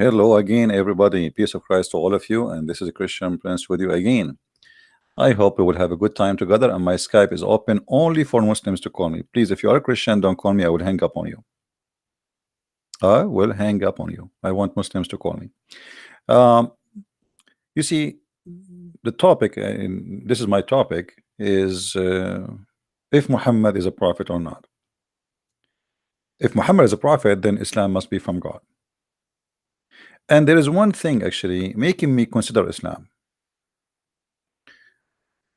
Hello again, everybody. Peace of Christ to all of you. And this is Christian Prince with you again. I hope we will have a good time together. And my Skype is open only for Muslims to call me. Please, if you are a Christian, don't call me. I will hang up on you. I will hang up on you. I want Muslims to call me. Um, you see, the topic, and this is my topic, is if Muhammad is a prophet or not. If Muhammad is a prophet, then Islam must be from God. And there is one thing actually making me consider Islam,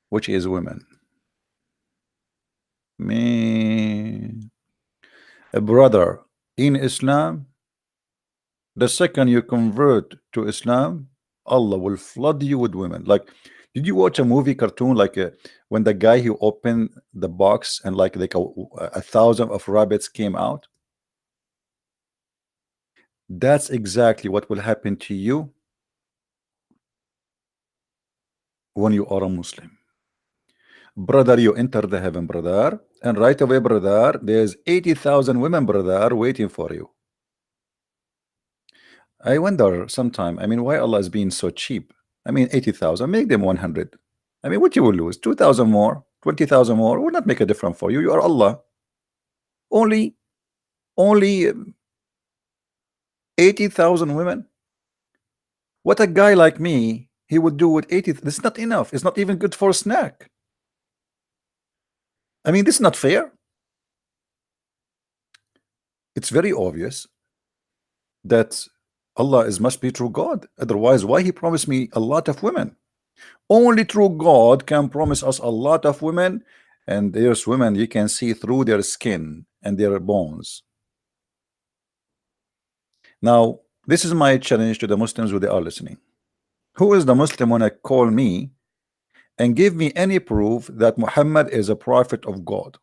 which is women. Me, a brother in Islam, the second you convert to Islam, Allah will flood you with women. Like, did you watch a movie cartoon like when the guy who opened the box and like a thousand of rabbits came out? That's exactly what will happen to you when you are a Muslim. Brother, you enter the heaven, brother, and right away, brother, there's 80,000 women, brother, waiting for you. I wonder sometime, I mean, why Allah is being so cheap? I mean, 80,000, make them 100. I mean, what you will lose? 2,000 more, 20,000 more will not make a difference for you. You are Allah. Only 80,000 women. What a guy like me, he would do with 80. This is not enough. It's not even good for a snack. I mean, this is not fair. It's very obvious that Allah must be true God. Otherwise, why he promised me a lot of women? Only true God can promise us a lot of women, and there's women you can see through their skin and their bones. Now, this is my challenge to the Muslims who they are listening. Who is the Muslim when I call me and give me any proof that Muhammad is a prophet of God?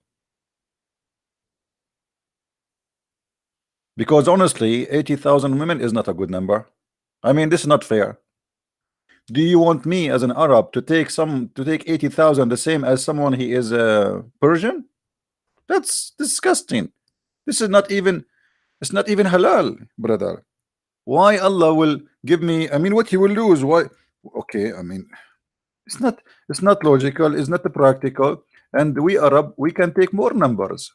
Because honestly, 80,000 women is not a good number. I mean, this is not fair. Do you want me as an Arab to take 80,000 the same as someone he is a Persian? That's disgusting. This is not even, it's not even halal, brother. Why Allah will give me, I mean, what he will lose? Why? Okay, I mean, it's not logical, it's not practical, and we Arab, we can take more numbers.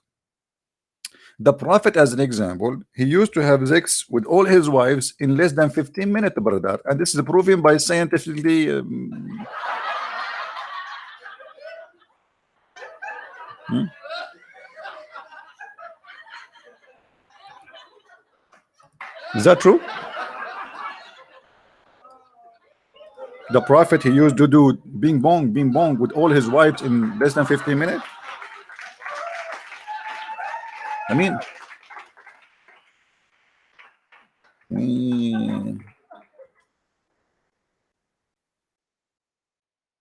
The Prophet, as an example, he used to have sex with all his wives in less than 15 minutes, brother, and this is proven by scientifically. Is that true? The Prophet, he used to do bing bong with all his wives in less than 15 minutes. I mean,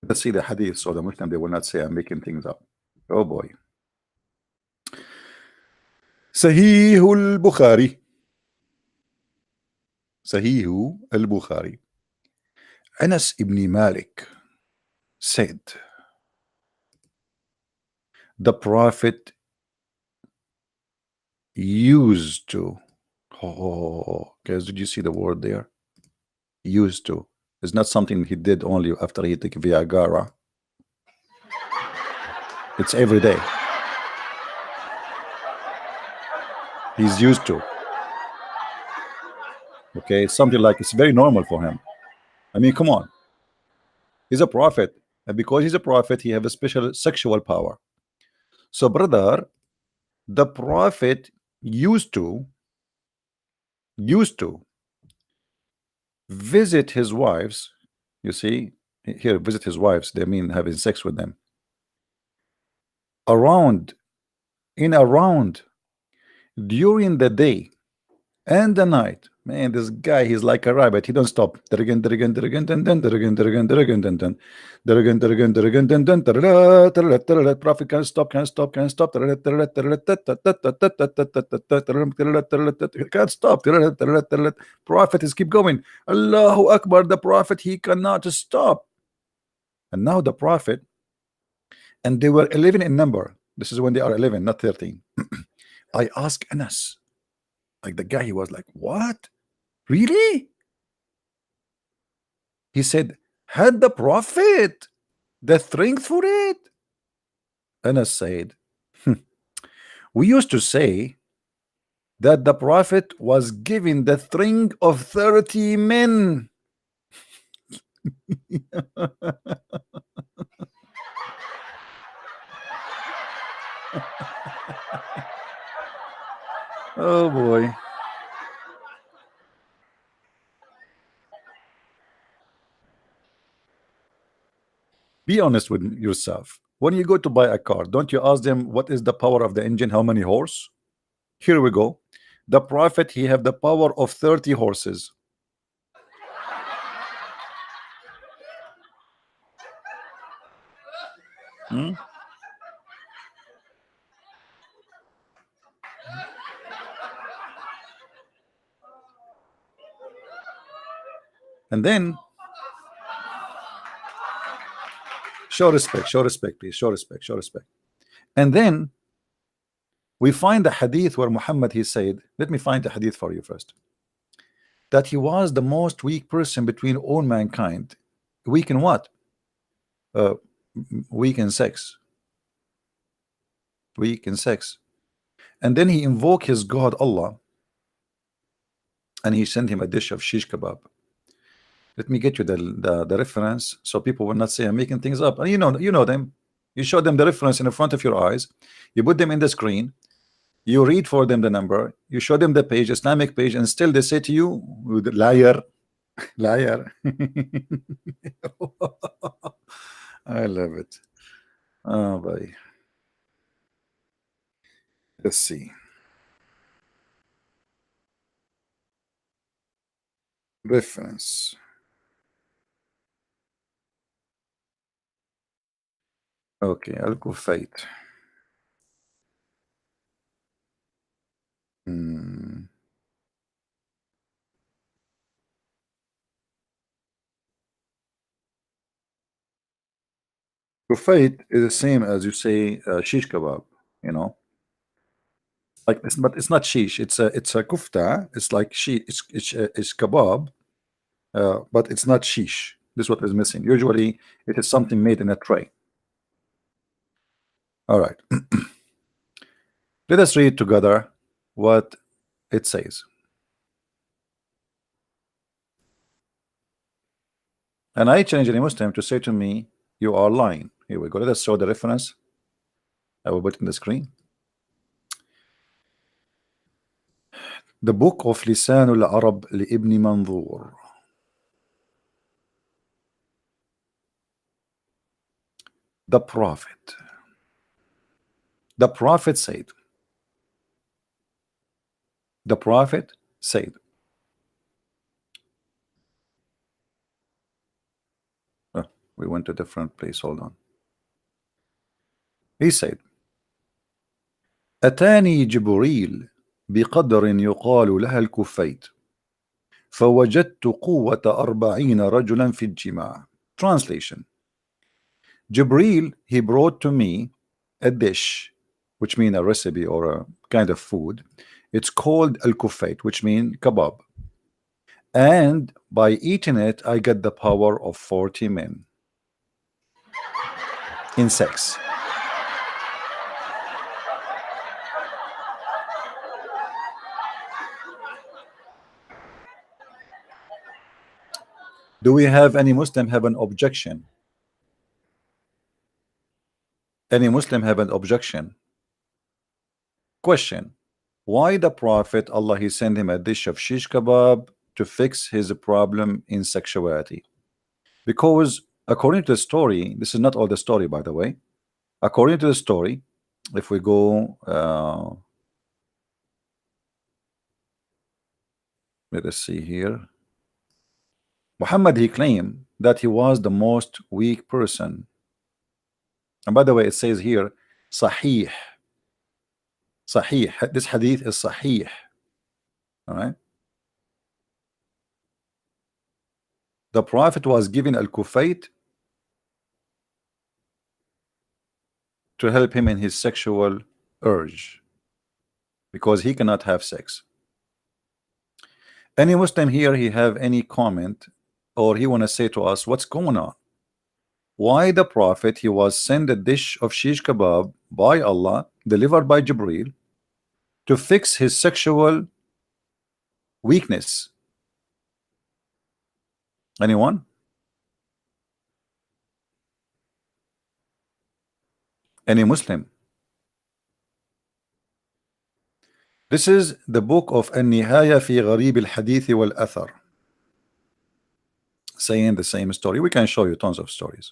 let's see the hadith so the Muslim they will not say I'm making things up. Oh boy. Sahih al-Bukhari. Sahih al-Bukhari. Anas ibn Malik said, the Prophet used to, oh guys, did you see the word there? Used to. It's not something he did only after he took Viagra. It's every day. He's used to. Okay, something like it's very normal for him. I mean, come on. He's a prophet, and because he's a prophet, he has a special sexual power. So, brother, the Prophet used to visit his wives. You see here, visit his wives, they mean having sex with them around during the day and the night. Man, this guy, he's like a rabbit. He don't stop. Prophet can't stop. Can't stop. Prophet is keep going. Allahu Akbar. The Prophet, he cannot stop. And now the Prophet, and they were 11 in number. This is when they are 11, not 13. I asked Anas, like the guy, he was like, what? Really? He said, had the Prophet the strength for it? Anas said, we used to say that the Prophet was given the string of 30 men. Oh boy. Be honest with yourself. When you go to buy a car, don't you ask them what is the power of the engine, how many horse? Here we go. The Prophet, he have the power of 30 horses. Hmm? And then show respect, please, show respect, show respect. And then we find the hadith where Muhammad, he said, let me find the hadith for you first, that he was the most weak person between all mankind. Weak in what? uh, Weak in sex. Weak in sex. And then he invoked his God Allah, and he sent him a dish of shish kebab. Let me get you the reference so people will not say I'm making things up. And you know them. You show them the reference in the front of your eyes. You put them in the screen. You read for them the number. You show them the page, Islamic page, and still they say to you, liar, liar. I love it. Oh boy. Let's see. Reference. Okay, Al-Kufayt. Hmm. Kufayt is the same as you say shish kebab, you know. Like this, but it's not shish. It's a kufta. It's like she. It's kebab, but it's not shish. This is what is missing. Usually, it is something made in a tray. All right. Let us read together what it says. And I challenge any Muslim to say to me, "You are lying." Here we go. Let us show the reference. I will put it in the screen. The book of Lisan al-Arab لابن منظور. The Prophet. The Prophet said. The Prophet said. Oh, we went to a different place. Hold on. He said, أتاني جبريل بقدر يقال لها الكفيت فوجدت قوة 40 رجلا في الجماع. Translation. Jibril, he brought to me a dish, which means a recipe or a kind of food. It's called al-kufayt, which means kebab. And by eating it, I get the power of 40 men in sex. Do we have any Muslim have an objection? Any Muslim have an objection? Question. Why the Prophet, Allah, he sent him a dish of shish kebab to fix his problem in sexuality? Because according to the story, this is not all the story, by the way. According to the story, if we go, let us see here. Muhammad, he claimed that he was the most weak person. And by the way, it says here, Sahih. Sahih. This hadith is Sahih. All right. The Prophet was given al-Kufayt to help him in his sexual urge because he cannot have sex. Any Muslim here, he have any comment or he want to say to us what's going on. Why the prophet, he was sent a dish of shish kebab by Allah, delivered by Jibril, to fix his sexual weakness? Anyone? Any Muslim? This is the book of An-Nihaya fi Gharib al-Hadith wal-Athar, saying the same story. We can show you tons of stories.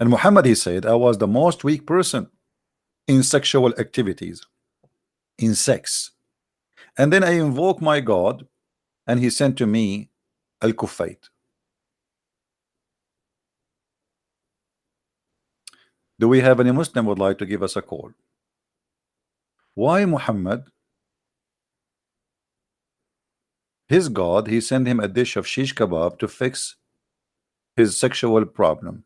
And Muhammad, he said, I was the most weak person in sexual activities, in sex. And then I invoke my God, and he sent to me al-Kufayt. Do we have any Muslim would like to give us a call? Why Muhammad, his God, he sent him a dish of shish kebab to fix his sexual problem?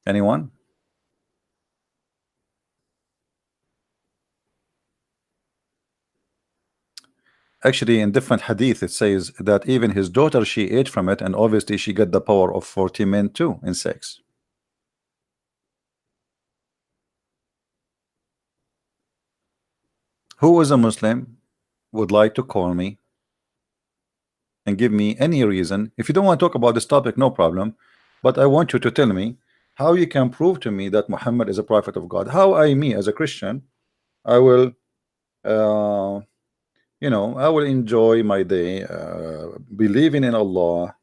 Anyone? Actually, in different hadith, it says that even his daughter, she ate from it, and obviously she got the power of 40 men too in sex. Who is a Muslim would like to call me and give me any reason? If you don't want to talk about this topic, no problem, but I want you to tell me how you can prove to me that Muhammad is a prophet of God. How me as a Christian, I will you know, I will enjoy my day, believing in Allah,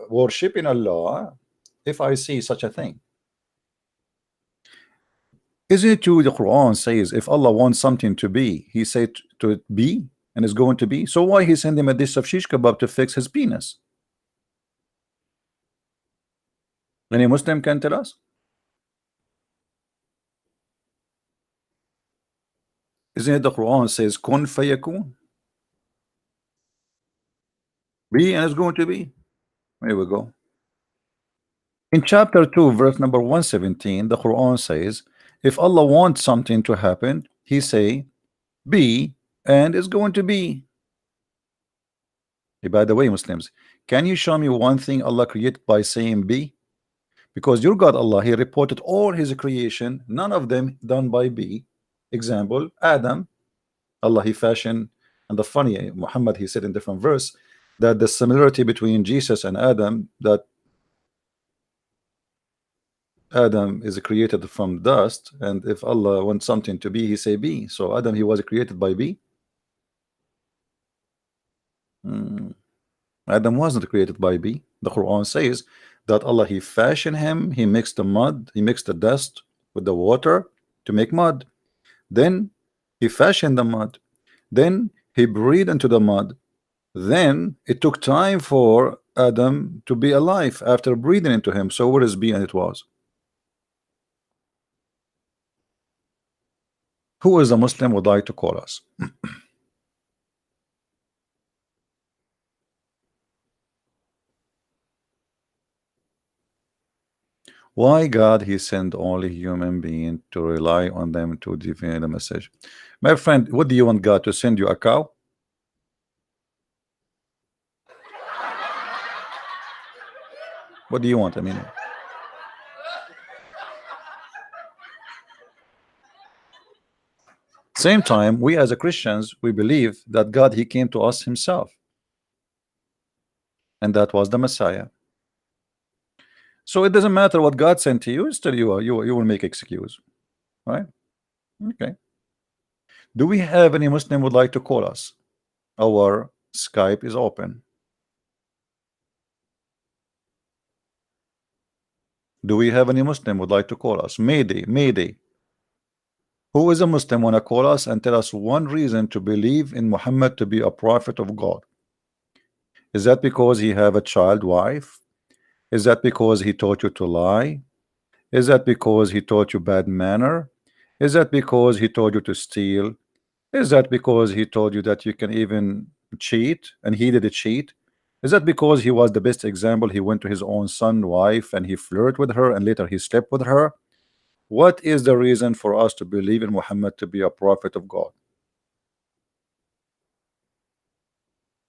worshiping Allah, if I see such a thing. Isn't it true the Quran says if Allah wants something to be, he said to it be, and it's going to be? So why he send him a dish of shish kebab to fix his penis? Any Muslim can tell us? Isn't it the Quran says kun fayakun? Be, and it's going to be. Here we go. In chapter 2, verse number 117, the Quran says, if Allah wants something to happen, he say, be, and it's going to be. By the way, Muslims, can you show me one thing Allah created by saying be? Because your God Allah, he reported all his creation, none of them done by be. Example, Adam, Allah he fashioned, and the funny, Muhammad he said in different verse that the similarity between Jesus and Adam, that Adam is created from dust, and if Allah wants something to be, he say be. So Adam, he was created by be. Adam wasn't created by be. The Quran says that Allah he fashioned him, he mixed the mud, he mixed the dust with the water to make mud. Then he fashioned the mud, then he breathed into the mud. Then it took time for Adam to be alive after breathing into him. So where is be? And it was. Who is a Muslim would like to call us? Why God he sent only human being to rely on them to define the message? My friend, what do you want God to send you, a cow? What do you want? I mean, same time, we as a Christians, we believe that God he came to us himself, and that was the Messiah. So it doesn't matter what God sent to you, still you will make excuse, right? Okay. Do we have any Muslim would like to call us? Our Skype is open. Do we have any Muslim would like to call us? Mayday, Mayday. Who is a Muslim wanna call us and tell us one reason to believe in Muhammad to be a prophet of God? Is that because he have a child wife? Is that because he taught you to lie? Is that because he taught you bad manner? Is that because he told you to steal? Is that because he told you that you can even cheat and he did cheat? Is that because he was the best example? He went to his own son wife and he flirted with her and later he slept with her? What is the reason for us to believe in Muhammad to be a prophet of God?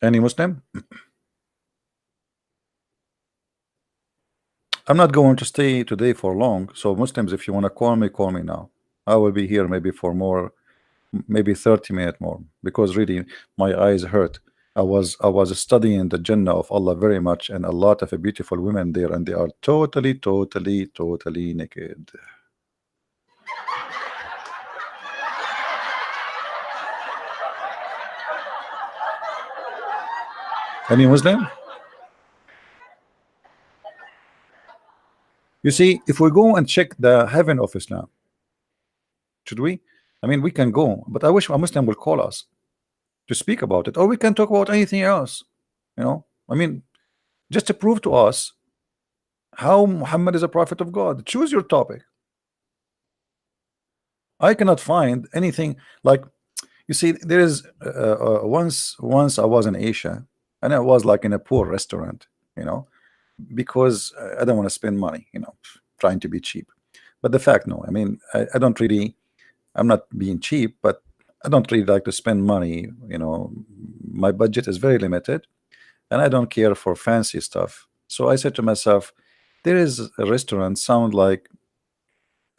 Any Muslim? I'm not going to stay today for long, so Muslims, if you want to call me now. I will be here maybe for more, maybe 30 minutes more, because really my eyes hurt. I was studying the Jannah of Allah very much, and a lot of beautiful women there, and they are totally naked. Any Muslim? You see, if we go and check the heaven of Islam, should we? I mean, we can go, but I wish a Muslim will call us to speak about it, or we can talk about anything else. I mean, just to prove to us how Muhammad is a prophet of God. Choose your topic. I cannot find anything like, you see, there is once I was in Asia, and I was like in a poor restaurant, you know, because I don't want to spend money, trying to be cheap. But the fact, no, I mean, I don't really, I'm not being cheap, but I don't really like to spend money. My budget is very limited, and I don't care for fancy stuff. So I said to myself, there is a restaurant sound like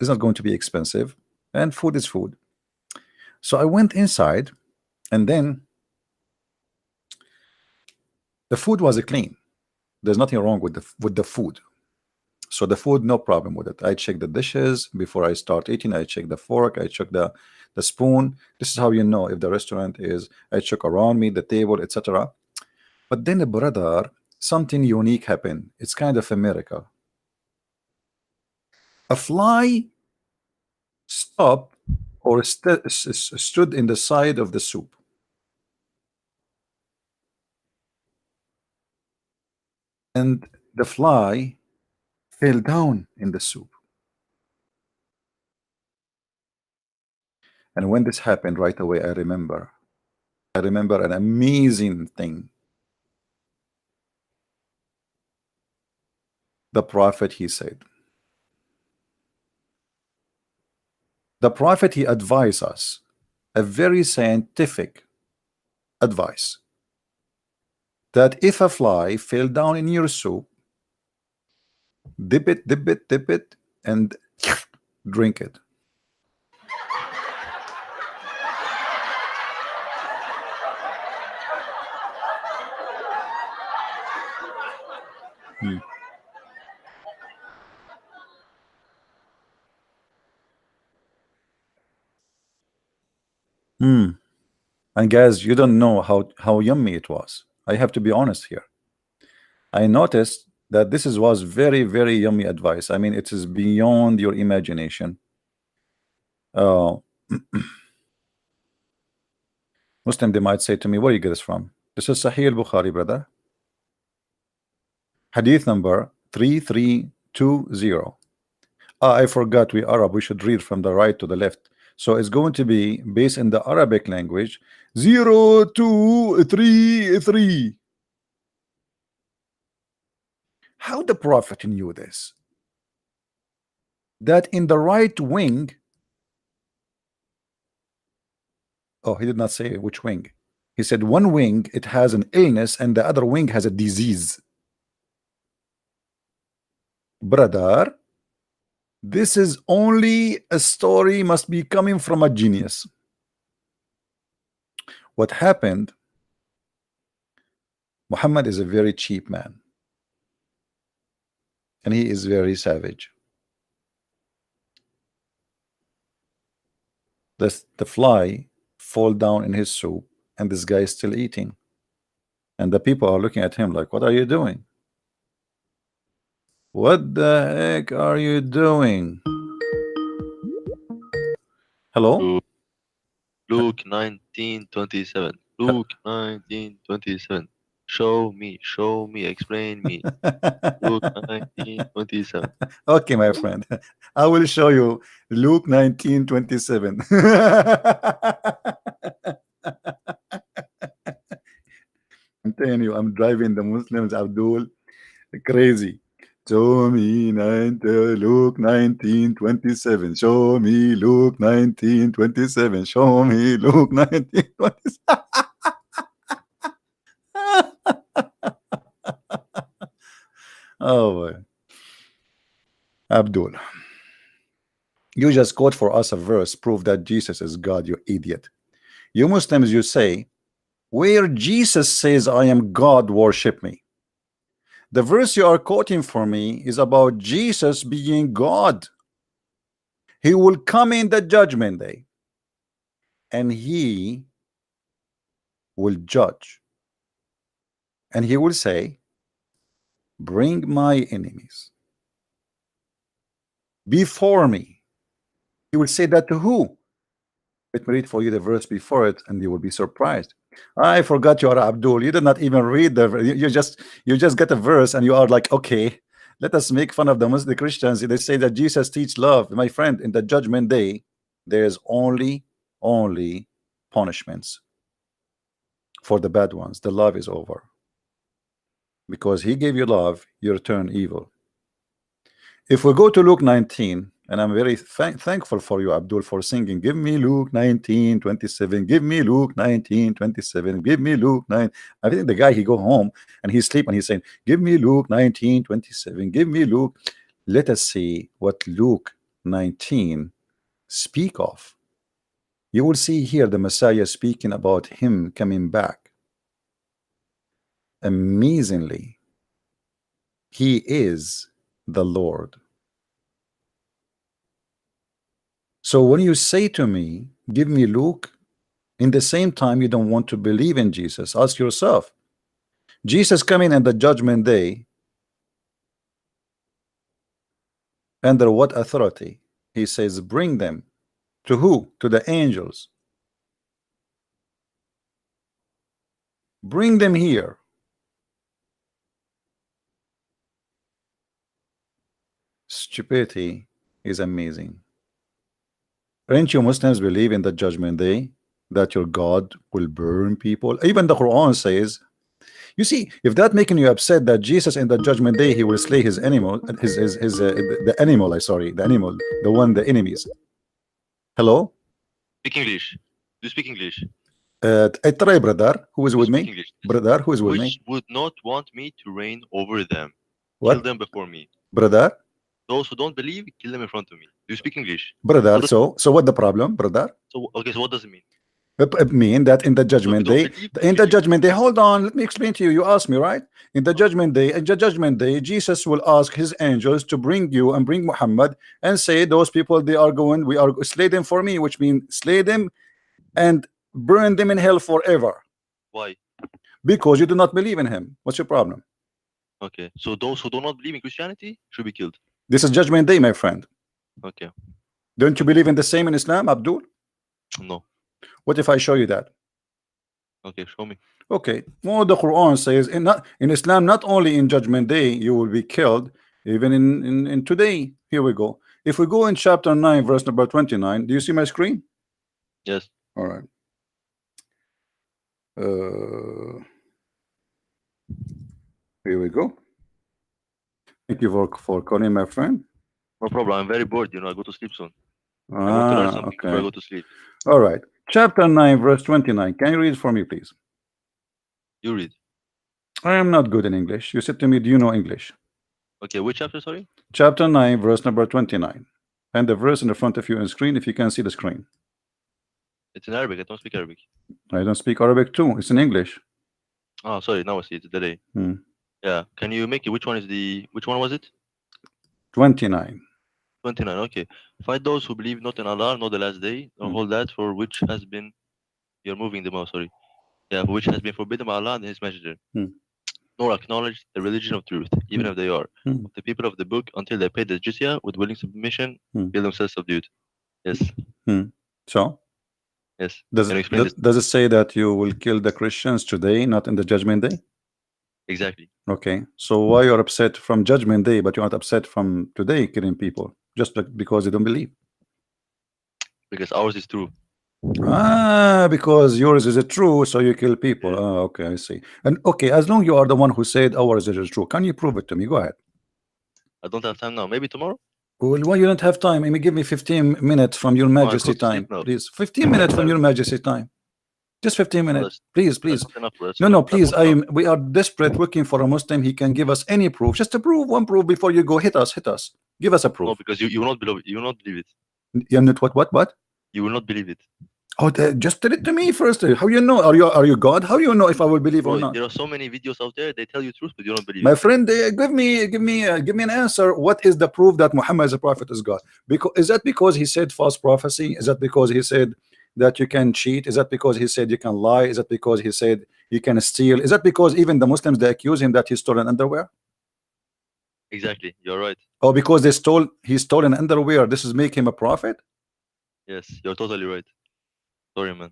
it's not going to be expensive, and food is food. So I went inside, and then the food was clean. There's nothing wrong with the food. So the food, no problem with it. I check the dishes before I start eating. I check the fork. I check the spoon. This is how you know if the restaurant is. I check around me, the table, etc. But then, brother, something unique happened. It's kind of a miracle. A fly stopped or stood in the side of the soup. And the fly fell down in the soup. And when this happened, right away, I remember an amazing thing. The prophet, he said. The prophet, he advised us a very scientific advice that if a fly fell down in your soup, dip it, and drink it. Hmm. Hmm. And guys, you don't know how yummy it was. I have to be honest here. I noticed that was very yummy advice. I mean, it is beyond your imagination. Uh, Muslim, they might say to me, where you get this from? This is Sahih al-Bukhari, brother. Hadith number 3320. I forgot we Arab. We should read from the right to the left. So it's going to be based in the Arabic language 0233. How the Prophet knew this? That in the right wing, oh, he did not say which wing. He said one wing, it has an illness, and the other wing has a disease. Brother, this is only a story must be coming from a genius. What happened? Muhammad is a very cheap man, and he is very savage. The fly fall down in his soup, and this guy is still eating, and the people are looking at him like, what are you doing? What the heck are you doing? Hello? Luke 19:27. Luke 19:27. Show me, explain me. Luke 19:27. Okay, my friend, I will show you Luke 19:27. I'm telling you, I'm driving the Muslims, Abdul, crazy. Show me Luke 19:27. Show me Luke 19:27. Show me Luke 19:27. Oh boy. Abdul, you just quote for us a verse, prove that Jesus is God, you idiot. You Muslims, you say, where Jesus says, I am God, worship me. The verse you are quoting for me is about Jesus being God. He will come in the judgment day and he will judge. And he will say, bring my enemies before me. He will say that to who? Let me read for you the verse before it and you will be surprised. I forgot you are Abdul. You did not even read you just get a verse and you are like, okay, let us make fun of the Muslim Christians. They say that Jesus teach love. My friend, in the judgment day, there's only punishments for the bad ones. The love is over. Because he gave you love, you return evil. If we go to Luke 19, and I'm very thankful for you, Abdul, for singing, give me Luke 19:27, give me Luke 19:27, give me Luke 9. I think the guy, he go home and he sleep and he's saying, give me Luke 19:27, give me Luke. Let us see what Luke 19 speak of. You will see here the Messiah speaking about him coming back. Amazingly, he is the Lord. So when you say to me, give me Luke, in the same time you don't want to believe in Jesus, ask yourself, Jesus coming in the judgment day, under what authority? He says, bring them. To who? To the angels. Bring them here. Stupidity is amazing. Don't you Muslims believe in the judgment day that your God will burn people? Even the Quran says, you see, if that making you upset that Jesus in the judgment day he will slay his animal, the animal, the enemies. Hello? Speak English. Do you speak English? I try, brother. Who is Do you with speak me? English? Brother, who is with me? Which would not want me to reign over them. What? Kill them before me. Brother? Those who don't believe, kill them in front of me. Do you speak English? Brother, so what the problem, brother? So okay, so what does it mean? It mean that in the judgment day, hold on, let me explain to you. You asked me, right? In the judgment day, Jesus will ask his angels to bring you and bring Muhammad and say, those people, they are going, we are slay them for me, which means slay them and burn them in hell forever. Why? Because you do not believe in him. What's your problem? Okay, so those who do not believe in Christianity should be killed. This is judgment day, my friend. Okay. Don't you believe in the same in Islam, Abdul? No. What if I show you that? Okay, show me. Okay. Well, the Quran says in Islam, not only in judgment day you will be killed, even in today. Here we go. If we go in chapter 9 verse number 29, do you see my screen? Yes. All right. Here we go. Thank you for calling, my friend. No problem. I'm very bored. I go to sleep soon. I want to learn something before I go to sleep. All right. Chapter 9 verse 29. Can you read it for me, please? You read. I am not good in English. You said to me, do you know English? Okay, which chapter, sorry? Chapter 9 verse number 29. And the verse in the front of you on screen, if you can see the screen. It's in Arabic. I don't speak Arabic. I don't speak Arabic too. It's in English. Oh, sorry. Now I see. It's a delay. Yeah. Can you make it? Which one was it? 29. 29. Okay. Fight those who believe not in Allah, nor the last day, nor hold that for which has been. You're moving the mouse. Sorry. Yeah, for which has been forbidden by Allah and His Messenger. Nor acknowledge the religion of truth, even if they are of the people of the book, until they pay the jizya with willing submission, feel themselves subdued. Yes. So. Yes. Does it say that you will kill the Christians today, not in the judgment day? Exactly. Okay. So why you're upset from judgment day, but you're not upset from today killing people? Just because you don't believe? Because ours is true. Because yours is true, so you kill people. Okay, I see. And okay, as long you are the one who said ours is true, can you prove it to me? Go ahead. I don't have time now. Maybe tomorrow. Well, why you don't have time? I mean, give me 15 minutes from your I majesty go to sleep time, now. please. 15 minutes from your majesty time. Just 15 minutes, please, please. That's enough, bro. That's No, enough. no, please. We are desperate looking for a Muslim. He can give us any proof. Just a proof, one proof before you go. Hit us, hit us. Give us a proof. No, because you will not believe it. You will not believe it. You're not what? You will not believe it. Oh, just tell it to me first. How you know? Are you God? How you know if I will believe Bro, or not? there are so many videos out there. They tell you truth, but you don't believe My it. friend, give me an answer. What is the proof that Muhammad is a prophet is God? Because is that because he said false prophecy? Is that because he said that you can cheat? Is that because he said you can lie? Is that because he said you can steal? Is that because even the Muslims they accuse him that he stole an underwear? Exactly, you're right. Oh, because he stole an underwear. This is make him a prophet? Yes, you're totally right. Sorry, man.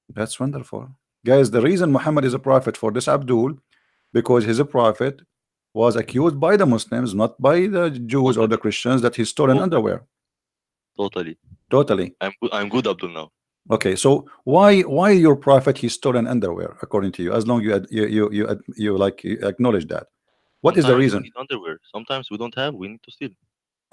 That's wonderful, guys. The reason Muhammad is a prophet for this Abdul, because he's a prophet, was accused by the Muslims, not by the Jews or the Christians, that he stole an underwear. Totally. I'm good, Abdul, now. Okay, so why your prophet he stole an underwear according to you? As long you like you acknowledge that. What is the Sometimes reason? we need underwear. Sometimes we don't have. We need to steal.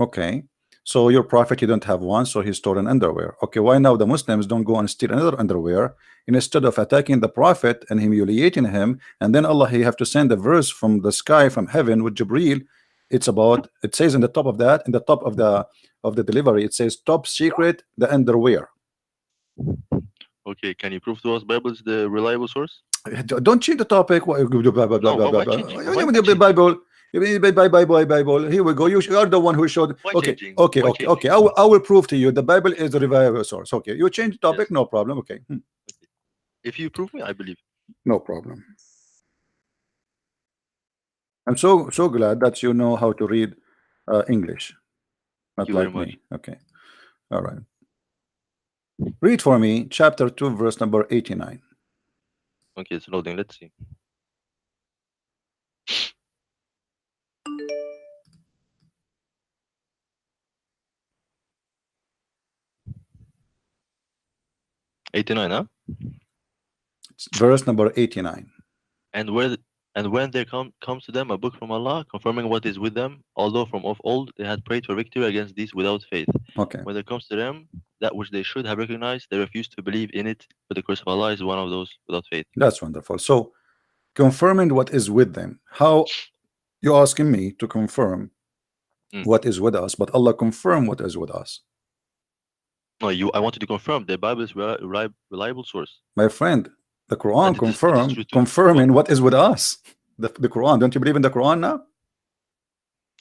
Okay, so your prophet you don't have one, so he stole an underwear. Okay, why now the Muslims don't go and steal another underwear instead of attacking the prophet and humiliating him, and then Allah he have to send a verse from the sky from heaven with Jibril. It's about, it says in the top of that, in the top of the delivery, it says top secret the underwear. Okay, can you prove to us Bible is the reliable source? Don't change the topic. Why changing? Bible. Bible. Here we go. You are the one who showed. Why Okay, changing? okay, Why okay, changing? okay. I will prove to you the Bible is the reliable source. Okay, you change the topic, Yes. no problem. Okay, If you prove me, I believe. no problem. I'm so glad that you know how to read English, not Thank you very like much. me. Okay, all right. Read for me chapter 2, verse number 89. Okay, it's loading. Let's see. '89, huh? It's verse number 89. And when there comes to them a book from Allah, confirming what is with them, although from of old they had prayed for victory against these without faith. Okay. When there comes to them that which they should have recognized, they refuse to believe in it, but the curse of Allah is one of those without faith. That's wonderful. So, confirming what is with them. How you asking me to confirm what is with us, but Allah confirm what is with us? No, I wanted to confirm the Bible is reliable source. My friend, the Quran confirming what is with us. The Quran. Don't you believe in the Quran now?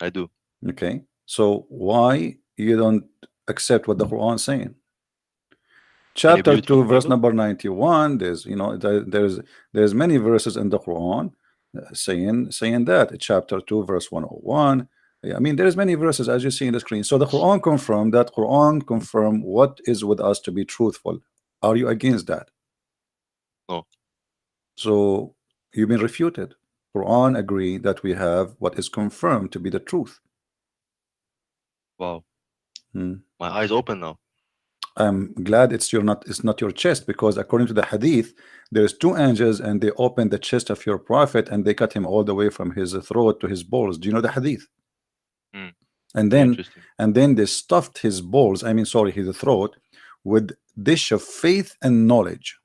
I do. Okay. So why you don't accept what the Quran is saying? Chapter 2, verse number 91. There's there's many verses in the Quran saying that. Chapter 2, verse 101. I mean, there's many verses as you see in the screen. So the Quran confirmed that. Quran confirm what is with us to be truthful. Are you against that? No. So you've been refuted. Quran agree that we have what is confirmed to be the truth. Wow. My eyes open now. I'm glad it's not your chest, because according to the hadith, there's two angels and they opened the chest of your prophet and they cut him all the way from his throat to his balls. Do you know the hadith? And then they stuffed his balls, his throat, with dish of faith and knowledge.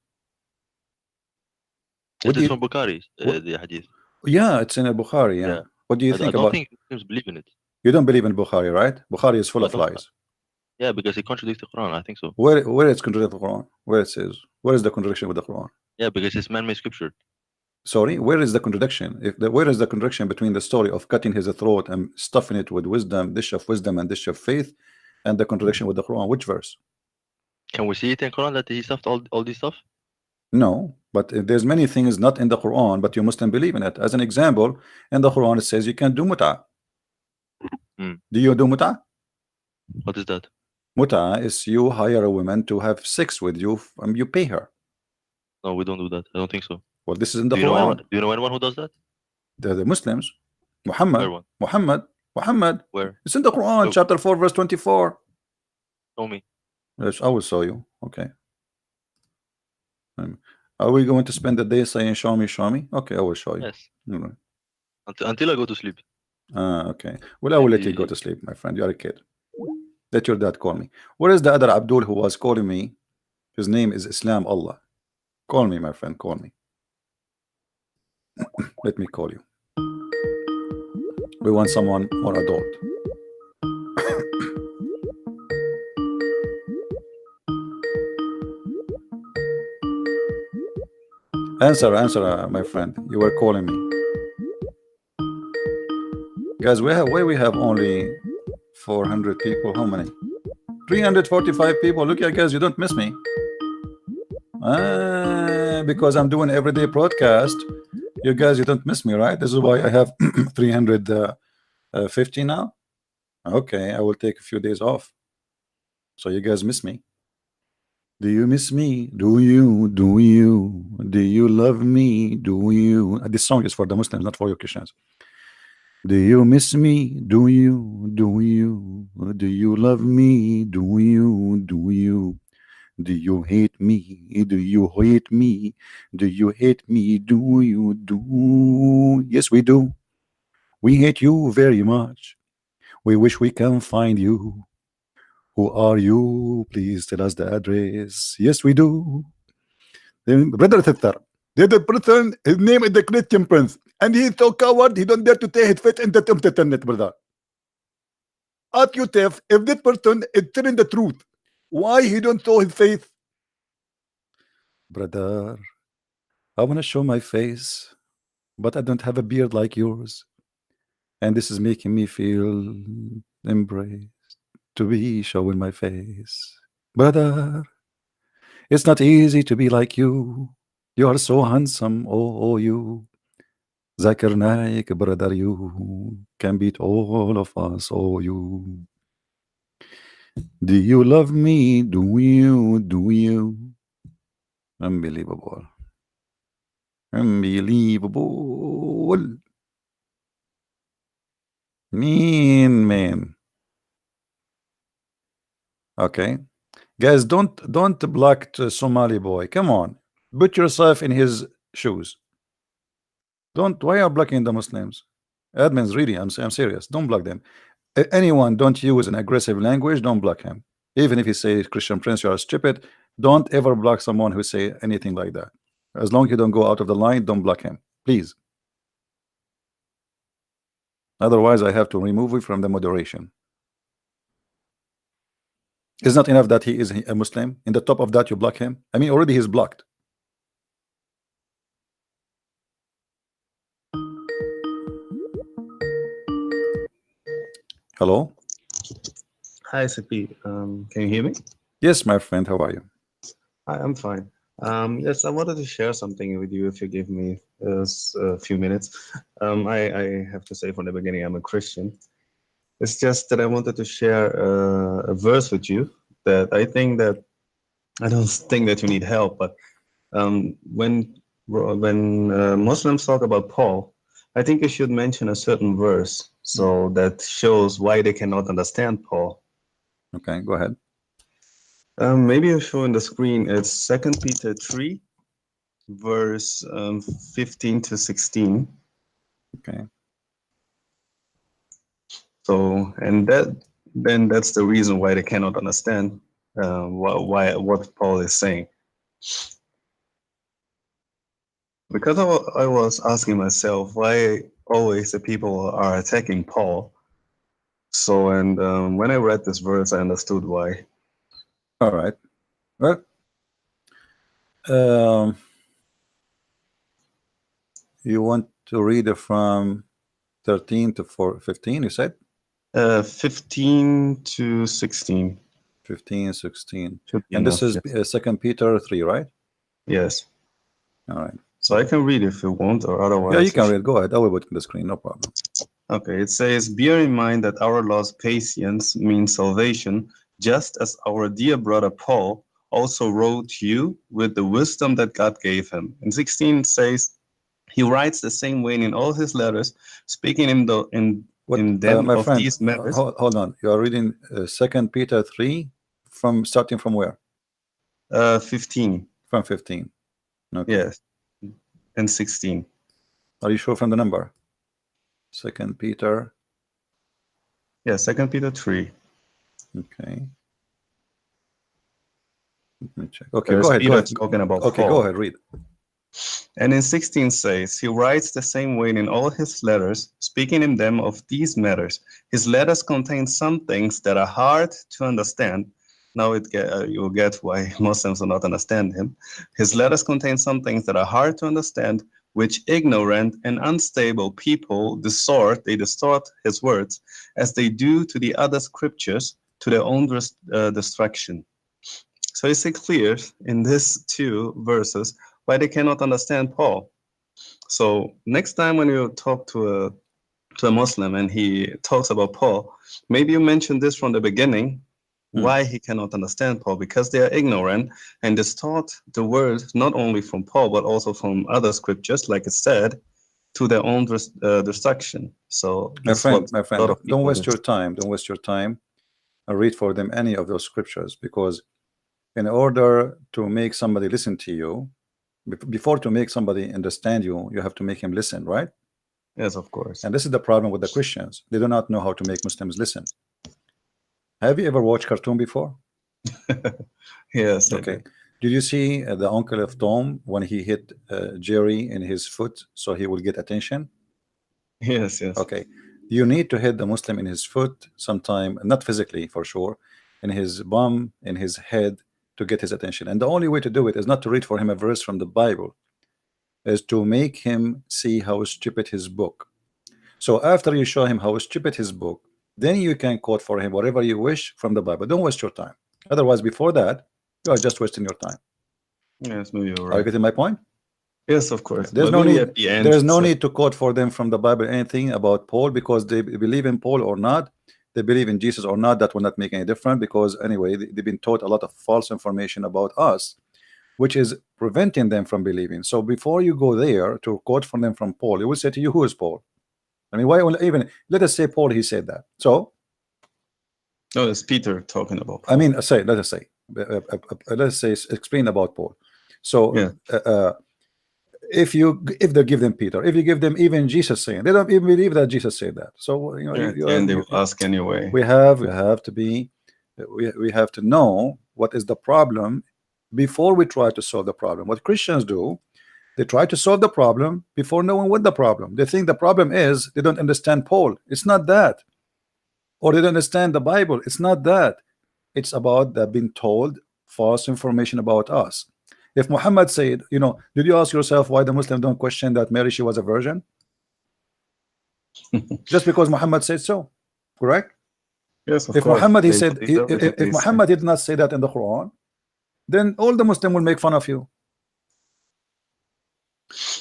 It is from Bukhari, the hadith. Yeah, it's in Bukhari. Yeah. What do you think about? I don't think Muslims believe in it. You don't believe in Bukhari, right? Bukhari is full of lies. Yeah, because it contradicts the Quran. I think so. Where it's contradicting the Quran? Where it says? Where is the contradiction with the Quran? Yeah, because it's man-made scripture. Sorry, where is the contradiction? Where is the contradiction between the story of cutting his throat and stuffing it with wisdom, dish of wisdom and dish of faith, and the contradiction with the Quran? Which verse? Can we see it in Quran that he stuffed all this stuff? No, but there's many things not in the Quran, but you Muslim believe in it. As an example, in the Quran it says you can do mut'ah. Do you do mut'ah? What is that? Mut'ah is you hire a woman to have sex with you, and you pay her. No, we don't do that. I don't think so. Well, this is in the Quran. Do you know anyone who does that? The Muslims. Muhammad. Where? It's in the Quran, chapter 4, verse 24. Show me. Yes, I will show you. Okay. Are we going to spend the day saying show me? Okay, I will show you. Yes. Right. Until I go to sleep. Okay. Well, I will let you go Maybe to sleep, my friend. You are a kid. Let your dad call me. Where is the other Abdul who was calling me? His name is Islam Allah. Call me, my friend. Call me. Let me call you. We want someone more adult. Answer, my friend. You were calling me. Guys, we have only 400 people. How many? 345 people. Look at guys, you don't miss me. Because I'm doing everyday broadcast. You guys, you don't miss me, right? This is why I have 350 now. Okay, I will take a few days off. So you guys miss me. Do you miss me? Do you? Do you? Do you love me? Do you? This song is for the Muslims, not for you Christians. Do you miss me? Do you? Do you? Do you love me? Do you? Do you? Do you hate me? Do you hate me? Do you hate me? Do you? Do? Yes, we do. We hate you very much. We wish we can find you. Who are you? Please tell us the address. Yes, we do. Brother sister, the other person, his name is the Christian Prince, and he is so coward, he don't dare to take his faith in the internet, brother. Ask yourself, if this person is telling the truth, why he don't show his face? Brother, I want to show my face, but I don't have a beard like yours. And this is making me feel embraced to be showing my face. Brother, it's not easy to be like you. You are so handsome, oh you. Zakir Naik, brother, you can beat all of us, oh you. Do you love me? Do you? Do you? Unbelievable. Unbelievable. Mean man. Okay. Guys, don't block the Somali boy. Come on. Put yourself in his shoes. Don't why are you blocking the Muslims? Admins, really, I'm serious. Don't block them. Anyone don't use an aggressive language, don't block him. Even if he says Christian Prince, you are stupid, don't ever block someone who say anything like that. As long as you don't go out of the line, don't block him, please. Otherwise, I have to remove you from the moderation. It's not enough that he is a Muslim. In the top of that, you block him. I mean, already he's blocked. Hello? Hi, Sippy. Can you hear me? Yes, my friend. How are you? Hi, I'm fine. Yes, I wanted to share something with you if you give me a few minutes. I have to say from the beginning, I'm a Christian. It's just that I wanted to share a verse with you that I don't think that you need help, but when Muslims talk about Paul, I think you should mention a certain verse so that shows why they cannot understand Paul. Okay, go ahead. Maybe I'll show on the screen. It's 2 Peter 3, verse 15 to 16. Okay. So, and that's the reason why they cannot understand what Paul is saying. Because I was asking myself why always the people are attacking Paul. So, and when I read this verse, I understood why. All right. Well, you want to read it from 13 to 15, you said? 15 to 16. 15, 16. Should be And this enough, is yes. 2 Peter 3, right? Yes. All right. So I can read if you want, or otherwise. Yeah, you can read. Go ahead. I will put it on the screen. No problem. Okay, it says, bear in mind that our Lord's patience means salvation, just as our dear brother Paul also wrote to you with the wisdom that God gave him. In 16 says, he writes the same way in all his letters, speaking in them my of friend, these matters. hold on. You are reading 2 Peter 3 from starting from where? 15. From 15. Okay. Yes, and 16. Are you sure from the number? 2 Peter Yeah, 2 Peter 3. Okay. Let me check. Okay, There's go ahead. Go Peter ahead. talking about Okay, Paul. go ahead. Read. And in 16 says, he writes the same way in all his letters, speaking in them of these matters. His letters contain some things that are hard to understand. Now you'll get why Muslims do not understand him. His letters contain some things that are hard to understand, which ignorant and unstable people they distort his words, as they do to the other scriptures, to their own destruction. So it's clear in these two verses why they cannot understand Paul. So next time when you talk to a Muslim and he talks about Paul, maybe you mention this from the beginning, why he cannot understand Paul, because they are ignorant and distort the word not only from Paul but also from other scriptures, like it said, to their own destruction. So My this is what friend, a lot of don't people waste do. your time. Don't waste your time and read for them any of those scriptures, because in order to make somebody listen to you, before to make somebody understand you, you have to make him listen, right? Yes, of course. And this is the problem with the Christians. They do not know how to make Muslims listen. Have you ever watched cartoon before? Yes. Okay. Did you see the uncle of Tom when he hit Jerry in his foot so he will get attention? Yes. Okay. You need to hit the Muslim in his foot sometime, not physically for sure, in his bum, in his head, to get his attention. And the only way to do it is not to read for him a verse from the Bible, is to make him see how stupid his book. So after you show him how stupid his book, then you can quote for him whatever you wish from the Bible. Don't waste your time. Otherwise, before that, you are just wasting your time. Yes, maybe you're Are you right. getting my point? Yes, of course. There's But no maybe need. at the end, There's no so- need to quote for them from the Bible anything about Paul, because they believe in Paul or not, they believe in Jesus or not. That will not make any difference, because anyway, they've been taught a lot of false information about us, which is preventing them from believing. So before you go there to quote from them from Paul, you will say to you, who is Paul? I mean, why even let us say Paul, he said that. So No, it's Peter talking about Paul. I mean, let us say, explain about Paul. So Yeah. if they give them Peter, if you give them even Jesus saying, they don't even believe that Jesus said that. So you know, And they will ask anyway. we have to know what is the problem before we try to solve the problem. What Christians do, they try to solve the problem before knowing what the problem. They think the problem is they don't understand Paul. It's not that. Or they don't understand the Bible. It's not that. It's about they've been told false information about us. If Muhammad said, you know, did you ask yourself why the Muslims don't question that Mary, she was a virgin? Just because Muhammad said so, correct? Yes, of If course. Muhammad, he They said, believe everything if they say. Muhammad did not say that in the Quran, then all the Muslims will make fun of you.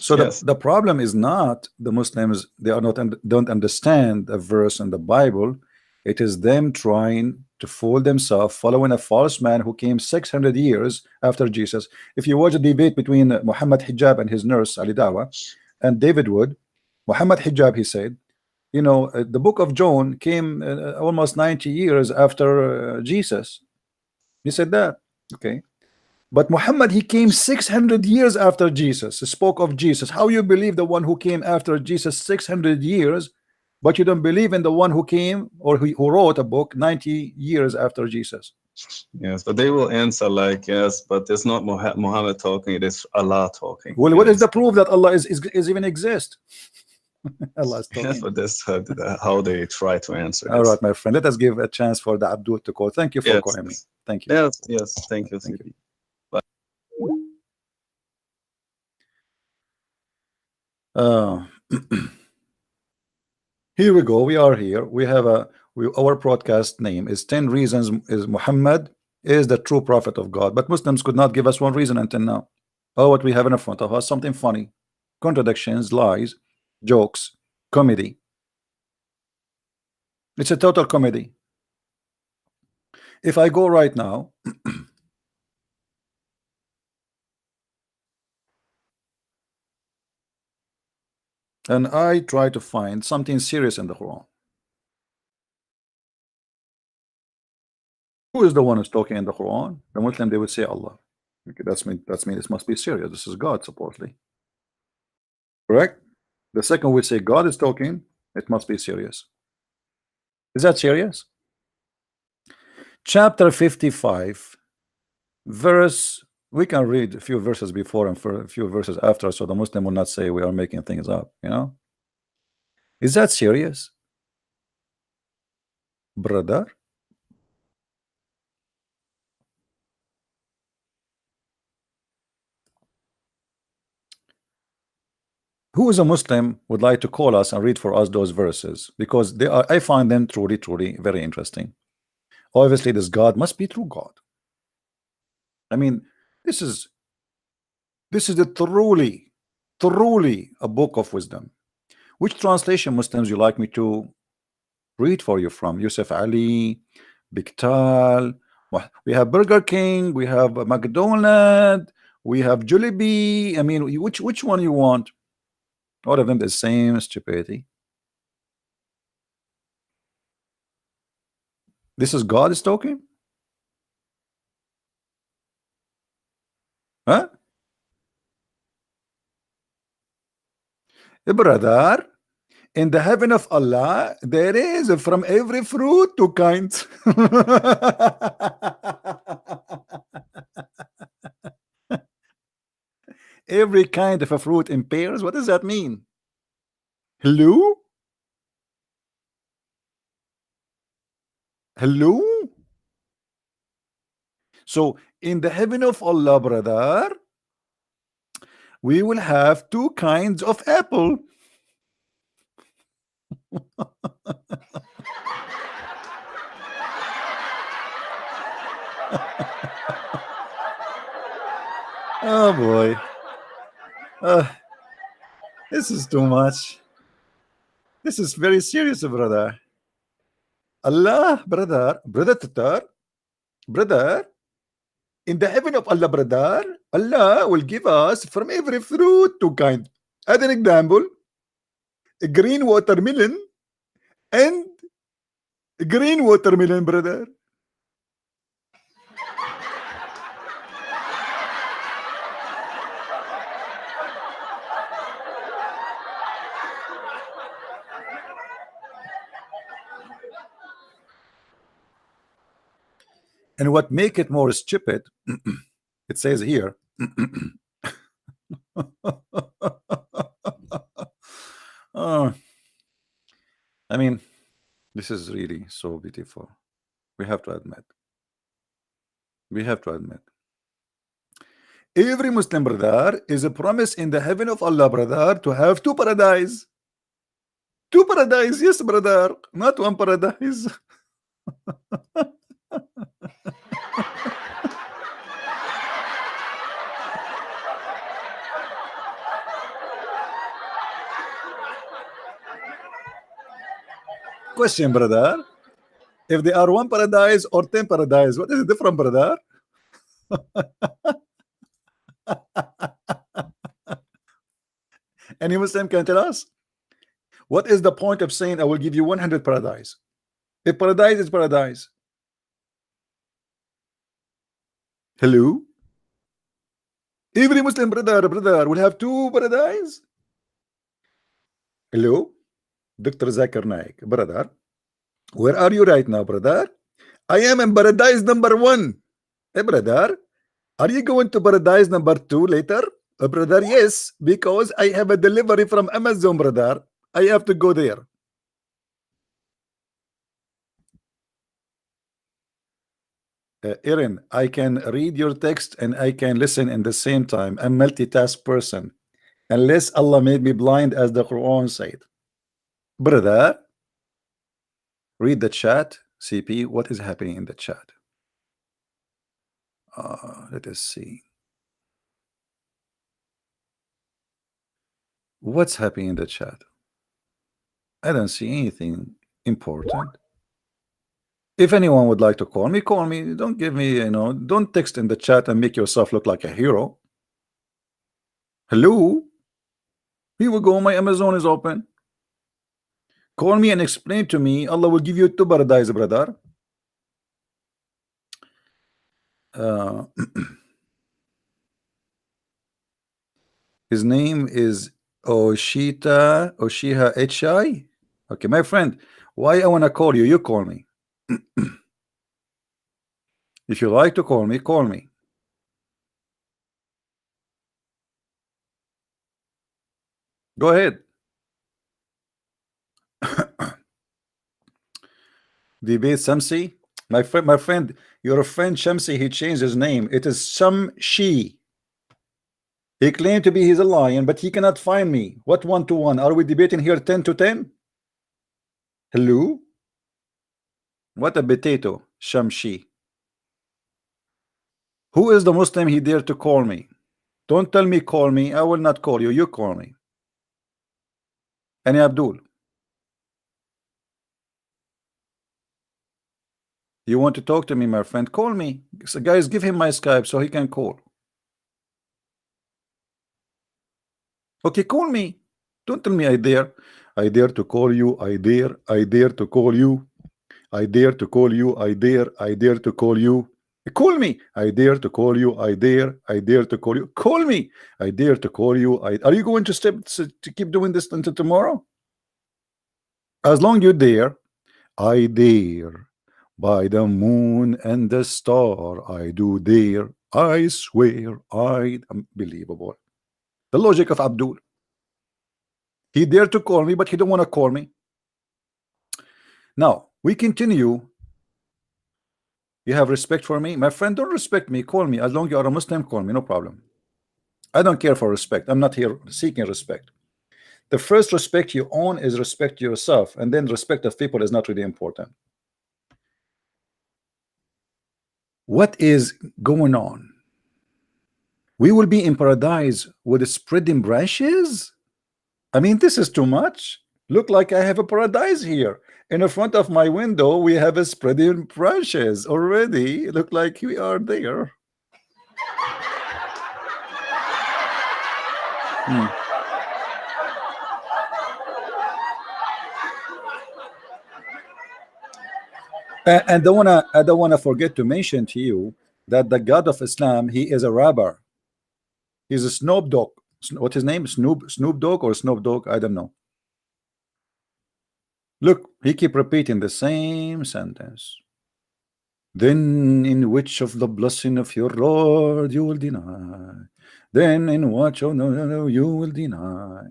So Yes. the problem is not the Muslims, they are not don't understand a verse in the Bible. It is them trying to fool themselves, following a false man who came 600 years after Jesus. If you watch a debate between Muhammad Hijab and his nurse Ali Dawa and David Wood, Muhammad Hijab, he said, you know, the book of John came almost 90 years after Jesus. He said that. Okay. But Muhammad, he came 600 years after Jesus, spoke of Jesus. How you believe the one who came after Jesus 600 years, but you don't believe in the one who came or who wrote a book 90 years after Jesus? Yes, but they will answer like, yes, but it's not Muhammad talking, it is Allah talking. Well, what is the proof that Allah is even exist? Allah is talking. Yes, but that's how they try to answer All this. right, my friend, let us give a chance for the Abdul to call. Thank you for Yes, calling me. yes. Thank you. Yes, thank you. Thank you. Here we go. We are here. We have our broadcast name is 10 reasons is Muhammad is the true prophet of God. But Muslims could not give us one reason until now. Oh, what we have in front of us, something funny, contradictions, lies, jokes, comedy. It's a total comedy. If I go right now and I try to find something serious in the Quran, who is the one who's talking in the Quran? The Muslim, they would say Allah. Okay, that's me. This must be serious. This is God, supposedly. Correct? The second would say God is talking. It must be serious. Is that serious? Chapter 55, verse, we can read a few verses before and for a few verses after, so the Muslim will not say we are making things up, you know? Is that serious, brother? Who is a Muslim would like to call us and read for us those verses, because they are, I find them truly very interesting. Obviously this God must be true God. I mean, this is a truly a book of wisdom. Which translation, Muslims, you like me to read for you from? Yusuf Ali, Biktal, we have Burger King, we have McDonald's, we have Jollibee. I mean, which one you want? All of them the same stupidity. This is God is talking? Huh? Brother, in the heaven of Allah, there is from every fruit two kinds. Every kind of a fruit in pairs. What does that mean? Hello? Hello? So in the heaven of Allah, brother, we will have two kinds of apple. Oh boy. This is too much. This is very serious, brother. Allah, brother, brother, in the heaven of Allah, brother, Allah will give us from every fruit two kind. As an example, a green watermelon and a green watermelon, brother. And what make it more stupid, it says here, I mean, this is really so beautiful. We have to admit. We have to admit. Every Muslim brother is a promise in the heaven of Allah, brother, to have two paradise. Two paradise, yes, brother, not one paradise. Question, brother. If they are one paradise or 10 paradise, what is the difference, brother? Any Muslim can tell us? What is the point of saying I will give you 100 paradise? If paradise is paradise. Hello? Every Muslim brother will have two paradise? Hello? Dr. Zakir Naik, brother. Where are you right now, brother? I am in paradise number 1. Hey, brother, are you going to paradise number 2 later? Brother, yes, because I have a delivery from Amazon, brother. I have to go there. Aaron, I can read your text and I can listen in the same time. I'm multitask person. Unless Allah made me blind, as the Quran said. Brother, read the chat. CP, what is happening in the chat? Let us see. What's happening in the chat? I don't see anything important. If anyone would like to call me, call me. Don't give me, don't text in the chat and make yourself look like a hero. Hello? Here we go. My Amazon is open. Call me and explain to me. Allah will give you two paradise, brother. His name is Oshiha Hi. Okay, my friend, Why I want to call you? You call me. If you like to call me, call me. Go ahead. Debate Shamsi. My friend, your friend Shamsi, he changed his name. It is Shamshi. He claimed to be he's a lion, but he cannot find me. What 1-to-1? Are we debating here 10-10? Hello? What a potato, Shamshi. Who is the Muslim he dared to call me? Don't tell me call me. I will not call you. You call me. Any Abdul. You want to talk to me, my friend? Call me. So guys, give him my Skype so he can call. Okay, call me. Don't tell me I dare. I dare to call you. I dare to call you. I dare to call you. I dare to call you. Call me. I dare to call you. I dare to call you. Call me. I dare to call you. Are you going to keep doing this until tomorrow? As long you dare, I dare. By the moon and the star, I do dare. I swear, unbelievable. The logic of Abdul. He dared to call me, but he don't want to call me. Now we continue. You have respect for me, my friend. Don't respect me. Call me. As long as you are a Muslim, call me. No problem. I don't care for respect. I'm not here seeking respect. The first respect you own is respect to yourself, and then respect of people is not really important. What is going on? We will be in paradise with spreading branches? I mean, this is too much. Look like I have a paradise here. In the front of my window, we have a spreading branches already. Look like we are there. And I don't wanna forget to mention to you that the God of Islam, he is a rapper. He's a Snoop Dogg. What's his name? Snoop Dogg or Snoop Dogg? I don't know. Look, he keep repeating the same sentence. Then in which of the blessing of your Lord you will deny? Then in what no you will deny?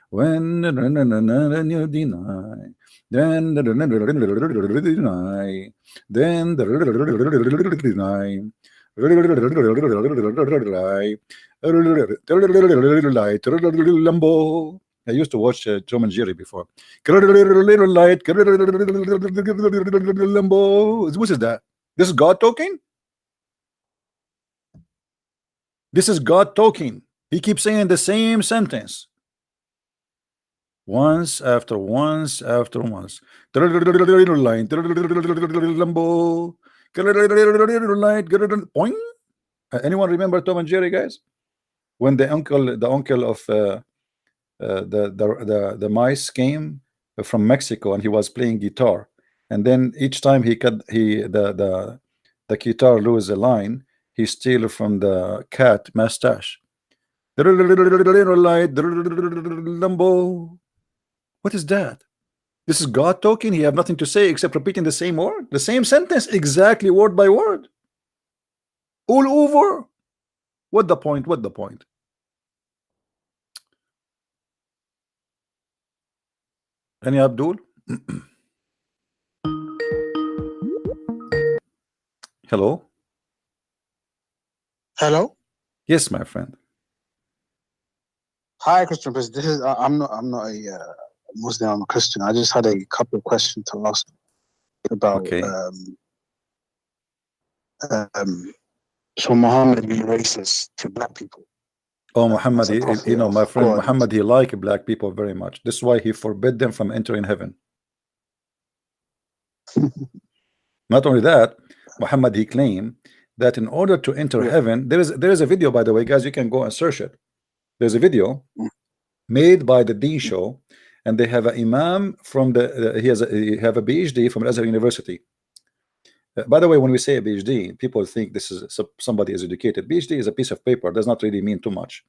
When you deny, then deny, then deny. Lambo. I used to watch Tom and Jerry before. Light, Lambo. What is that? This is God talking? This is God talking. He keeps saying the same sentence. Once after once after once. Lambo. Light. Point. Anyone remember Tom and Jerry, guys? When the uncle of the mice came from Mexico and he was playing guitar, and then each time the guitar lose a line, he steal from the cat mustache. Lambo. What is that? This is God talking. He have nothing to say except repeating the same word, the same sentence, exactly word by word, all over. What the point? What the point? Any Abdul? Hello. Hello. Yes, my friend. Hi, Christian. This is I'm not a Muslim. I'm a Christian. I just had a couple of questions to ask about. Okay. So Muhammad be racist to black people. Oh, Muhammad, as a prophet you know, my of friend God. Muhammad, he liked black people very much. This is why he forbid them from entering heaven. Not only that, Muhammad, he claimed that in order to enter heaven, there is a video, by the way, guys, you can go and search it. There's a video made by the D show, and they have an imam from he have a PhD from Azhar University. By the way, when we say a PhD, people think this is somebody is educated. PhD is a piece of paper, does not really mean too much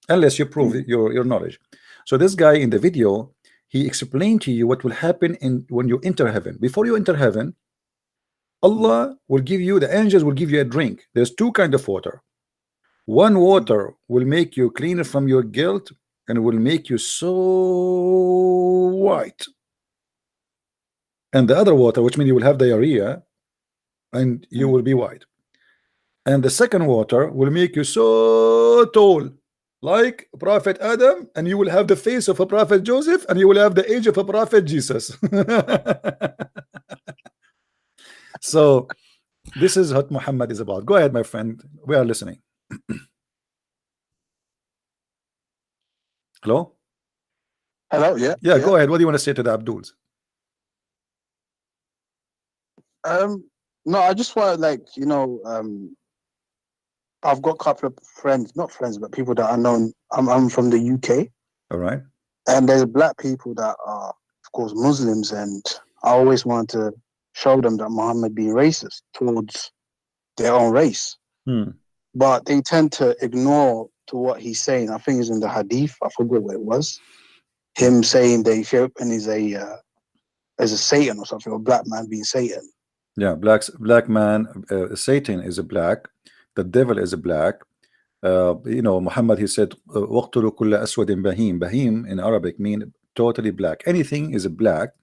unless you prove your knowledge. So this guy in the video, he explained to you what will happen in when you enter heaven. Before you enter heaven, Allah will give you, the angels will give you a drink. There's two kinds of water. One water will make you cleaner from your guilt and will make you so white. And the other water, which means you will have diarrhea and you will be white. And the second water will make you so tall, like Prophet Adam, and you will have the face of a Prophet Joseph, and you will have the age of a Prophet Jesus. So this is what Muhammad is about. Go ahead, my friend. We are listening. Hello? Hello, yeah. Yeah, go ahead. What do you want to say to the Abduls? No, I just want to, like, I've got a couple of friends, not friends, but people that I know. I'm from the UK. All right. And there's black people that are, of course, Muslims, and I always want to show them that Muhammad being racist towards their own race. But they tend to ignore to what he's saying. I think it's in the hadith. I forget what it was. Him saying the Ethiopian is a Satan or something, or black man being Satan. Yeah, black man, Satan is a black, the devil is a black. Muhammad, he said, وَقْتُلُوا كُلَّ أَسْوَدٍ بَهِيمٍ. Bahim in Arabic mean totally black. Anything is a black,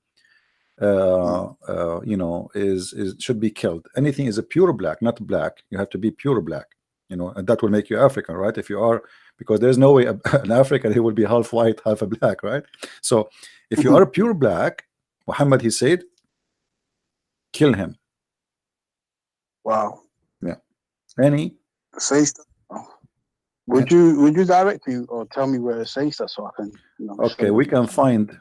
should be killed. Anything is a pure black, not black. You have to be pure black, and that will make you African, right? If you are, because there's no way an African, he will be half white, half a black, right? So if you are pure black, Muhammad, he said, kill him. Wow. Yeah. Any? Says that. Would you direct me or tell me where it says that so I can? Okay, we can find.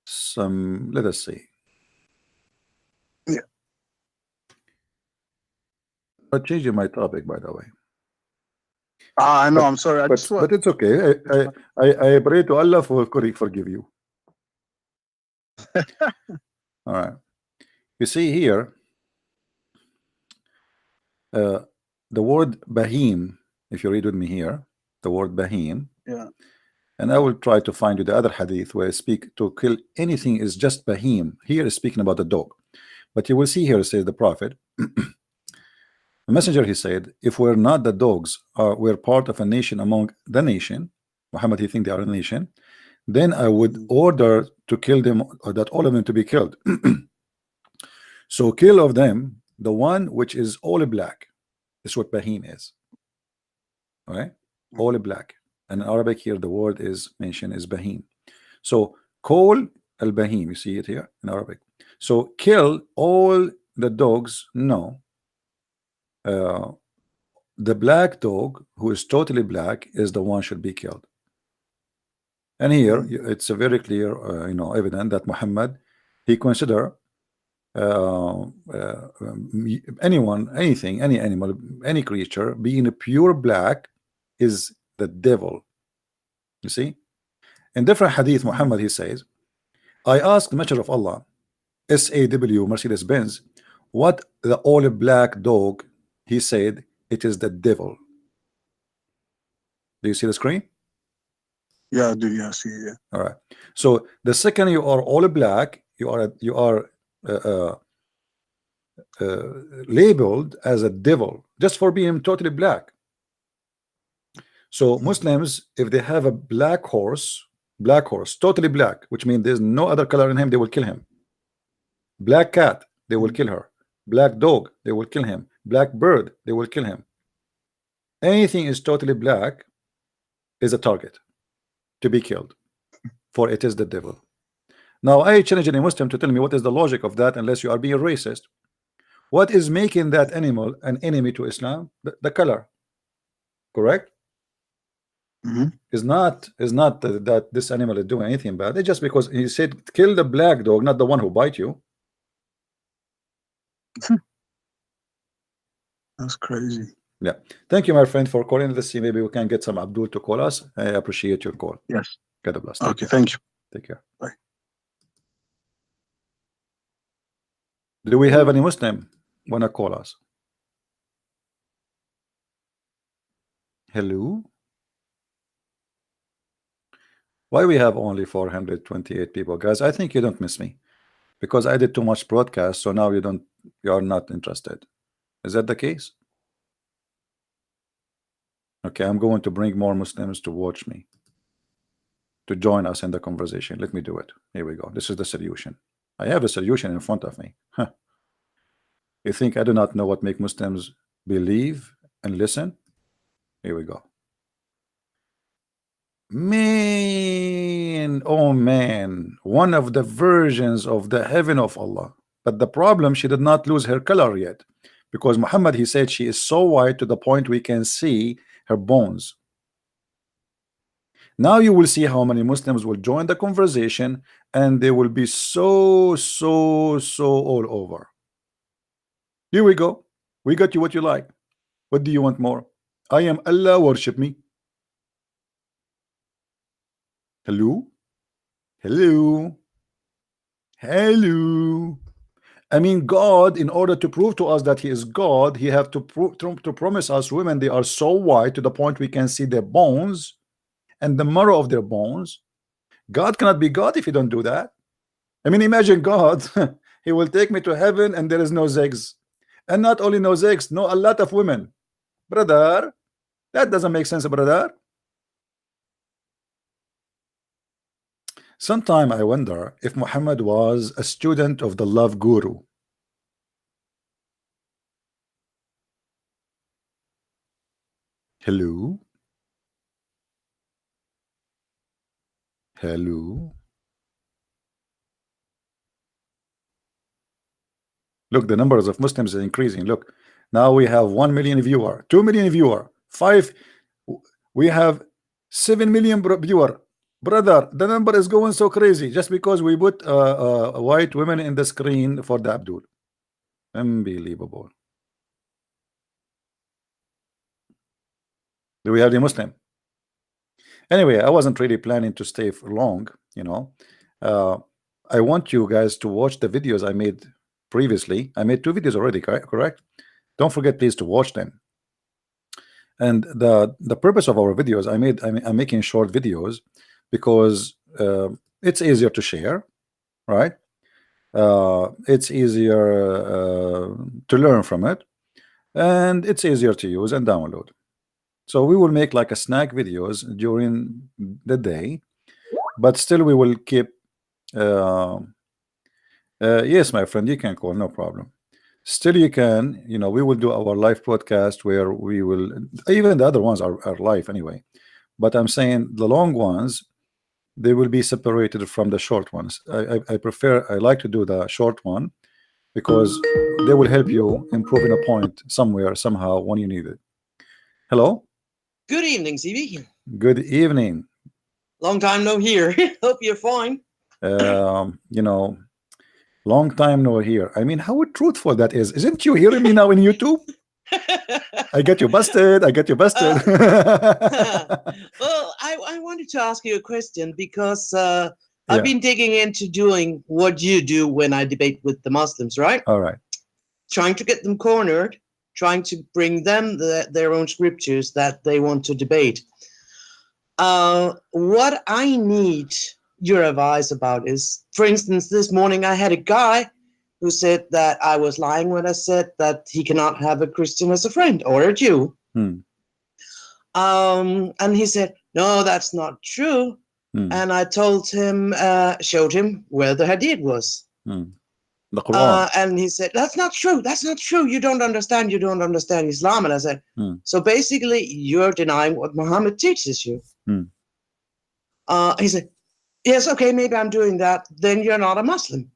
Some. Let us see. Yeah. I'm changing my topic, by the way. I know. I'm sorry. But it's okay. I pray to Allah for forgive you. All right. You see here, the word Bahim. If you read with me here, the word Bahim. Yeah. And I will try to find you the other hadith where I speak to kill anything is just Bahim. Here is speaking about the dog. But you will see here, says the Prophet. The messenger, he said, if we're not the dogs, we're part of a nation among the nation. Muhammad, he think they are a nation. Then I would order to kill them, or that all of them to be killed. So kill of them the one which is all black. This is what Bahim is. All right, all black. And in Arabic here, the word is mentioned is Bahim. So call al Bahim. You see it here in Arabic. So kill all the dogs. No. The black dog who is totally black is the one should be killed. And here it's a very clear, evident that Muhammad, he consider anyone, anything, any animal, any creature being a pure black is the devil. You see, in different hadith, Muhammad, he says, I asked the Messenger of Allah, SAW Mercedes-Benz, what the all black dog? He said, it is the devil. Do you see the screen? Yeah, I do. Yeah, I see it. Yeah. All right. So the second you are all black, you are labeled as a devil just for being totally black. So Muslims, if they have a black horse, totally black, which means there's no other color in him, they will kill him. Black cat, they will kill her. Black dog, they will kill him. Black bird, they will kill him. Anything is totally black is a target to be killed, for it is the devil. Now I challenge any Muslim to tell me what is the logic of that, unless you are being racist. What is making that animal an enemy to Islam? The color, correct? Is not that this animal is doing anything bad. It's just because he said kill the black dog, not the one who bite you. That's crazy. Yeah. Thank you, my friend, for calling. Let's see, maybe we can get some Abdul to call us. I appreciate your call. Yes. God bless. Okay, thank you. Take care. Bye. Do we have any Muslim wanna call us? Hello? Why we have only 428 people? Guys, I think you don't miss me because I did too much broadcast, so now you are not interested. Is that the case? Okay, I'm going to bring more Muslims to watch me, to join us in the conversation. Let me do it. Here we go. This is the solution. I have a solution in front of me. Huh. You think I do not know what make Muslims believe and listen? Here we go. Man, oh man, one of the versions of the heaven of Allah. But the problem, she did not lose her color yet, because Muhammad, he said she is so white to the point we can see her bones. Now you will see how many Muslims will join the conversation, and they will be so all over. Here we go. We got you what you like. What do you want more? I am Allah, worship me. Hello? Hello? Hello? I mean, God, in order to prove to us that he is God, he have to promise us women they are so white to the point we can see their bones and the marrow of their bones. God cannot be God if you don't do that. I mean, imagine God, he will take me to heaven and there is no zigs. And not only no zigs, no, a lot of women. Brother, that doesn't make sense, brother. Sometime I wonder if Muhammad was a student of the love guru. Hello? Hello? Look, the numbers of Muslims is increasing. Look, now we have 1 million viewer, 2 million viewer, 5, we have 7 million viewer. Brother, the number is going so crazy just because we put white women in the screen for the Abdul. Unbelievable. Do we have the Muslim? Anyway, I wasn't really planning to stay for long, you know. I want you guys to watch the videos I made previously. I made 2 videos already, correct? Don't forget, please, to watch them. And the purpose of our videos, I'm making short videos because it's easier to share, right? It's easier to learn from it, and it's easier to use and download. So we will make like a snack videos during the day, but still we will keep yes, my friend, you can call, no problem. Still you can, you know, we will do our live broadcast where we will, even the other ones are live anyway, but I'm saying the long ones, they will be separated from the short ones. I like to do the short one because they will help you improving a point somewhere, somehow, when you need it. Hello? Good evening, CB. Good evening. Long time no hear. Hope you're fine. You know, long time no here. I mean, how truthful that is. Isn't you hearing me now in YouTube? I get you busted. I get you busted. Well, I wanted to ask you a question because I've been digging into doing what you do when I debate with the Muslims, right? All right. Trying to get them cornered, trying to bring them their own scriptures that they want to debate. What I need your advice about is, for instance, this morning I had a guy who said that I was lying when I said that he cannot have a Christian as a friend or a Jew. And he said, no, that's not true. And I told him, showed him where the hadith was. The Quran. And he said, that's not true. That's not true. You don't understand. You don't understand Islam. And I said, so basically you're denying what Muhammad teaches you. He said, yes, okay, maybe I'm doing that. Then you're not a Muslim.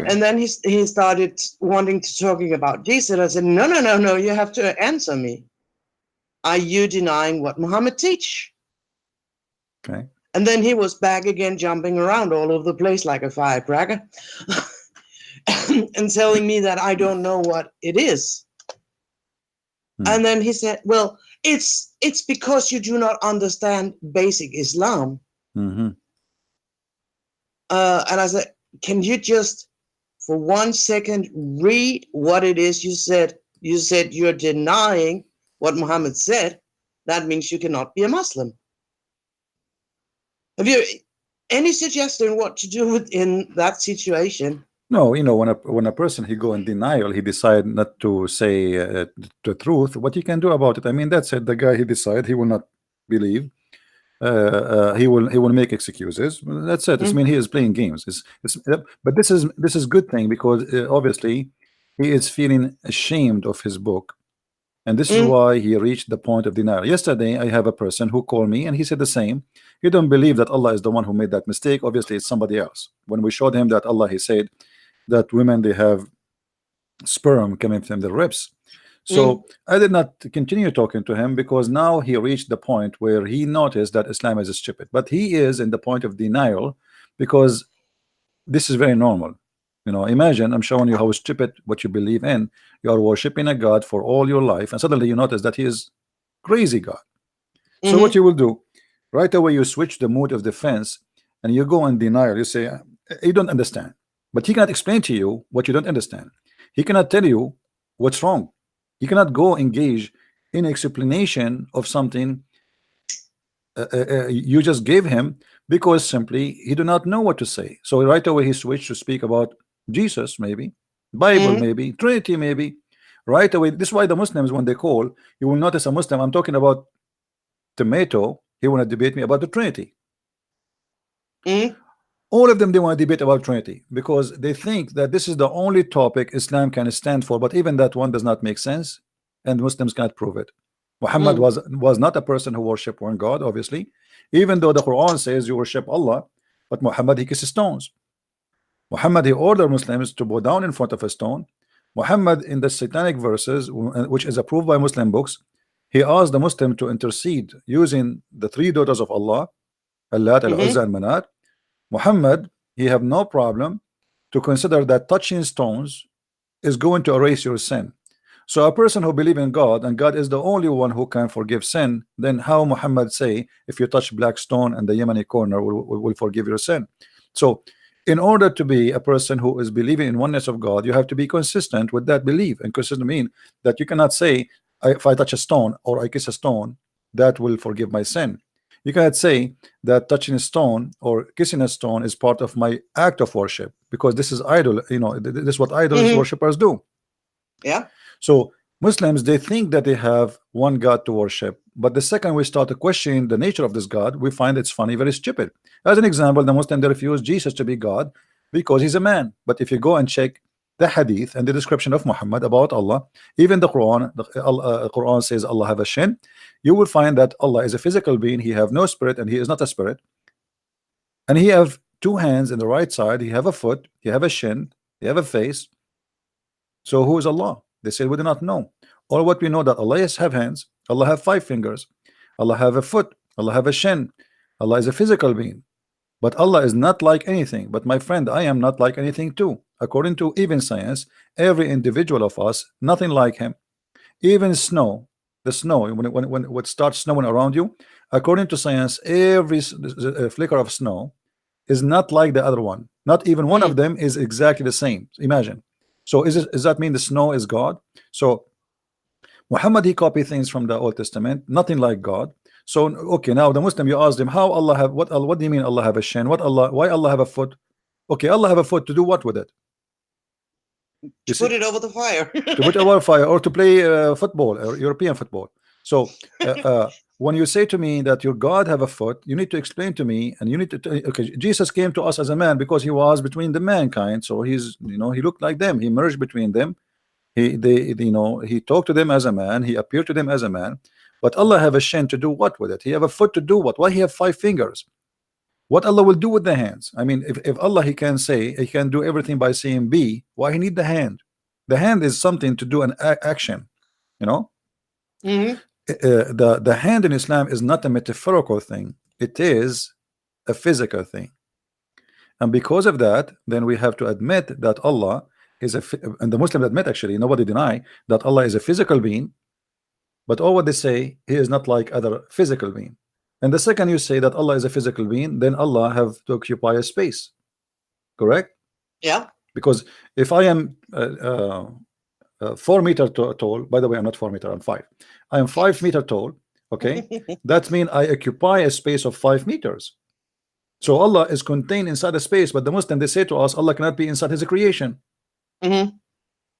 And then he started wanting to talking about Jesus. I said, no, you have to answer me. Are you denying what Muhammad teach? Okay. And then he was back again, jumping around all over the place like a firecracker and telling me that I don't know what it is. And then he said, well, it's because you do not understand basic Islam. And I said, can you just for 1 second read what it is you said? You said you're denying what Muhammad said, that means you cannot be a Muslim. Have you any suggestion what to do in that situation? No, you know, when a person he go in denial, he decide not to say the truth. What he can do about it? I mean, that's it. The guy he decide he will not believe. He will make excuses. That's it. I mean, he is playing games. But this is good thing because obviously he is feeling ashamed of his book, and this is why he reached the point of denial. Yesterday, I have a person who called me and he said the same. He don't believe that Allah is the one who made that mistake. Obviously, it's somebody else. When we showed him that Allah, he said that women they have sperm coming from the ribs. So I did not continue talking to him because now he reached the point where he noticed that Islam is stupid. But he is in the point of denial because this is very normal. You know, imagine I'm showing you how stupid what you believe in. You are worshiping a God for all your life, and suddenly you notice that he is crazy God. So what you will do right away, you switch the mood of defense and you go in denial. You say you don't understand, but he cannot explain to you what you don't understand. He cannot tell you what's wrong. You cannot go engage in explanation of something you just gave him because simply he do not know what to say. So right away he switched to speak about Jesus, maybe Bible, maybe Trinity, maybe right away. This is why the Muslims, when they call, you will notice a Muslim, I'm talking about tomato, he want to debate me about the Trinity. All of them, they want to debate about Trinity because they think that this is the only topic Islam can stand for, but even that one does not make sense and Muslims cannot prove it. Muhammad was not a person who worshiped one God, obviously, even though the Quran says you worship Allah, but Muhammad, he kisses stones. Muhammad, he ordered Muslims to bow down in front of a stone. Muhammad, in the satanic verses, which is approved by Muslim books, he asked the Muslim to intercede using the three daughters of Allah, Allat, Al-Uzza, and Manat. Muhammad, he have no problem to consider that touching stones is going to erase your sin. So a person who believes in God and God is the only one who can forgive sin, then how Muhammad say if you touch black stone and the Yemeni corner will forgive your sin? So in order to be a person who is believing in oneness of God, you have to be consistent with that belief. And consistent mean that you cannot say if I touch a stone or I kiss a stone that will forgive my sin. You cannot say that touching a stone or kissing a stone is part of my act of worship because this is idol. You know, this is what idol worshippers do. Yeah. So Muslims, they think that they have one God to worship, but the second we start to question the nature of this God, we find it's funny, very stupid. As an example, the Muslim, they refuse Jesus to be God because he's a man. But if you go and check the hadith and the description of Muhammad about Allah, even the Quran, Quran says Allah have a shin, you will find that Allah is a physical being, he have no spirit and he is not a spirit, and he have two hands in the right side, he have a foot, he have a shin, he have a face. So who is Allah? They said we do not know. All what we know that Allah is have hands, Allah have 5 fingers, Allah have a foot, Allah have a shin, Allah is a physical being. But Allah is not like anything. But my friend, I am not like anything too. According to even science, every individual of us, nothing like him. Even snow, the snow, when it starts snowing around you, according to science, every flicker of snow is not like the other one. Not even one of them is exactly the same. Imagine. So does that mean the snow is God? So Muhammad, he copied things from the Old Testament, nothing like God. So okay, now the Muslim, you asked him how Allah have what do you mean Allah have a shin? Why Allah have a foot? Okay, Allah have a foot to do what with it? To put it over the fire. To put it over fire or to play football or European football. So when you say to me that your God have a foot, you need to explain to me, and you need to okay, Jesus came to us as a man because he was between the mankind, so he's, you know, he looked like them, he merged between them, he talked to them as a man, he appeared to them as a man. But Allah have a shin to do what with it? He have a foot to do what? Why he have 5 fingers? What Allah will do with the hands? I mean, if Allah, he can say, he can do everything by saying be, why he need the hand? The hand is something to do an action, you know. The hand in Islam is not a metaphorical thing, it is a physical thing. And because of that, then we have to admit that Allah is and the Muslims admit, actually nobody deny that Allah is a physical being, but all what they say, he is not like other physical being. And the second you say that Allah is a physical being, then Allah have to occupy a space, correct? Yeah. Because if I am 4 meter tall. By the way, I'm not 4 meter, I'm 5. I am 5 meter tall. Okay, that means I occupy a space of 5 meters. So Allah is contained inside a space, but the Muslim, they say to us, Allah cannot be inside his creation.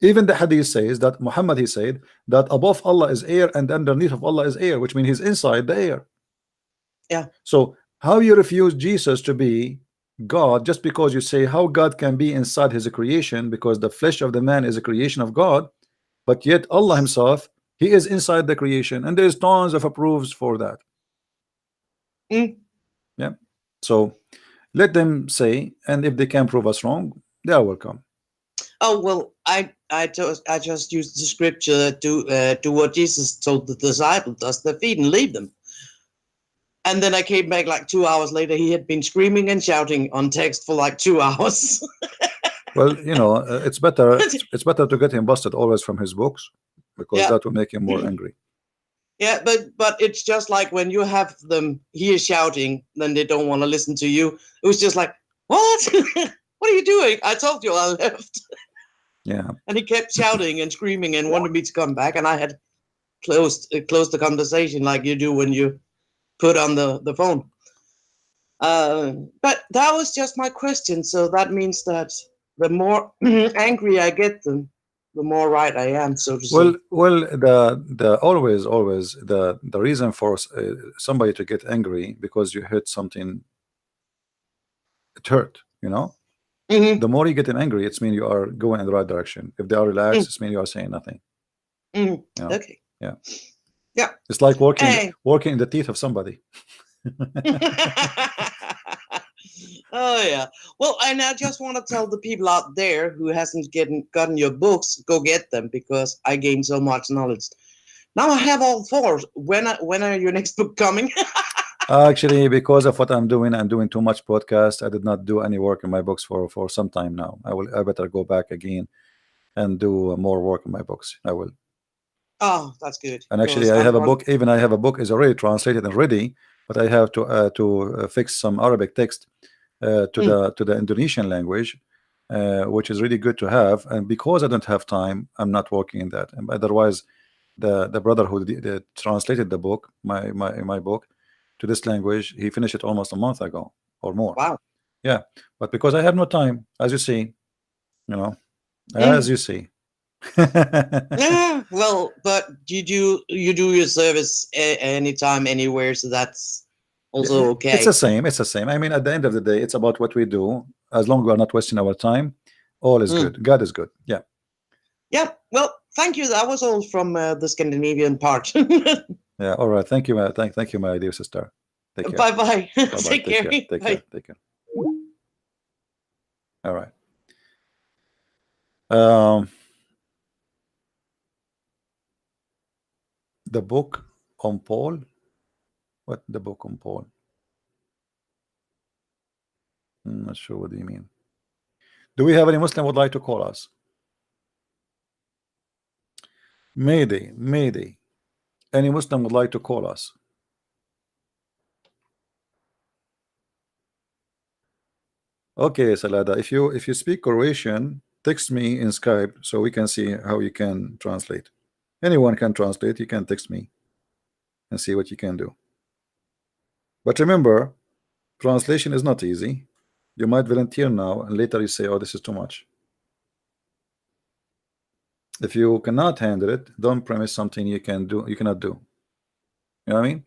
Even the hadith says that Muhammad, he said that above Allah is air and underneath of Allah is air, which means he's inside the air. Yeah. So how you refuse Jesus to be God just because you say how God can be inside his creation, because the flesh of the man is a creation of God, but yet Allah himself, he is inside the creation, and there's tons of proofs for that. Yeah. So let them say, and if they can prove us wrong, they are welcome. Oh well, I just used the scripture to do what Jesus told the disciples: dust their feet and leave them. And then I came back like 2 hours later. He had been screaming and shouting on text for like 2 hours. Well, you know, it's better to get him busted always from his books, because that will make him more angry. Yeah, but it's just like when you have them here shouting, then they don't want to listen to you. It was just like, what? What are you doing? I told you I left. Yeah. And he kept shouting and screaming and wanted me to come back, and I had closed the conversation like you do when you put on the phone. But that was just my question. So that means that the more angry I get them, the more right I am, so to say. Well, the always the reason for somebody to get angry because you hit something, it hurt, you know. The more you get them angry, it's mean you are going in the right direction. If they are relaxed, it's mean you are saying nothing. You know? Okay. Yeah. Yeah. It's like working in the teeth of somebody. Oh yeah. Well, and I just want to tell the people out there who hasn't gotten your books, go get them, because I gained so much knowledge. Now I have all 4. When are your next book coming? Actually, because of what I'm doing too much podcast. I did not do any work in my books for some time now. I better go back again and do more work in my books. I will. Oh, that's good. And actually, I have a book. Even I have a book is already translated and ready, but I have to fix some Arabic text to the Indonesian language, which is really good to have. And because I don't have time, I'm not working in that. And otherwise, the brother who translated the book, my book, to this language, he finished it almost a month ago or more. Wow. Yeah, but because I have no time, as you see, you know, as you see. Yeah, well, but you do your service anytime, anywhere, so that's also okay. It's the same. It's the same. I mean, at the end of the day, it's about what we do. As long as we are not wasting our time, all is good. God is good. Yeah. Yeah. Well, thank you. That was all from the Scandinavian part. Yeah. All right. Thank you. Thank you, my dear sister. Take care. Bye bye. Bye-bye. Take care. Take Bye. care. Take care. All right. The book on Paul. What the book on Paul? I'm not sure what do you mean. Do we have any Muslim would like to call us? Mayday. Any Muslim would like to call us? Okay, Salada. If you speak Croatian, text me in Skype so we can see how you can translate. Anyone can translate. You can text me and see what you can do. But remember, translation is not easy. You might volunteer now and later you say, oh, this is too much. If you cannot handle it, don't promise something you cannot do. You know what I mean?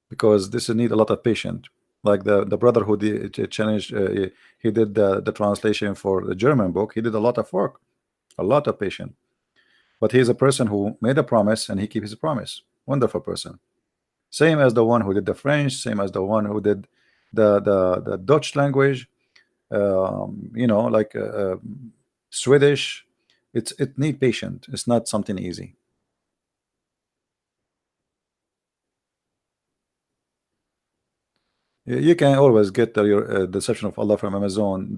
Because this need a lot of patience. Like the brother who did challenge, he did the translation for the German book. He did a lot of work, a lot of patience. But he is a person who made a promise and he keeps his promise. Wonderful person. Same as the one who did the French. Same as the one who did the Dutch language. You know, like Swedish. It need patience. It's not something easy. You can always get your Deception of Allah from Amazon,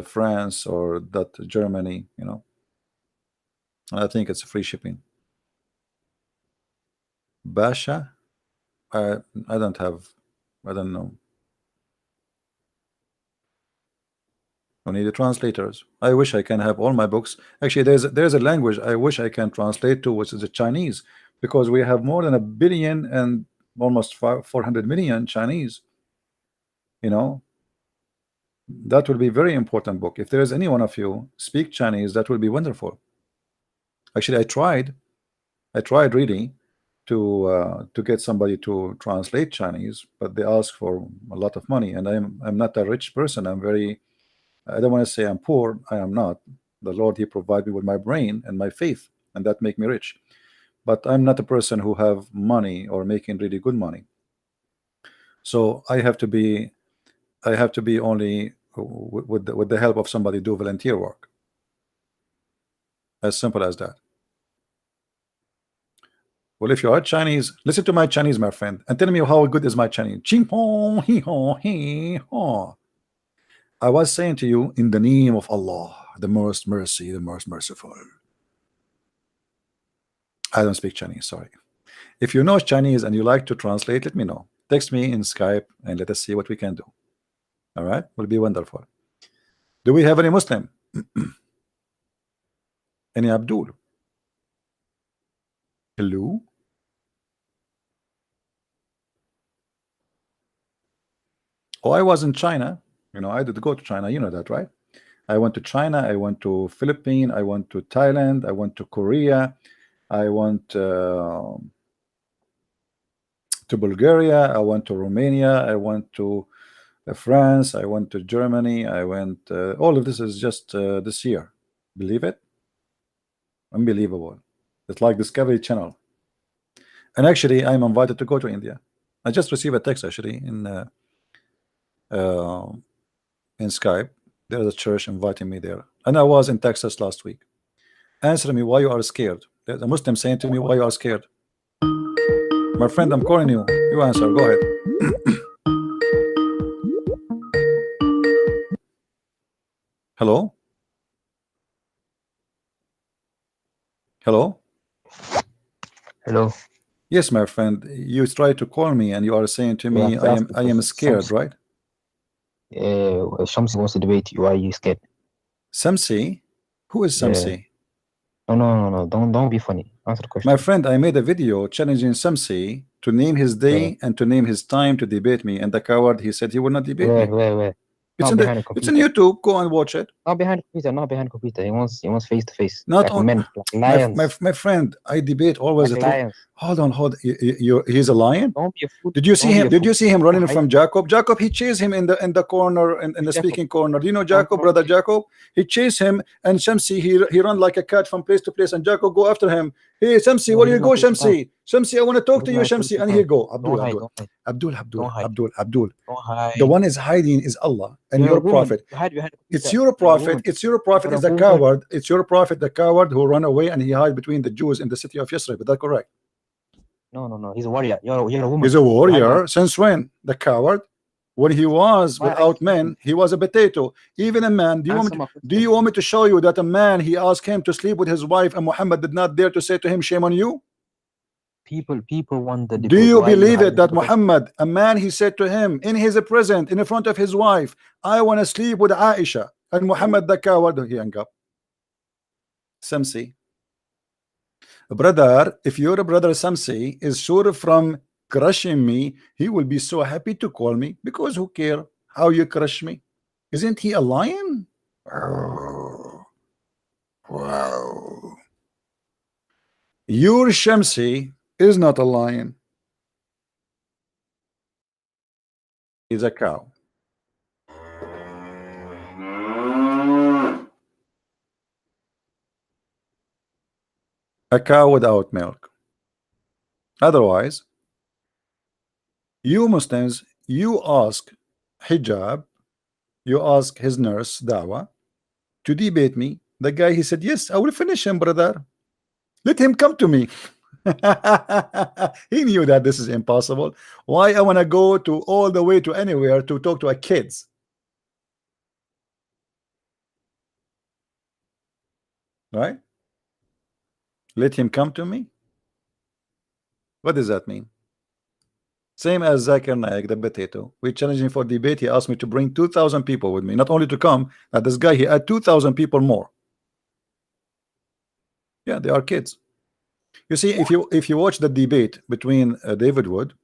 .France or .Germany, you know. I think it's free shipping. Basha, I don't know. We need the translators. I wish I can have all my books. Actually, there's a language I wish I can translate to, which is the Chinese, because we have more than 1 billion and almost 400 million Chinese. You know, that will be very important book. If there is any one of you speak Chinese, that will be wonderful. Actually, I tried really to get somebody to translate Chinese, but they ask for a lot of money, and I'm not a rich person. I don't want to say I'm poor. I am not. The Lord, He provided me with my brain and my faith, and that make me rich. But I'm not a person who have money or making really good money. So I have to be only with the help of somebody do volunteer work. As simple as that. Well, if you are Chinese, listen to my Chinese, my friend, and tell me how good is my Chinese. Ching pong, hee haw, hee haw. I was saying to you, in the name of Allah, the most mercy, the most merciful. I don't speak Chinese, sorry. If you know Chinese and you like to translate, let me know. Text me in Skype and let us see what we can do. All right, will be wonderful. Do we have any Muslim? Any Abdul? Hello? Oh, I was in China. You know, I did go to China. You know that, right? I went to China. I went to Philippines. I went to Thailand. I went to Korea. I went to Bulgaria. I went to Romania. I went to France. I went to Germany. I went. All of this is just this year. Believe it? Unbelievable. It's like Discovery Channel. And actually, I'm invited to go to India. I just received a text actually in Skype. There's a church inviting me there, and I was in Texas last week. Answer me why you are scared. There's a Muslim saying to me why you are scared. My friend, I'm calling you. You answer. Go ahead. Hello? Hello? Hello. Yes, my friend. You try to call me and you are saying to me, Yeah, I am scared, right? Shamsi wants to debate you. Why are you scared? Samsi? Who is Samsi? No. Don't be funny. Answer the question. My friend, I made a video challenging Samsi to name his day and to name his time to debate me, and the coward, he said he will not debate me. Where? It's Not in behind the it's in computer. YouTube. Go and watch it. Not behind the computer. He wants face to face. Not Like on men, like lions. my friend. I debate always. Like lions. Hold on. He's a lion. Don't be a fool. Did you see him? Did you see him running from Jacob? Jacob, he chased him in the corner in the speaking corner. Do you know Jacob, brother Jacob? He chased him, and Shamsi he run like a cat from place to place, and Jacob go after him. Hey Shamsi, where you go, Shamsi? Shamsi, I want to talk to you, Shamsi. And here go Abdul. The one is hiding is Allah and your prophet. It's your prophet. It's your prophet is a coward. It's your prophet, the coward who ran away and he hid between the Jews in the city of Yisrael. Is that correct? No. He's a warrior. You're a woman. He's a warrior. Since when? The coward. When he was without men, he was a potato. Even a man. Do you want me to show you that a man, he asked him to sleep with his wife, and Muhammad did not dare to say to him, shame on you? People want the. Do you believe it that Muhammad, a man, he said to him in his presence, in front of his wife, I want to sleep with Aisha, and Muhammad the coward, he hung up. Samsi. Brother, if your brother Samsi is sure from crushing me, he will be so happy to call me, because who care how you crush me? Isn't he a lion? Wow. Your Shamsi is not a lion. He's a cow. A cow without milk. Otherwise, you Muslims, you ask hijab, you ask his nurse Dawa to debate me. The guy, he said, yes, I will finish him, brother. Let him come to me. He knew that this is impossible. Why I want to go to all the way to anywhere to talk to a kids? Right? Let him come to me. What does that mean? Same as Zakir Naik, the potato. We challenged him for debate. He asked me to bring 2,000 people with me. Not only to come, this guy, he had 2,000 people more. Yeah, they are kids. You see, if you watch the debate between David Wood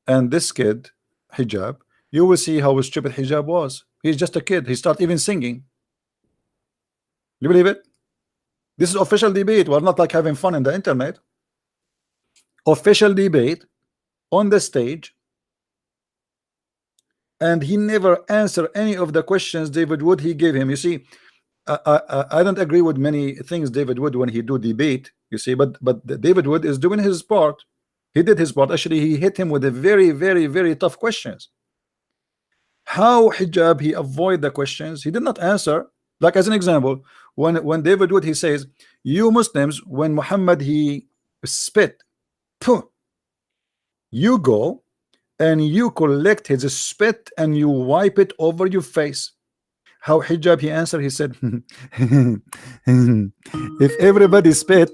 and this kid, Hijab, you will see how stupid Hijab was. He's just a kid. He started even singing. You believe it? This is official debate. We're not like having fun in the internet. Official debate on the stage, and he never answered any of the questions David Wood he gave him. You see, I don't agree with many things David Wood when he do debate. You see, but David Wood is doing his part. He did his part. Actually, he hit him with a very tough questions. How Hijab he avoid the questions? He did not answer. Like as an example, when David Wood he says, "You Muslims, when Muhammad he spit, you go and you collect his spit and you wipe it over your face." How Hijab he answered, he said, if everybody spit,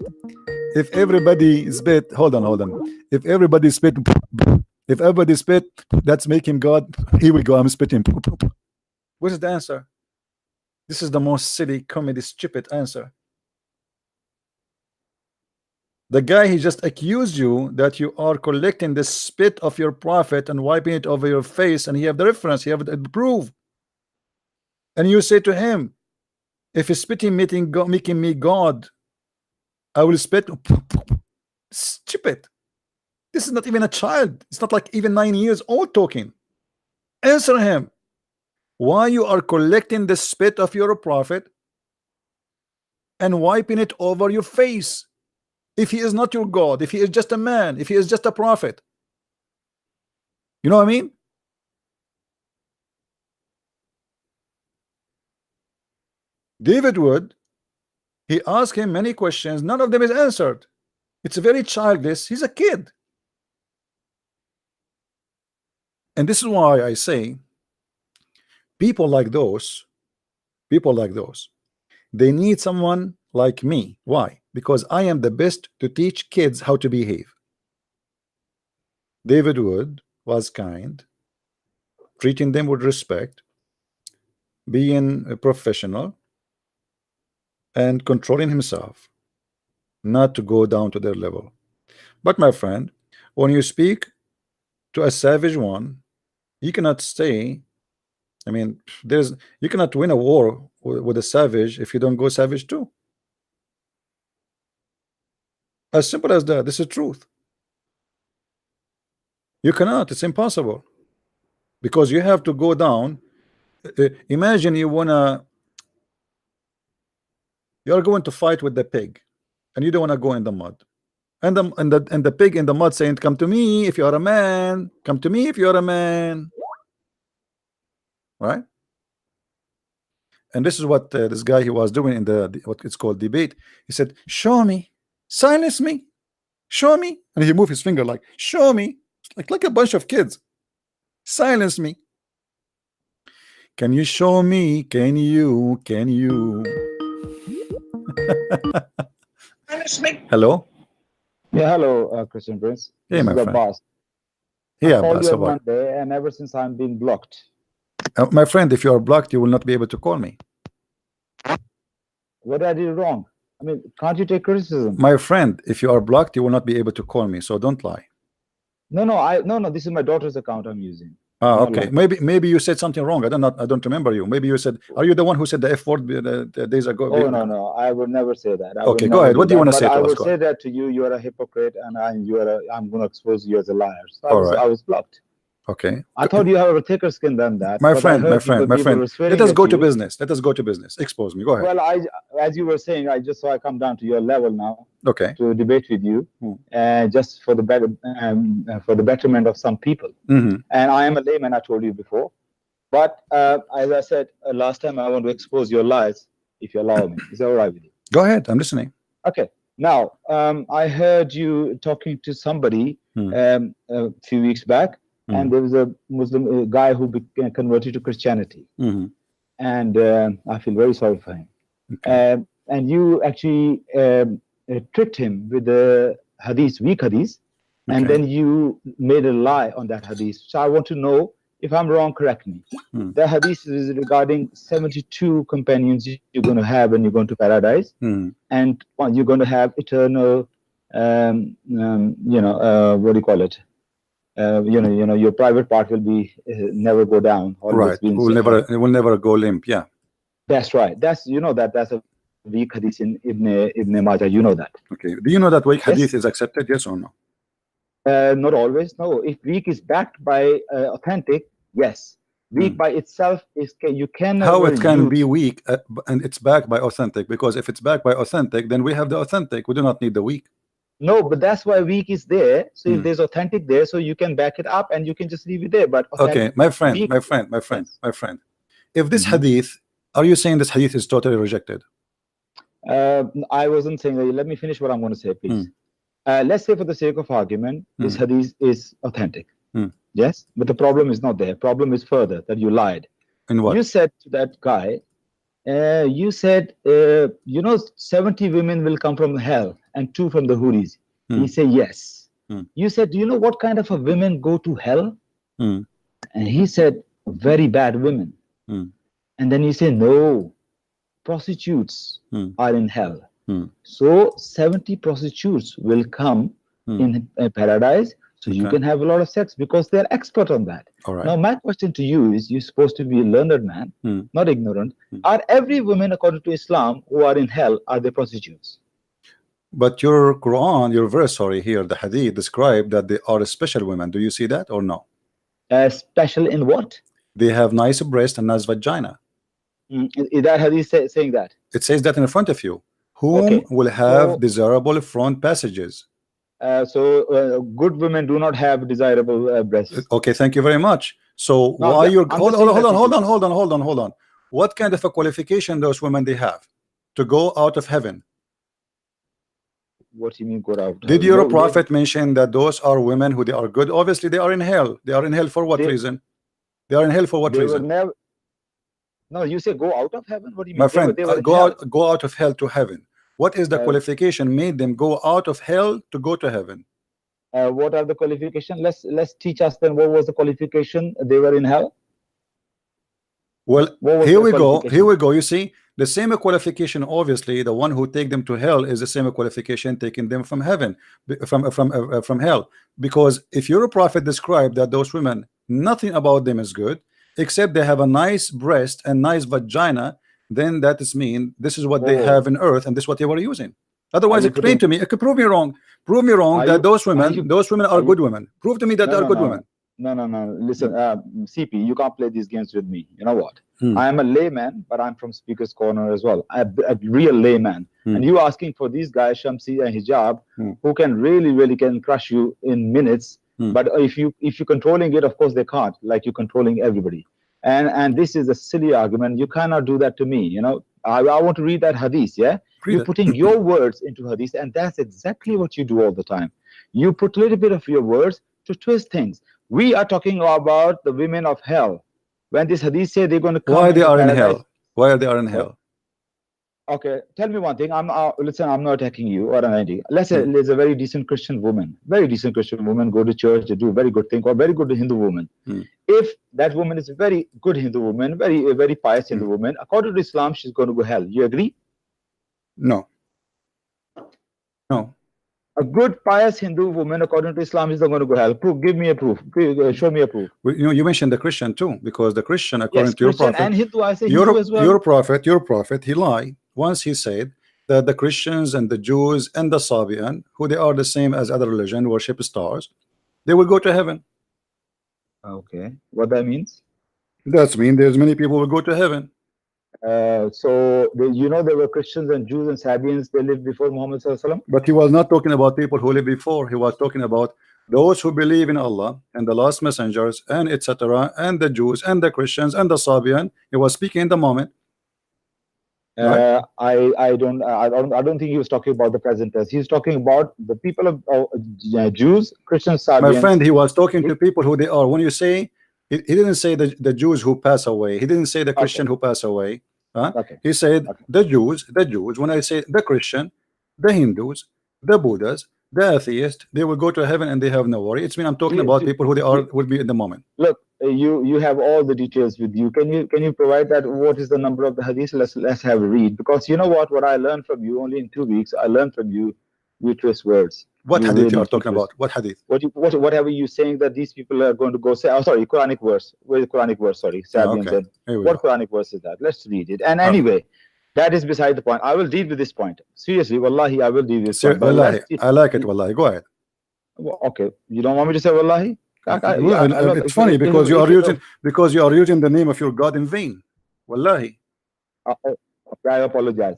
hold on, if everybody spit, that's making God. Here we go, I'm spitting. What is the answer? This is the most silly, comedy, stupid answer. The guy, he just accused you that you are collecting the spit of your prophet and wiping it over your face, and he have the reference, he have the proof. And you say to him, if he's spitting making me God, I will spit. Stupid. This is not even a child. It's not like even 9 years old talking. Answer him. Why you are collecting the spit of your prophet and wiping it over your face? If he is not your God, if he is just a man, if he is just a prophet. You know what I mean? David Wood, he asked him many questions, none of them is answered. It's very childish. He's a kid. And this is why I say people like those, they need someone like me. Why? Because I am the best to teach kids how to behave. David Wood was kind, treating them with respect, being a professional, and controlling himself not to go down to their level. But my friend, when you speak to a savage one, you cannot stay. I mean, you cannot win a war with a savage if you don't go savage too. As simple as that. This is truth. You cannot. It's impossible, because you have to go down. Imagine you're going to fight with the pig, and you don't want to go in the mud, and the pig in the mud saying, "Come to me if you are a man. Come to me if you are a man." Right? And this is what this guy he was doing in the what it's called debate. He said, "Show me, silence me, show me," and he moved his finger like, "Show me," like a bunch of kids. Silence me. Can you show me? Can you? Hello. Yeah, hello, Christian Prince. Hey, This my is friend. Abbas. Yeah, I called Abbas, you how on are you? Monday, and ever since I'm being blocked. My friend, if you are blocked, you will not be able to call me. What did I do wrong? I mean, can't you take criticism? My friend, if you are blocked, you will not be able to call me. So don't lie. No. This is my daughter's account I'm using. Ah, Not okay. lying. Maybe you said something wrong. I don't remember you. Maybe you said. Are you the one who said the F word the days ago? Oh no, I would never say that. I would Okay, go never ahead. What do you want to but say to I us? would Go say ahead. that to you. You are a hypocrite, and I'm going to expose you as a liar. So All right. I was blocked. Okay. I thought you have a thicker skin than that. My but I friend, heard people were swearing let us at go to you. business. Let us go to business. Expose me. Go ahead. Well, as you were saying, I just saw I come down to your level now Okay. to debate with you, just for the betterment of some people. Mm-hmm. And I am a layman, I told you before. But as I said last time, I want to expose your lies, if you allow me. Is that all right with you? Go ahead. I'm listening. Okay. Now, I heard you talking to somebody a few weeks back, and there was a Muslim guy who converted to Christianity. Mm-hmm. And I feel very sorry for him. Okay. And you actually tricked him with the hadith, weak hadith, and then you made a lie on that hadith. So I want to know, if I'm wrong, correct me. The hadith is regarding 72 companions you're going to have when you're going to paradise, and you're going to have eternal, what do you call it? Your private part will be never go down. Right. It will never go limp. Yeah. That's right. That's that's a weak hadith in Ibn Majah. You know that. Okay. Do you know that weak hadith is accepted? Yes or no? Not always. No. If weak is backed by authentic, yes. Weak by itself is you can. How it can be weak and it's backed by authentic? Because if it's backed by authentic, then we have the authentic. We do not need the weak. No, but that's why weak is there. So if there's authentic there, so you can back it up and you can just leave it there. But okay, my friend. If this hadith, are you saying this hadith is totally rejected? I wasn't saying that. Let me finish what I'm going to say, please. Let's say for the sake of argument, this hadith is authentic. Yes, but the problem is not there. Problem is further, that you lied. In what? You said to that guy, you said, 70 women will come from hell and 2 from the Houris. He said yes. You said, do you know what kind of a women go to hell? And he said, very bad women. And then you say, no, prostitutes are in hell. So 70 prostitutes will come in paradise, so you can have a lot of sex because they're expert on that. Now my question to you is, you're supposed to be a learned man, not ignorant. Are every woman, according to Islam, who are in hell, are they prostitutes? But your Quran, your verse, here, the hadith describe that they are special women. Do you see that or no? Special in what? They have nice breast and nice vagina. Is that hadith saying that? It says that in front of you. Whom will have desirable front passages. So good women do not have desirable breasts. Okay, thank you very much. So why you're hold on. What kind of a qualification those women they have to go out of heaven? What do you mean go out? Did your prophet mention that those are women who they are good? Obviously they are in hell. They are in hell for what reason? They are in hell for what reason? No, you say go out of heaven. What do you mean? My friend, go out of hell to heaven. What is the qualification made them go out of hell to go to heaven? What are the qualifications? Let's teach us then. What was the qualification? They were in hell. Well, here we go. You see, the same qualification. Obviously, the one who take them to hell is the same qualification taking them from heaven, from hell. Because if your prophet described that those women, nothing about them is good, except they have a nice breast and nice vagina, then that is mean this is what they have in earth, and this is what they were using. Otherwise, explain to me. It could prove me wrong. Prove me wrong that those women are good women. Prove to me that they are good women. No. Listen, CP, you can't play these games with me. You know what? I am a layman, but I'm from Speaker's Corner as well. A real layman. And you asking for these guys, Shamsi and Hijab, who can really can crush you in minutes. But if you're controlling it, of course they can't. Like you're controlling everybody. And this is a silly argument. You cannot do that to me. I want to read that hadith. Yeah, you're putting your words into hadith, and that's exactly what you do all the time. You put a little bit of your words to twist things. We are talking about the women of hell. When this hadith say they're going to come, why they are in hell? Why are they in hell? Okay, tell me one thing. Listen, I'm not attacking you or anything. Let's say there's a very decent Christian woman, go to church, they do a very good thing, or very good Hindu woman. If that woman is a very good Hindu woman, very pious Hindu woman, according to Islam, she's going to go hell. You agree? No. A good pious Hindu woman, according to Islam, is not going to go hell. Proof. Give me a proof. Show me a proof. Well, you mentioned the Christian too, because the Christian, according to your prophet, and Hindu, I say Hindu as well. Your prophet, he lied. Once he said that the Christians and the Jews and the Sabian, who they are the same as other religion, worship stars, they will go to heaven. Okay, what that means? That means there's many people will go to heaven. So there were Christians and Jews and Sabians, they lived before Muhammad Sallallahu Alaihi Wasallam. But he was not talking about people who lived before. He was talking about those who believe in Allah and the last messengers and etc. and the Jews and the Christians and the Sabian. He was speaking in the moment. Right? I don't think he was talking about the present tense. He's talking about the people of Jews, Christians, Sabians. My friend, he was talking to people who they are. When you say he didn't say the Jews who pass away. He didn't say the Christian who pass away. He said the Jews. When I say the Christian, the Hindus, the Buddhas, the atheist, they will go to heaven and they have no worry. It's mean I'm talking about people who they are will be in the moment. Look, you have all the details with you. Can you provide that? What is the number of the hadith? Let's have a read, because you know what I learned from you only in 2 weeks. I learned from you. You twist words. What you hadith really you are talking about? What hadith? Whatever you saying that these people are going to go say? Oh, sorry, Quranic verse. Where's the Quranic verse? Sorry, Sabian said. What Quranic verse is that? Let's read it. And anyway, that is beside the point. I will deal with this point. Seriously, wallahi, I will deal with this point. Wallahi, I like it. Wallahi, go ahead. Okay, you don't want me to say wallahi? It's funny because you are using the name of your God in vain. Wallahi. I apologize.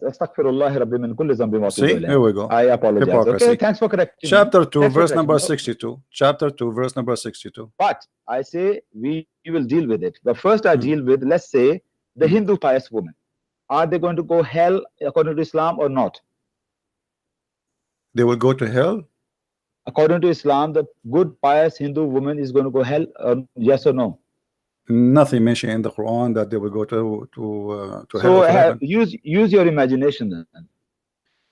See, here we go. I apologize. Hypocrisy. Okay, thanks for correcting. Chapter 2, verse number 62. Chapter 2, verse number 62. But I say we will deal with it. But first I deal with, let's say, the Hindu pious woman. Are they going to go hell according to Islam or not? They will go to hell? According to Islam, the good pious Hindu woman is going to go hell, yes or no? Nothing mentioned in the Quran that they will go to hell. So use your imagination then.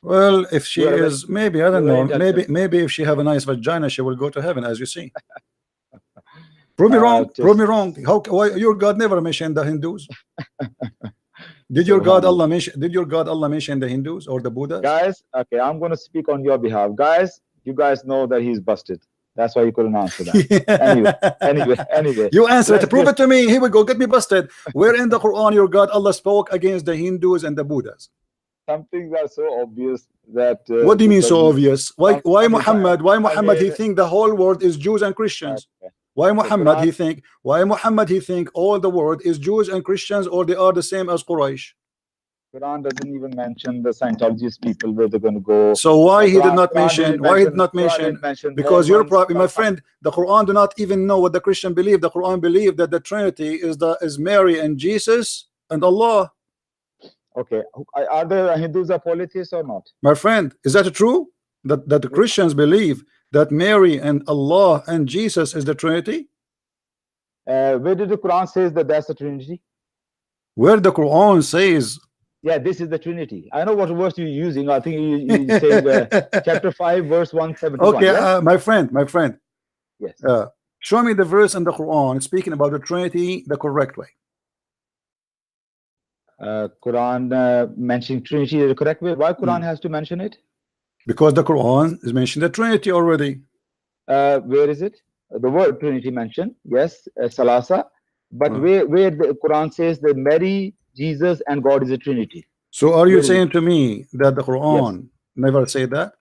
Well, if she is, maybe I don't know, maybe if she have a nice vagina, she will go to heaven, as you see. Prove me wrong. Prove me wrong. Why your God never mentioned the Hindus? Did your God Allah mention? Did your God Allah mention the Hindus or the Buddhas? Guys, okay, I'm going to speak on your behalf. Guys, you guys know that he's busted. That's why you couldn't answer that. Anyway. You answer it. Prove it to me. Here we go. Get me busted. Where in the Quran your God Allah spoke against the Hindus and the Buddhas? Some things are so obvious that. What do you mean so obvious? Why Muhammad? Why Muhammad? He think the whole world is Jews and Christians. Okay. Why Muhammad? He think. Why Muhammad? He think all the world is Jews and Christians, or they are the same as Quraysh. Quran doesn't even mention the Scientologist people where they're going to go. So why he did not mention? Why he did not mention? Because you're probably, my friend, the Quran do not even know what the Christian believe. The Quran believe that the Trinity is Mary and Jesus and Allah. Okay, are the Hindus are polytheists or not? My friend, is that true? That the Christians believe that Mary and Allah and Jesus is the Trinity? Where did the Quran says that that's the Trinity? Where the Quran says. Yeah, this is the Trinity. I know what verse you're using. I think you say chapter 5, verse 171. Okay, yes? my friend. Yes. Show me the verse in the Quran speaking about the Trinity the correct way. Quran mentioning Trinity the correct way. Why Quran has to mention it? Because the Quran is mentioned the Trinity already. Where is it? The word Trinity mentioned. Yes, Salasa. But where the Quran says that Mary, Jesus, and God is a Trinity. So are you saying to me that the Quran never say that?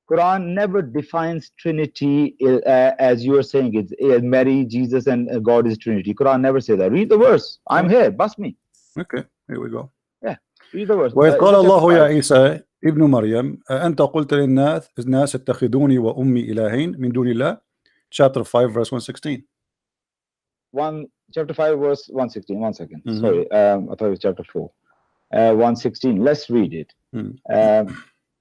Quran never defines Trinity as you are saying it. Mary, Jesus, and God is Trinity. Quran never say that. Read the verse. I'm here. Bust me. Okay, here we go. Yeah, read the verse. وإذ قال الله يا عيسى ابن مريم أنت قلت للناس اتخذوني وأمي إلهين من دون الله. Chapter 5 verse 116. Chapter 5 verse 116. 1 second. Sorry, I thought it was chapter 4. 116. Let's read it.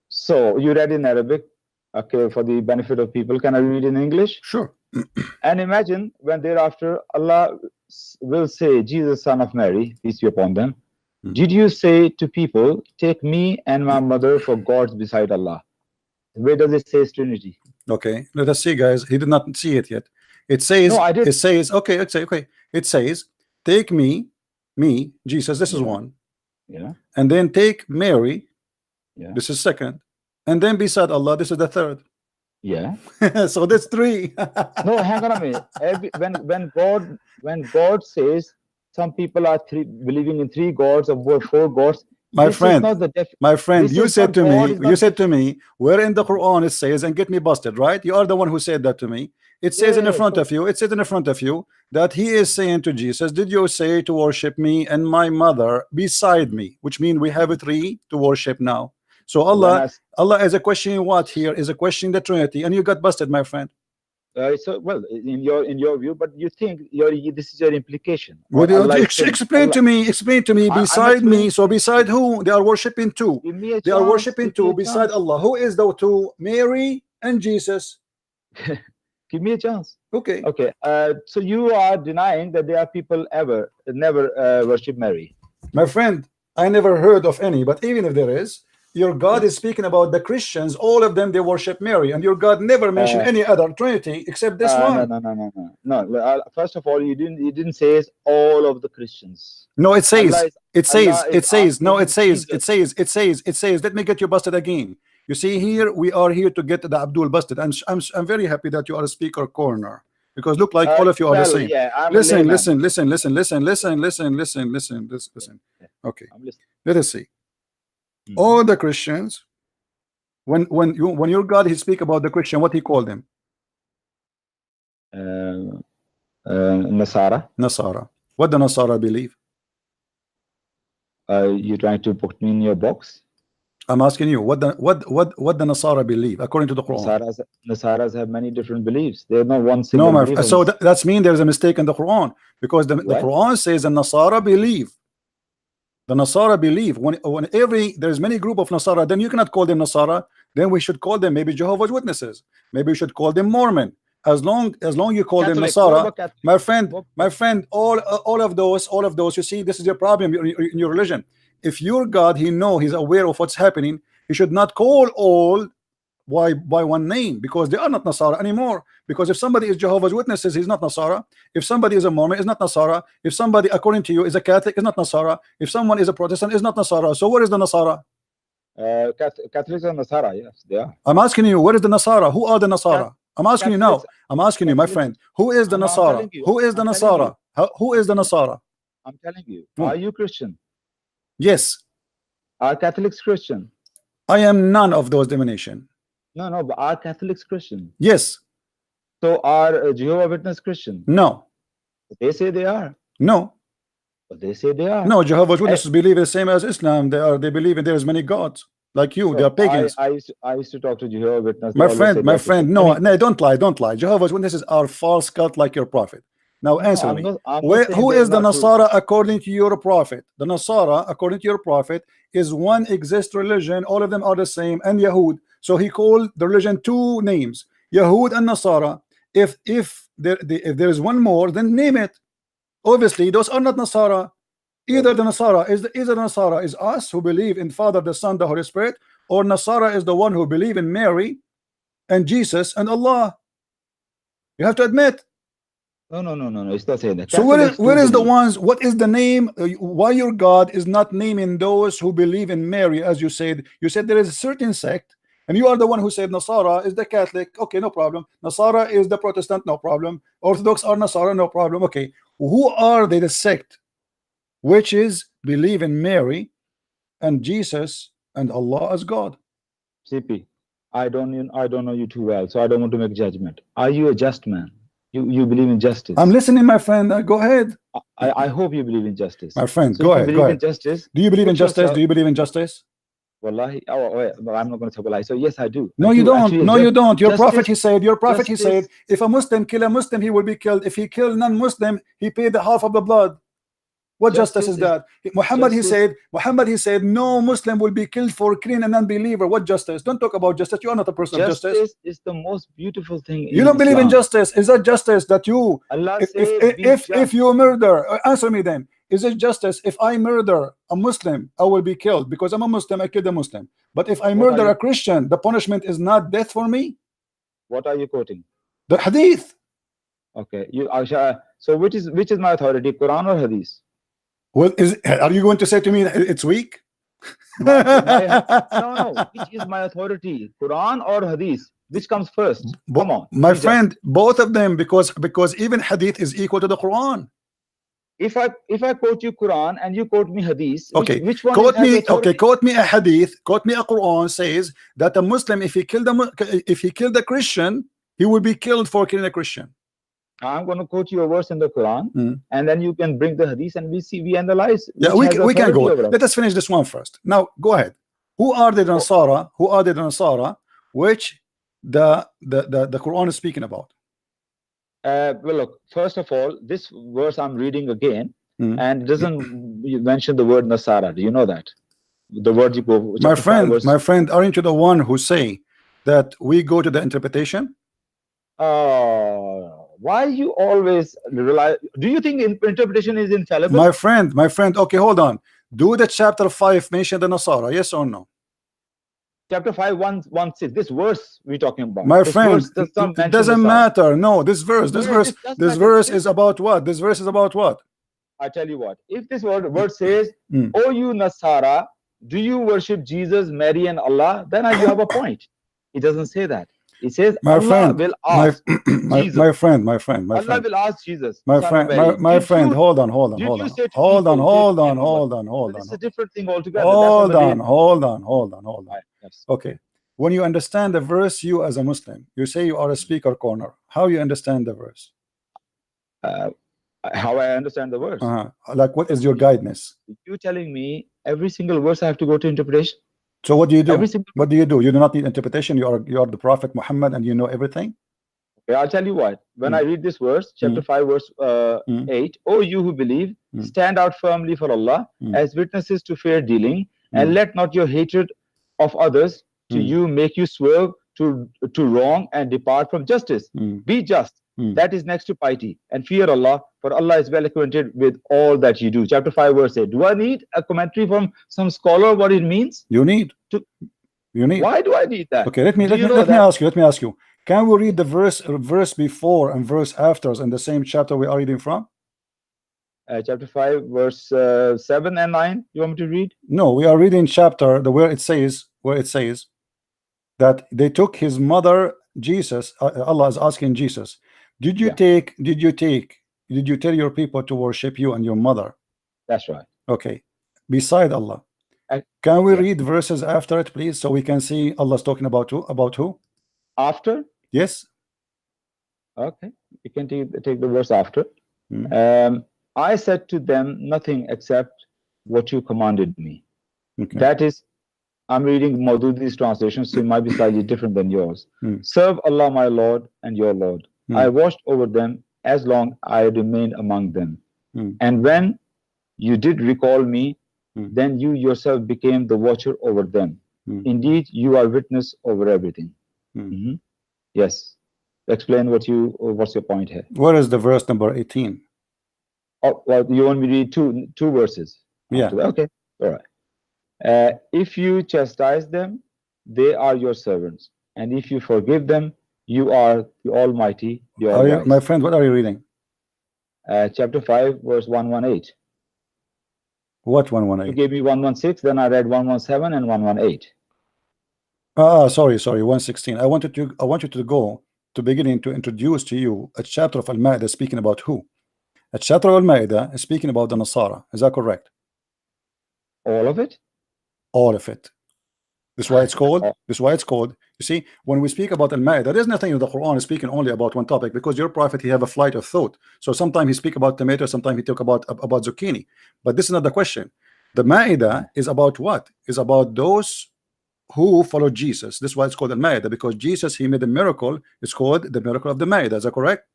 So you read in Arabic. Okay, for the benefit of people, can I read in English? Sure. And imagine when thereafter Allah will say, Jesus, son of Mary, peace be upon them, did you say to people, take me and my mother for gods beside Allah? Where does it say Trinity? Okay, let us see, guys. He did not see it yet. It says, no, I did. It says, okay, it says, take me, Jesus, this is one. Yeah. And then take Mary, this is second. And then beside Allah, this is the third. Yeah. So that's 3. No, hang on a minute. When God says some people are believing in 3 gods or 4 gods, my friend, you said to me, where in the Quran it says, and get me busted, right? You are the one who said that to me. It says in front of you, that he is saying to Jesus, did you say to worship me and my mother beside me? Which means we have 3 to worship now. So Allah is a questioning what here? Is a questioning the Trinity, and you got busted, my friend. So well, in your view, but you think this is your implication. Explain to me. Beside me. So beside who? They are worshiping 2. They are worshiping 2 beside Allah. Who is the 2? Mary and Jesus. Give me a chance. Okay. Okay. So you are denying that there are people never worship Mary. My friend, I never heard of any. But even if there is, your God is speaking about the Christians, all of them they worship Mary, and your God never mentioned any other Trinity except this one. No. First of all, you didn't say all of the Christians. No, it says, Allah it says, is it says, no, asking it says, Jesus. it says, it says, it says. Let me get you busted again. You see, here we are here to get the Abdul busted. I'm very happy that you are a speaker corner, because look like all of you are the same. Yeah, I'm Listen, a layman. listen. Okay, I'm listening. let us see. All the Christians, when your God he speak about the Christian, what he called them? Nasara. What the Nasara believe? You trying to put me in your box? I'm asking you, what the Nasara believe according to the Quran? Nasaras have many different beliefs. They're not one single. No, my so that's mean there's a mistake in the Quran, because the Quran says the Nasara believe. The Nasara believe. When there's many group of Nasara, then you cannot call them Nasara. Then we should call them maybe Jehovah's Witnesses. Maybe we should call them Mormon. As long you call them Nasara, my friend, all of those. You see, this is your problem in your religion. If your God, he's aware of what's happening, he should not call all by one name, because they are not Nasara anymore. Because if somebody is Jehovah's Witnesses, he's not Nasara. If somebody is a Mormon, is not Nasara. If somebody, according to you, is a Catholic, is not Nasara. If someone is a Protestant, is not Nasara. So where is the Nasara? Catholics are Nasara, yes, they are. I'm asking you, where is the Nasara? Who are the Nasara? I'm asking you now. I'm asking you, my friend, who is the Nasara? Who is the Nasara? Who is the Nasara? I'm telling you. Are you Christian? Yes. Are Catholics Christian? I am none of those denominations. No, but are Catholics Christian? Yes. So are Jehovah's Witness Christian? No. They say they are. No. But they say they are. No, Jehovah's Witnesses believe the same as Islam. They believe in there is many gods. Like you, they are pagans. I used to talk to Jehovah's Witnesses. My friend, no, don't lie. Jehovah's Witnesses are false cult like your prophet. Now answer me. Who is the Nasara according to your prophet? The Nasara, according to your prophet, is one exist religion. All of them are the same, and Yahud. So he called the religion two names, Yahud and Nasara. If there is one more, then name it. Obviously, those are not Nasara. Either the Nasara is us who believe in Father, the Son, the Holy Spirit, or Nasara is the one who believe in Mary and Jesus and Allah. You have to admit. No. It's not saying that. So where is the ones? What is the name? Why your God is not naming those who believe in Mary, as you said? You said there is a certain sect, and you are the one who said Nasara is the Catholic. Okay, no problem. Nasara is the Protestant. No problem. Orthodox are Nasara. No problem. Okay, who are they? The sect which is believe in Mary and Jesus and Allah as God. CP, I don't know you too well, so I don't want to make judgment. Are you a just man? You believe in justice? I'm listening, my friend. Go ahead. I hope you believe in justice. My friend, so go ahead. In justice, do you believe in justice? Do you believe in justice? Wallahi, I'm not going to tell a lie. So yes, I do. No, you don't. No, you don't. Your prophet, he said, if a Muslim kill a Muslim, he will be killed. If he kill non-Muslim, he paid the half of the blood. What justice is that? Muhammad he said no Muslim will be killed for killing a non-believer. What justice? Don't talk about justice. You are not a person of justice. Justice is the most beautiful thing. You don't believe in justice. Is that justice that you if you murder? Answer me then. Is it justice if I murder a Muslim, I will be killed because I'm a Muslim, I killed a Muslim. But if I murder a Christian, the punishment is not death for me? What are you quoting? The hadith. Okay. So which is my authority, Quran or hadith? Well, are you going to say to me it's weak? No. Which is my authority, Quran or hadith? Which comes first? Come on, my friend. Both of them, because even hadith is equal to the Quran. If I quote you Quran and you quote me hadith, okay, which one? Quote me a hadith. Quote me a Quran says that a Muslim, if he killed a Christian, he will be killed for killing a Christian. I'm going to quote you a verse in the Quran, and then you can bring the hadith, and we analyze. Yeah, we can go. Let us finish this one first. Now, go ahead. Who are the Nasara? Who are the Nasara? Which the Quran is speaking about? Well, look. First of all, this verse I'm reading again, and it doesn't mention the word Nasara. Do you know that? The word you go. My friend, aren't you the one who say that we go to the interpretation? Why you always rely? Do you think interpretation is infallible? My friend. Okay, hold on. Do the chapter 5 mention the Nasara? Yes or no? chapter 5, 1:16. This verse we're talking about. My this friend, verse does not it doesn't matter. No, this verse is about what? This verse is about what? I tell you what. If this word says, "Oh, you Nasara, do you worship Jesus, Mary, and Allah?" Then you have a point. It doesn't say that. It says Allah will ask Jesus. My friend. Allah will ask Jesus. My friend, hold on. It's a different thing altogether. Hold on. Right, yes. Okay. When you understand the verse, you as a Muslim, you say you are a speaker corner. How you understand the verse? How I understand the verse. Like, what is your guidance? You telling me every single verse I have to go to interpretation? So what do you do? What do? You do not need interpretation. You are the Prophet Muhammad and you know everything. Okay, I'll tell you what. When I read this verse, chapter 5, verse 8, "O you who believe, stand out firmly for Allah as witnesses to fair dealing, and let not your hatred of others to you make you swerve to wrong and depart from justice. Be just. That is next to piety, and fear Allah, for Allah is well acquainted with all that you do." Chapter 5, verse 8. Do I need a commentary from some scholar what it means? You need. Why do I need that? Okay, let me ask you. Can we read the verse before and verse after in the same chapter we are reading from? Chapter 5, verse 7 and 9. You want me to read? No, we are reading chapter where it says that they took his mother Jesus. Allah is asking Jesus, did you tell your people to worship you and your mother? That's right. Okay. Beside Allah, can we read verses after it, please, so we can see Allah's talking about who? After? Yes. Okay. You can take the verse after. I said to them nothing except what you commanded me. Okay. That is, I'm reading Maududi's translation, so it might be slightly different than yours. Serve Allah, my Lord, and your Lord. I watched over them as long I remained among them. And when you did recall me, then you yourself became the watcher over them. Indeed, you are witness over everything. Yes. Explain what's your point here. What is the verse number 18? Oh, well, you want me to read two verses? Yeah. Okay. All right. If you chastise them, they are your servants, and if you forgive them, you are the Almighty. My friend, what are you reading? Chapter 5, verse 118. What 118? You gave me 116, then I read 117 and 118. Sorry, 116. I want you to go to beginning to introduce to you a chapter of Al-Ma'idah speaking about who? A chapter of Al-Ma'idah is speaking about the Nasara. Is that correct? All of it? All of it. This is why it's called. This is why it's called. You see, when we speak about Al-Ma'idah, there's nothing in the Quran is speaking only about one topic, because your prophet, he have a flight of thought. So sometimes he speak about tomato, sometimes he talk about zucchini. But this is not the question. The Ma'idah is about what? Is about those who follow Jesus. This is why it's called Al-Ma'idah, because Jesus, he made a miracle. It's called the miracle of the Ma'idah. Is that correct?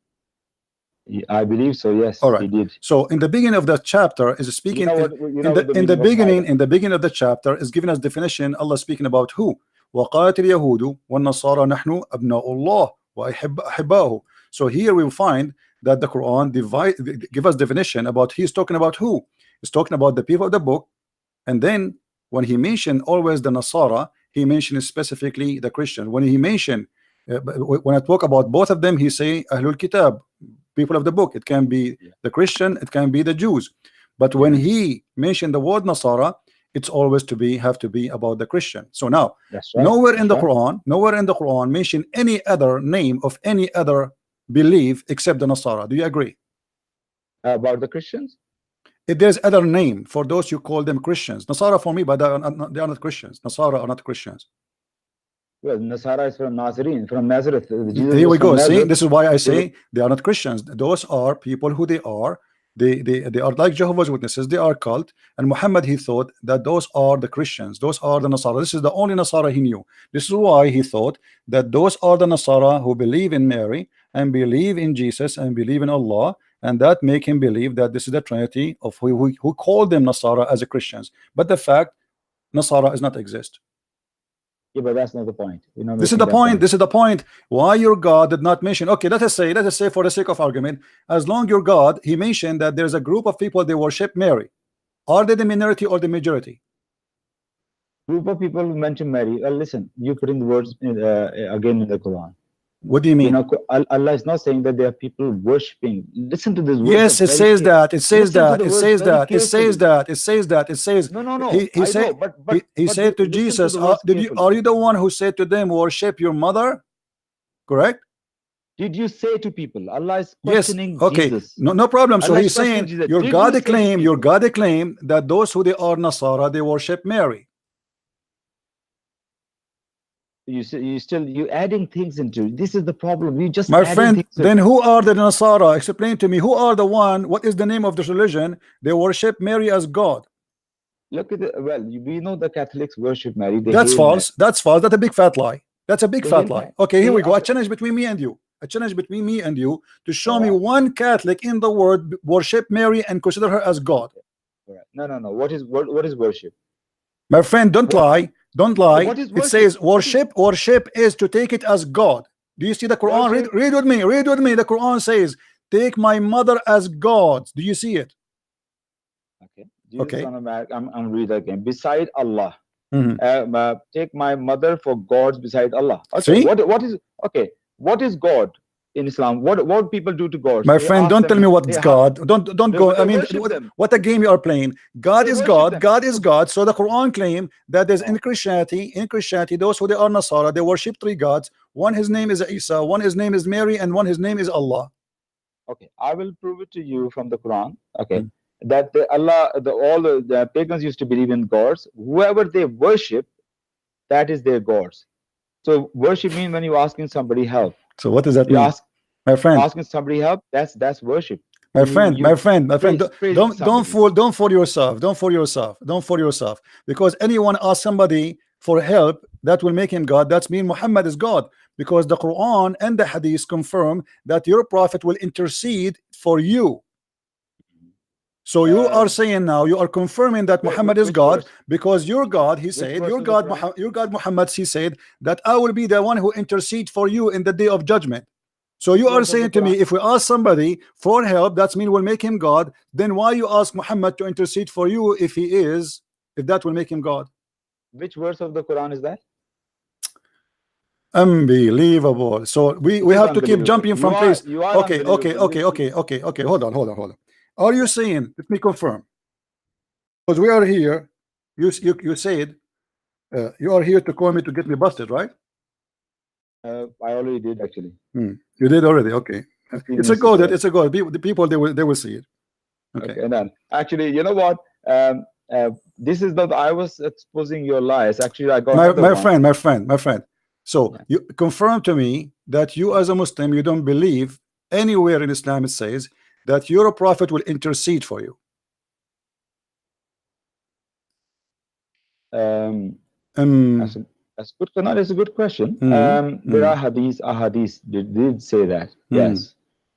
I believe so. Yes. All right. He did. So in the beginning of the chapter is speaking. In the beginning of the chapter is giving us definition. Allah speaking about who? وَقَالَتِ الْيَهُودُ وَالنَّصَارَى نَحْنُ أَبْنَاءُ اللَّهِ وَأَحِبَّاهُ. So here we will find that the Quran give us definition about he's talking about who? He's talking about the people of the book, and then when he mentioned always the Nasara, he mentioned specifically the Christian. When he mentioned when I talk about both of them, he say Ahlul Kitab, people of the book. It can be the Christian, it can be the Jews. But when he mentioned the word Nasara, it's always have to be about the Christian. So now, nowhere in the Quran mention any other name of any other belief except the Nasara. Do you agree? About the Christians? If there's other name for those you call them Christians, Nasara for me, but they are not Christians. Nasara are not Christians. Well, Nasara is from Nazarene, from Nazareth. Here we go. See, this is why I say they are not Christians. Those are people who they are. They are like Jehovah's Witnesses. They are cult. And Muhammad, he thought that those are the Christians. Those are the Nasara. This is the only Nasara he knew. This is why he thought that those are the Nasara who believe in Mary and believe in Jesus and believe in Allah. And that make him believe that this is the Trinity of who called them Nasara as a Christians. But the fact, Nasara does not exist. Yeah, but that's not the point. This is the point. This is the point. Why your God did not mention? Okay, let us say for the sake of argument, as long your God, he mentioned that there's a group of people they worship Mary. Are they the minority or the majority? Group of people who mention Mary. Listen, you put in the words again in the Quran. What do you mean? You know, Allah is not saying that there are people worshipping. Listen to this word. Yes, it says that. It says that. It says that. It says that. that. It says that. It says. No. He said. He said to Jesus, "Are you the one who said to them, worship your mother?" Correct. Did you say to people? Allah is questioning yes. Okay. Jesus. No problem. So Allah he's saying your God claim. Your God claim that those who they are Nasara, they worship Mary. You adding things into this is the problem. You just my friend. Then who are the Nasara? Explain to me. Who are the one? What is the name of this religion? They worship Mary as God. Look at it. Well, we know the Catholics worship Mary. That's false. That's false. That's a big fat lie. That's a big fat lie. Okay, here we go. A challenge between me and you. A challenge between me and you to show me one Catholic in the world worship Mary and consider her as God. No. What is worship? My friend, don't lie. Don't lie. It says worship. Worship is to take it as God. Do you see the Quran? Read with me. Read with me. The Quran says, "Take my mother as God." Do you see it? Okay. Okay. I'm read again. Beside Allah, take my mother for gods beside Allah. Okay. See? What is okay? What is God in Islam? What people do to God? My friend, don't tell me what is God. Don't go. I mean, what a game you are playing. God is God. God is God. So the Quran claim that there's in Christianity, those who they are Nasara, they worship three gods. One his name is Isa, one his name is Mary, and one his name is Allah. Okay, I will prove it to you from the Quran. Okay, that all the pagans used to believe in gods. Whoever they worship, that is their gods. So worship means when you're asking somebody help. So what does that mean? My friend, asking somebody help, that's worship. My friend, don't fool yourself. Don't fool yourself. Because anyone asks somebody for help, that will make him God. That's mean Muhammad is God. Because the Quran and the Hadith confirm that your prophet will intercede for you. So you are saying now, you are confirming that Muhammad is God, because your God, he said, your God Muhammad, he said that I will be the one who intercede for you in the day of judgment. So you are saying to me, if we ask somebody for help, that's mean we'll make him God. Then why you ask Muhammad to intercede for you if that will make him God? Which verse of the Quran is that? Unbelievable. So we have to keep jumping from place. Okay. Hold on. Are you saying, let me confirm, because we are here, you said you are here to call me to get me busted, right? I already did, actually. You did already. Okay. It's a go. It's a go. The people, they will see it. Okay. And then actually, you know what? This is not, I was exposing your lies. Actually, I got my friend. So you confirm to me that you as a Muslim, you don't believe anywhere in Islam it says that your prophet will intercede for you. That's good. That's a good question. There are ahadith did say that. Yes.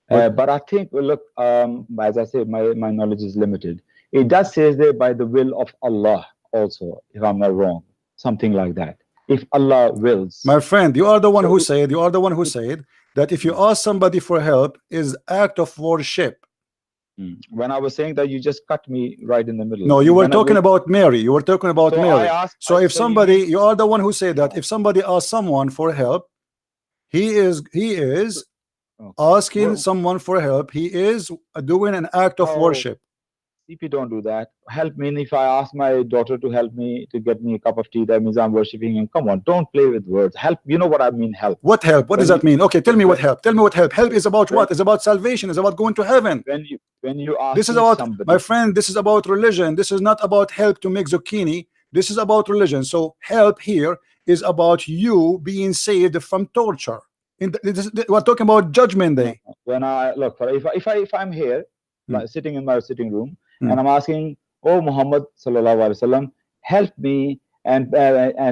But I think, look, as I said, my knowledge is limited. It does say there by the will of Allah also, if I'm not wrong, something like that. If Allah wills. My friend, you are the one who said that if you ask somebody for help is act of worship. When I was saying that, you just cut me right in the middle. No, you were talking about Mary. You were talking about Mary. So if somebody, you are the one who said that if somebody asks someone for help, he is asking someone for help. He is doing an act of worship. If you don't do that, help me. If I ask my daughter to help me to get me a cup of tea, that means I'm worshiping him. Come on, don't play with words. Help, you know what I mean, help. What help? What does that mean? Okay, tell me what help. Tell me what help. Help is about what? It's about salvation. It's about going to heaven. When you ask this is about somebody, my friend, this is about religion. This is not about help to make zucchini. This is about religion. So help here is about you being saved from torture. We're talking about judgment day. When I look for if I'm here sitting in my sitting room and I'm asking, oh Muhammad sallallahu alaihi wasallam, help me and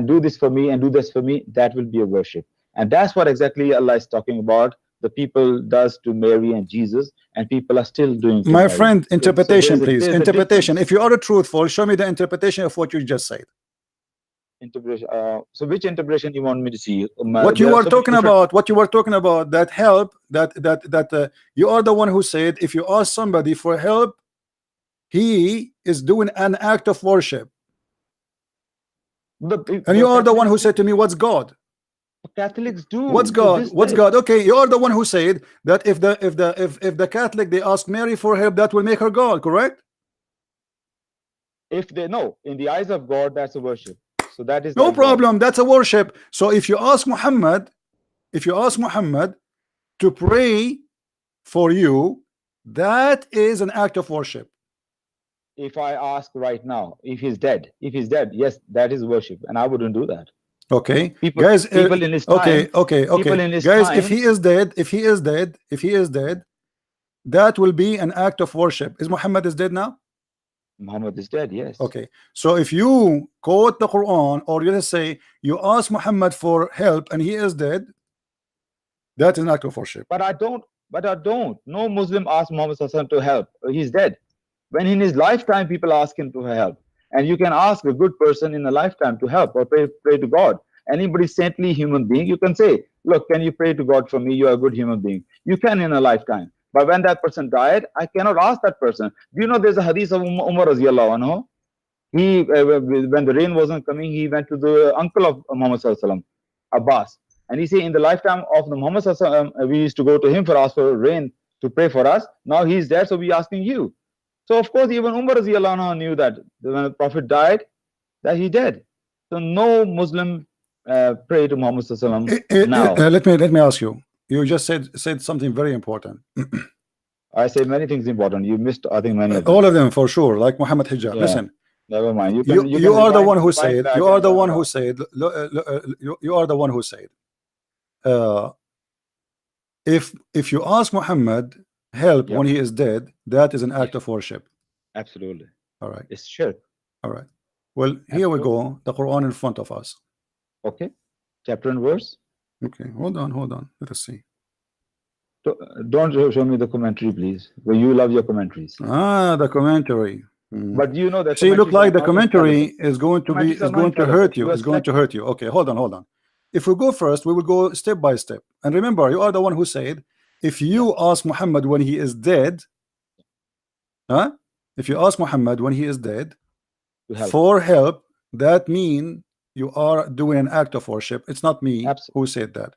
do this for me and do this for me, that will be a worship. And that's what exactly Allah is talking about. The people does to Mary and Jesus, and people are still doing. My friend, interpretation, please. Interpretation. If you are truthful, show me the interpretation of what you just said. Interpretation. So which interpretation you want me to see? What you were talking about. What you were talking about. That help. That you are the one who said if you ask somebody for help, he is doing an act of worship. And you are the one who said to me, what's God? Catholics do. What's God? What's God? Okay, you are the one who said that if the Catholic they ask Mary for help, that will make her God, correct? If they know, in the eyes of God, that's a worship. So that is no problem. That's a worship. So if you ask Muhammad, to pray for you, that is an act of worship. If I ask right now, if he's dead, yes, that is worship, and I wouldn't do that. Okay, people guys. People in his time. Okay. Guys, if he is dead, that will be an act of worship. Is Muhammad is dead now? Muhammad is dead, yes. Okay, so if you quote the Quran, or you just say you ask Muhammad for help and he is dead, that is an act of worship. But I don't. No Muslim asked Muhammad to help. He's dead. When in his lifetime people ask him to help, and you can ask a good person in a lifetime to help or pray to God. Anybody saintly human being, you can say, look, can you pray to God for me? You are a good human being. You can in a lifetime. But when that person died, I cannot ask that person. Do you know there's a hadith of Umar radiallahu anhu? He, when the rain wasn't coming, he went to the uncle of Muhammad sallallahu alaihi wasallam, Abbas. And he said, in the lifetime of the Muhammad sallallahu alaihi wasallam, we used to go to him for ask for rain to pray for us. Now he's dead, so we're asking you. So of course, even Umar radiallahu anhu knew that when the Prophet died, that he dead. So no Muslim pray to Muhammad sallallahu alaihi wasallam now. Let me ask you. You just said something very important. I say many things important. You missed, I think, many of them. All of them for sure. Like Muhammad Hijab. Yeah. Listen. Never mind. You are the one who said. You are the one who said. You are the one who said. If you ask Muhammad help when he is dead, that is an act of worship. Absolutely. All right. It's shirk. All right. Well, here we go. The Quran in front of us. Okay. Chapter and verse. Okay. Hold on. Let us see. Don't show me the commentary, please. Well, you love your commentaries. The commentary. But you know that. See, look like the commentary is going to hurt you. It's going to hurt you. Okay, hold on. If we go first, we will go step by step. And remember, you are the one who said, if you ask Muhammad when he is dead, if you ask Muhammad when he is dead for help, that means you are doing an act of worship. It's not me who said that.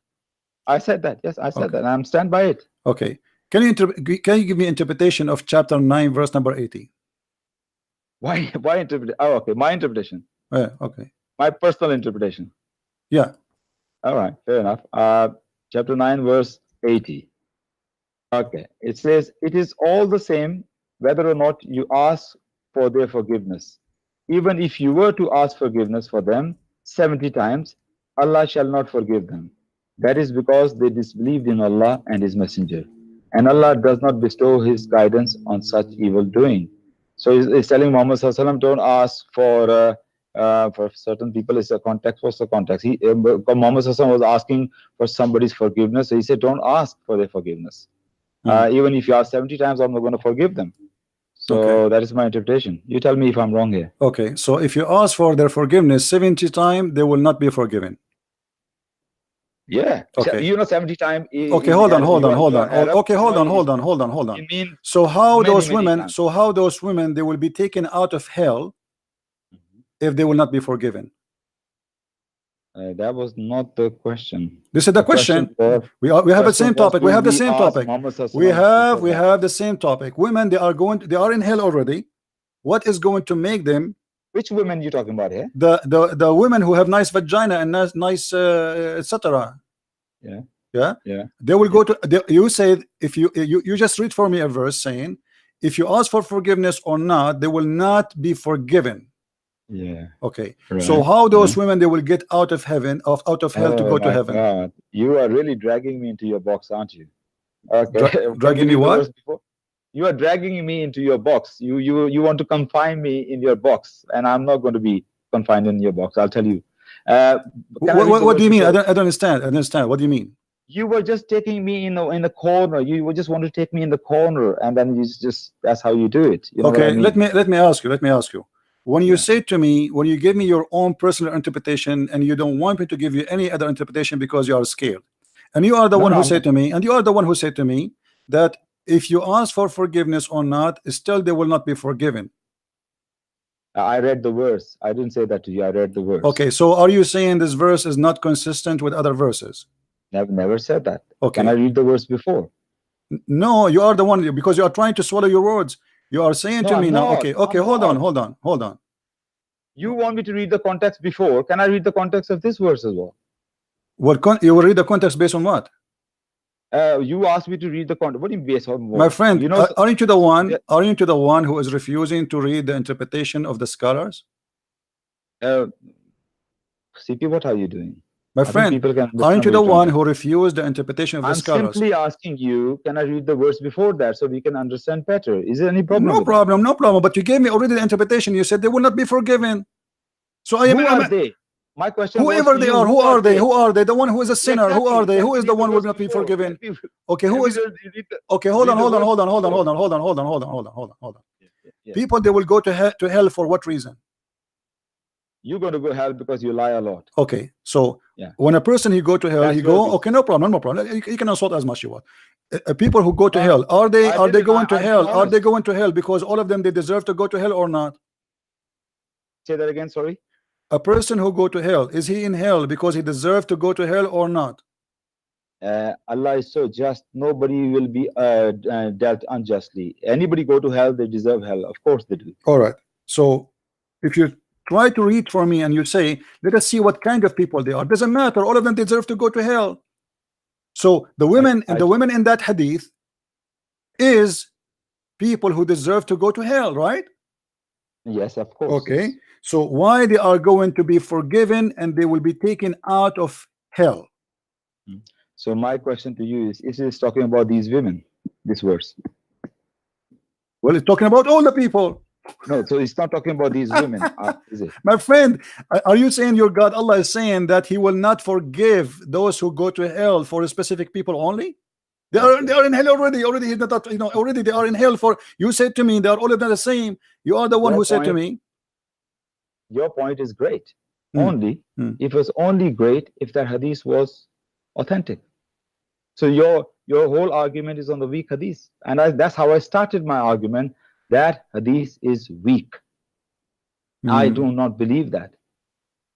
I said that. Yes, I said that. I'm stand by it. Okay. Can you give me interpretation of chapter 9, verse number 80? Why interpret? Oh, okay. My interpretation. Yeah. Okay. My personal interpretation. Yeah. All right. Fair enough. Chapter 9, verse 80. Okay. It says, it is all the same whether or not you ask for their forgiveness. Even if you were to ask forgiveness for them 70 times, Allah shall not forgive them. That is because they disbelieved in Allah and His Messenger. And Allah does not bestow His guidance on such evil doing. So he's telling Muhammad sallallahu alaihi wasallam, don't ask for certain people. It's a context. What's the context? Muhammad sallallahu alaihi wasallam was asking for somebody's forgiveness. So he said, don't ask for their forgiveness. Even if you ask 70 times, I'm not going to forgive them. So that is my interpretation. You tell me if I'm wrong here. Okay. So if you ask for their forgiveness 70 times, they will not be forgiven. Yeah. Okay. 70 times. Okay, hold on. Okay, hold on. You mean so how those women they will be taken out of hell if they will not be forgiven? That was not the question. This is the question. We have the same topic. We have the same topic. We have the same topic. Women, they are in hell already. What is going to make them? Which women you talking about here? The women who have nice vagina and nice etc. Yeah. They will go to. You said if you just read for me a verse saying, if you ask for forgiveness or not, they will not be forgiven. Yeah. Okay. Right. So how those women they will get out of heaven, out of hell to go to heaven? God. You are really dragging me into your box, aren't you? Okay. Dragging me what? You are dragging me into your box. You want to confine me in your box, and I'm not going to be confined in your box. I'll tell you. What do you mean? I don't understand. What do you mean? You were just taking me in the corner. You just want to take me in the corner, and then you just that's how you do it. You know okay. What I mean? Let me ask you. When you say to me, when you give me your own personal interpretation, and you don't want me to give you any other interpretation because you are scared, and you are the one who said to me, that if you ask for forgiveness or not, still they will not be forgiven. I read the verse. I didn't say that to you. I read the verse. Okay, so are you saying this verse is not consistent with other verses? Never said that. Okay. Can I read the verse before? No, you are the one, because you are trying to swallow your words. You are saying to No, me I'm now, not. okay, I'm hold on, not. hold on. You want me to read the context before? Can I read the context of this verse as well? You will read the context based on what? You asked me to read the context. What do you based on? My friend, you know, aren't you the one? Aren't you the one who is refusing to read the interpretation of the scholars? CP, what are you doing? My friend, aren't you the one who refused the interpretation of the scholars? I'm simply asking you, can I read the verse before that so we can understand better? Is there any problem? No problem, no problem. But you gave me already the interpretation. You said they will not be forgiven. So I am. Who are they? My question. Whoever they are, who are they? Who are they? The one who is a sinner. Exactly. Who are they? Who is the one who will not be forgiven? Okay, who is? Okay, hold on. People, they will go to hell for what reason? You're going to go hell because you lie a lot. Okay, so when a person he go to hell, he go. Okay, no problem. You can insult as much you want. People who go to hell, are they going to hell? Are they going to hell because all of them they deserve to go to hell or not? Say that again. Sorry. A person who go to hell, is he in hell because he deserves to go to hell or not? Allah is so just. Nobody will be dealt unjustly. Anybody go to hell, they deserve hell. Of course they do. All right. So if you try to read for me and you say, let us see what kind of people they are, doesn't matter. All of them deserve to go to hell. So the women and the women in that hadith is people who deserve to go to hell, right? Yes, of course. Okay. Yes. So why they are going to be forgiven and they will be taken out of hell? So my question to you is it talking about these women, this verse? Well, it's talking about all the people. No, so it's not talking about these women, is it? My friend, are you saying your God Allah is saying that he will not forgive those who go to hell for specific people only? They are in hell already. Already they are in hell for. You said to me they are all of them the same. You are the one who said to me. Your point is great. Only it was only great if that hadith was authentic. So your whole argument is on the weak hadith, and that's how I started my argument. That hadith is weak. I do not believe that.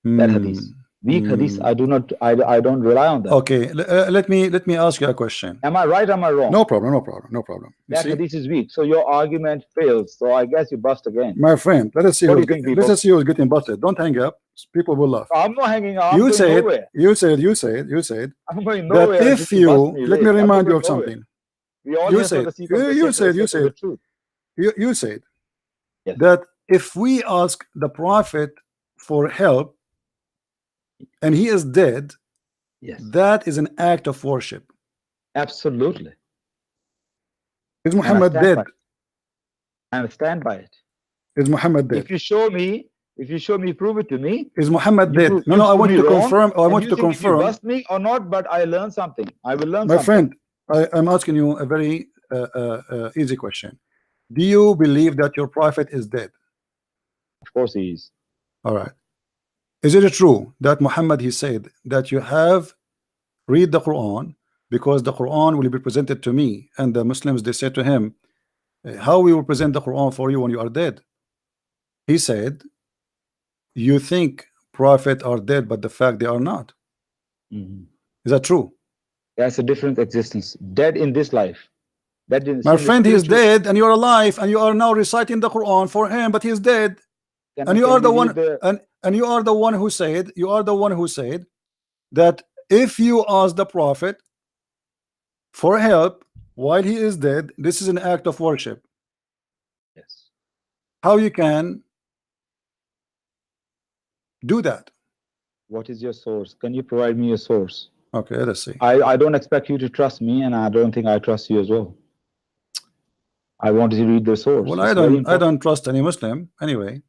That hadith. Weak hadith, I don't rely on that. Okay, let me ask you a question. Am I right or am I wrong? No problem. That hadith is weak, so your argument fails. So I guess you bust again. My friend, let us see who's getting busted. Don't hang up. People will laugh. I'm not hanging up. You said I'm going nowhere. That if you let me remind you of something. You said that if we ask the Prophet for help and he is dead, that is an act of worship. Absolutely. Is Muhammad dead? I stand by it. Is Muhammad dead? If you show me, prove it to me. Is Muhammad dead? No, I want you to confirm. I want you to confirm. You bust me or not, but I learned something. I will learn something. My friend, I'm asking you a very easy question. Do you believe that your prophet is dead? Of course he is. All right. Is it true that Muhammad he said that you have read the Quran because the Quran will be presented to me, and the Muslims they said to him, how we will present the Quran for you when you are dead? He said, you think prophet are dead, but the fact they are not. Is that true? That's a different existence. Dead in this life. My friend, he is dead and you are alive and you are now reciting the Quran for him, but he is dead. And you are the one and you are the one who said that if you ask the prophet for help while he is dead, this is an act of worship. Yes. How you can do that? What is your source? Can you provide me a source? Okay, let's see. I don't expect you to trust me, and I don't think I trust you as well. I wanted to read the source. Well, I don't trust any Muslim anyway.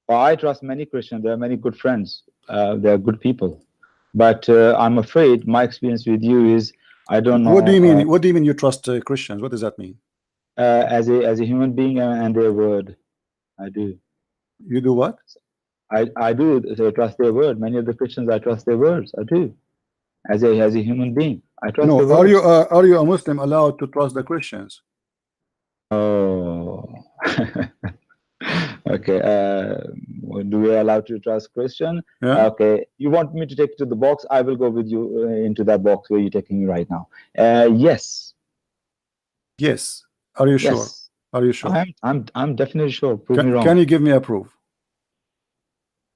Well, I trust many Christians. They are many good friends. They are good people. But I'm afraid my experience with you is I don't know. What do you mean? What do you mean you trust Christians? What does that mean? As a human being and their word, I do. You do what? I do trust their word. Many of the Christians, I trust their words. I do. As a human being, I trust. No, are you a Muslim allowed to trust the Christians? Oh, Okay. Do we allow to trust Christian? Yeah. Okay. You want me to take you to the box? I will go with you into that box where you're taking me right now. Yes. Yes. Are you sure? Yes. Are you sure? I'm definitely sure. Prove me wrong. Can you give me a proof?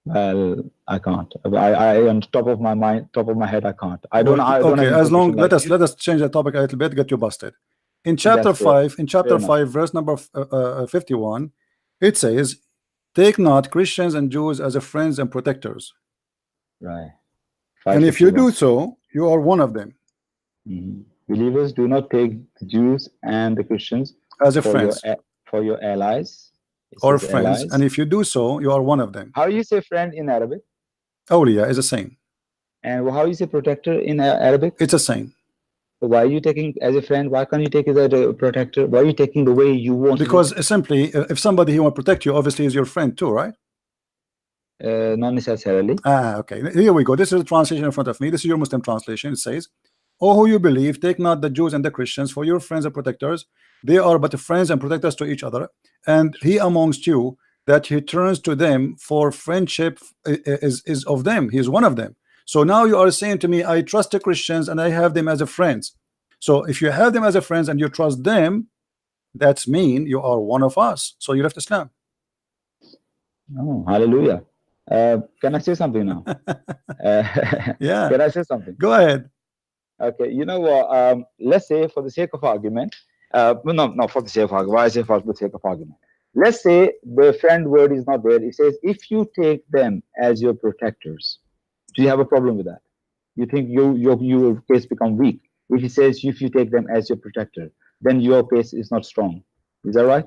Well, I can't. I on top of my mind, top of my head, I can't. I don't. I don't Okay, have as long information like let us change the topic a little bit. Get you busted. In chapter That's fair. 5, in chapter Fair 5, verse number 51, it says, "Take not Christians and Jews as a friends and protectors." Right. And if you 551. do so, you are one of them Believers, do not take the Jews and the Christians as a for friends your allies. It or says friends. allies. And if you do so, you are one of them. How you say friend in Arabic? Awliya is the same. And how you say protector in Arabic? It's the same. So why are you taking as a friend? Why can't you take it as a protector? Why are you taking the way you want? Because simply, if somebody who want to protect you, obviously is your friend too, right? Not necessarily. Okay. Here we go. This is the translation in front of me. This is your Muslim translation. It says, "O who you believe, take not the Jews and the Christians for your friends and protectors. They are but friends and protectors to each other. And he amongst you that he turns to them for friendship is of them. He is one of them." So now you are saying to me, I trust the Christians and I have them as a friends. So if you have them as a friends and you trust them, that's mean you are one of us. So you left Islam. Oh, hallelujah. Can I say something now? Yeah. Can I say something? Go ahead. Okay. You know what? Let's say for the sake of argument, no, for the sake of argument. Why I say for the sake of argument? Let's say the friend word is not there. It says, if you take them as your protectors, do you have a problem with that? You think your case become weak if he says if you take them as your protector, then your case is not strong. Is that right?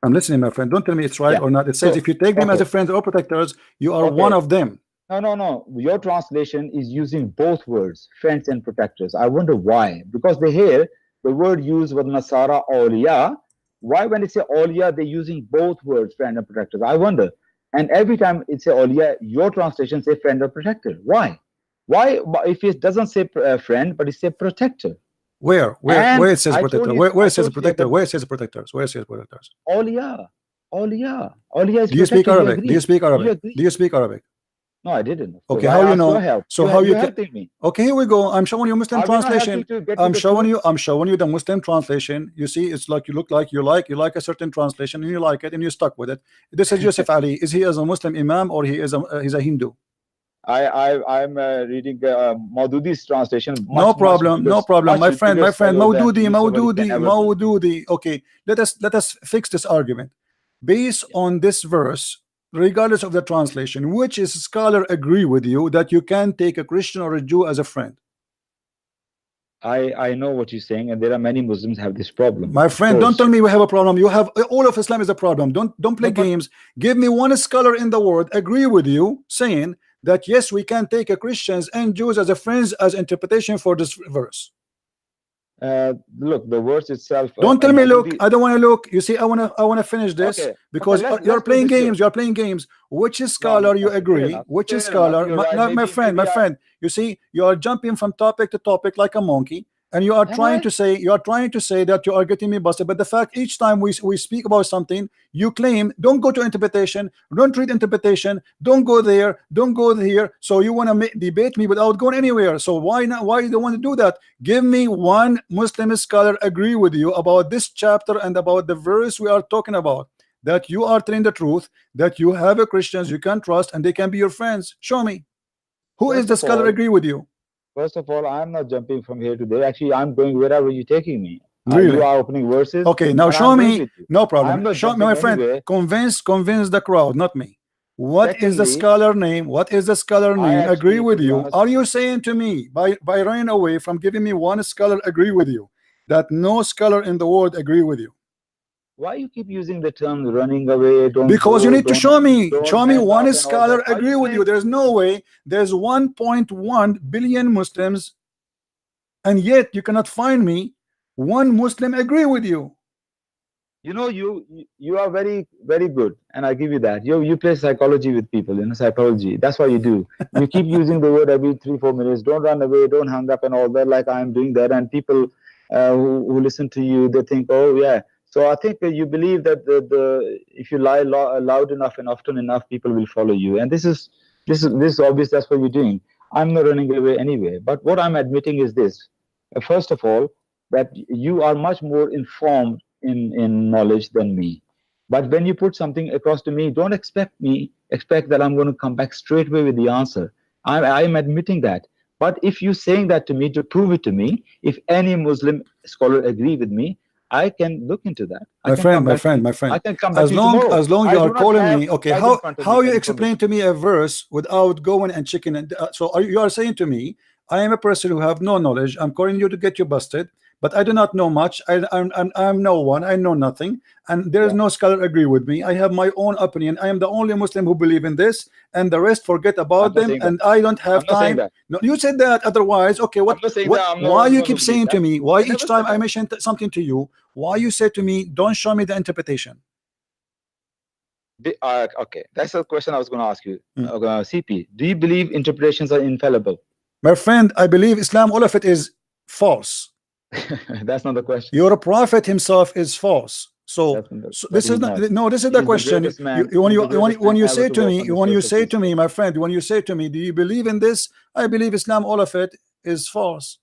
I'm listening, my friend. Don't tell me it's right or not. It says if you take them as a friends or protectors, you are one of them. No. Your translation is using both words, friends and protectors. I wonder why. Because they hear the word used with Nasara awliya. Why when they say awliya, they're using both words, friend and protectors? I wonder. And every time it say awliya, your translation say friend or protector. Why? Why if it doesn't say friend, but it say protector? Where it says protector? Where it says protector? Where it says protectors? Where it says protectors? Awliya is. Do you speak Arabic? Do you speak Arabic? Do you speak Arabic? No, I didn't. Okay, how you know? So how you can? Me. Okay, here we go. I'm showing you Muslim translation. I'm showing you the Muslim translation. You see, it's like you like a certain translation and you like it and you're stuck with it. This is Yusuf Ali. Is he as a Muslim Imam or he's a Hindu? I'm reading Maududi's translation. No problem. My friend, Maududi. Okay, let us fix this argument based on this verse. Regardless of the translation, which is scholar agree with you that you can take a Christian or a Jew as a friend? I know what you're saying, and there are many Muslims have this problem. My friend, don't tell me we have a problem. You have all of Islam is a problem. Don't play games. Give me one scholar in the world agree with you saying that yes, we can take a Christians and Jews as a friends as interpretation for this verse. Look, the verse itself. Don't tell me look. I don't want to look. You see, I want to finish this because you're playing games. You're playing games. Which scholar you agree? Which scholar? My friend. You see, you are jumping from topic to topic like a monkey, and you are trying to say that you are getting me busted. But the fact each time we speak about something, you claim don't go to interpretation, don't read interpretation, don't go there, don't go here. So you want to debate me without going anywhere. So why not? Why you don't want to do that? Give me one Muslim scholar agree with you about this chapter and about the verse we are talking about, that you are telling the truth, that you have a Christians you can trust and they can be your friends. Show me. Who is the scholar agree with you? First of all, I'm not jumping from here to there. Actually, I'm going wherever you're taking me. Really? You are opening verses. Okay, now show me. No problem. Show me, my friend. Anywhere. Convince the crowd, not me. What is the scholar name? What is the scholar name? Agree with you. Are you saying to me by running away from giving me one scholar agree with you that no scholar in the world agree with you? Why you keep using the term running away? Because you need to show me. Show me one scholar agree with you. There's no way. There's 1.1 billion Muslims, and yet you cannot find me one Muslim agree with you. You know, you are very, very good, and I give you that. You play psychology with people, psychology. That's what you do. You keep using the word every 3-4 minutes. Don't run away, don't hang up and all that, like I'm doing that. And people who listen to you, they think, oh yeah, So I think you believe that if you lie loud enough and often enough, people will follow you. And this is obvious. That's what you're doing. I'm not running away anyway. But what I'm admitting is this: first of all, that you are much more informed in knowledge than me. But when you put something across to me, don't expect that I'm going to come back straight away with the answer. I'm admitting that. But if you're saying that to me to prove it to me, if any Muslim scholar agree with me, I can look into that. My friend. I can come back As long you are calling me, okay. How you explain to me a verse without going and checking it? So you are saying to me, I am a person who have no knowledge. I'm calling you to get you busted, but I do not know much. I'm no one. I know nothing, and there is no scholar agree with me. I have my own opinion. I am the only Muslim who believe in this, and the rest forget about them. And I don't have time. No, you said that. Otherwise, okay. Why you keep saying to me? Why each time I mention something to you? Why you say to me, don't show me the interpretation? Okay, that's the question I was going to ask you. CP, do you believe interpretations are infallible? My friend, I believe Islam, all of it is false. That's not the question. Your prophet himself is false. So this is not. No, this is the question. When you say to me, my friend, when you say to me, do you believe in this? I believe Islam, all of it is false.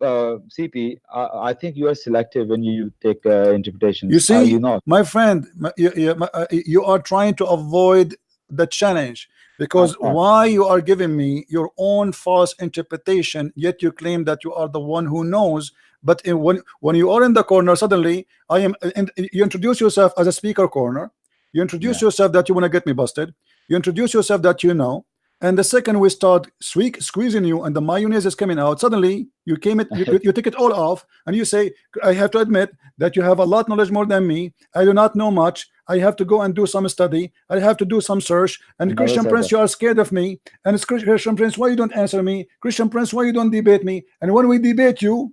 CP, I think you are selective when you take interpretations. You see, you not? My friend, you are trying to avoid the challenge, because why you are giving me your own false interpretation, yet you claim that you are the one who knows. But when you are in the corner, suddenly you introduce yourself as a speaker corner. You introduce yourself that you want to get me busted. You introduce yourself that you know. And the second we start squeezing you and the mayonnaise is coming out, suddenly you take it all off and you say, I have to admit that you have a lot knowledge more than me. I do not know much. I have to go and do some study. I have to do some search. And Christian Prince, you are scared of me. And it's Christian Prince, why you don't answer me? Christian Prince, why you don't debate me? And when we debate you,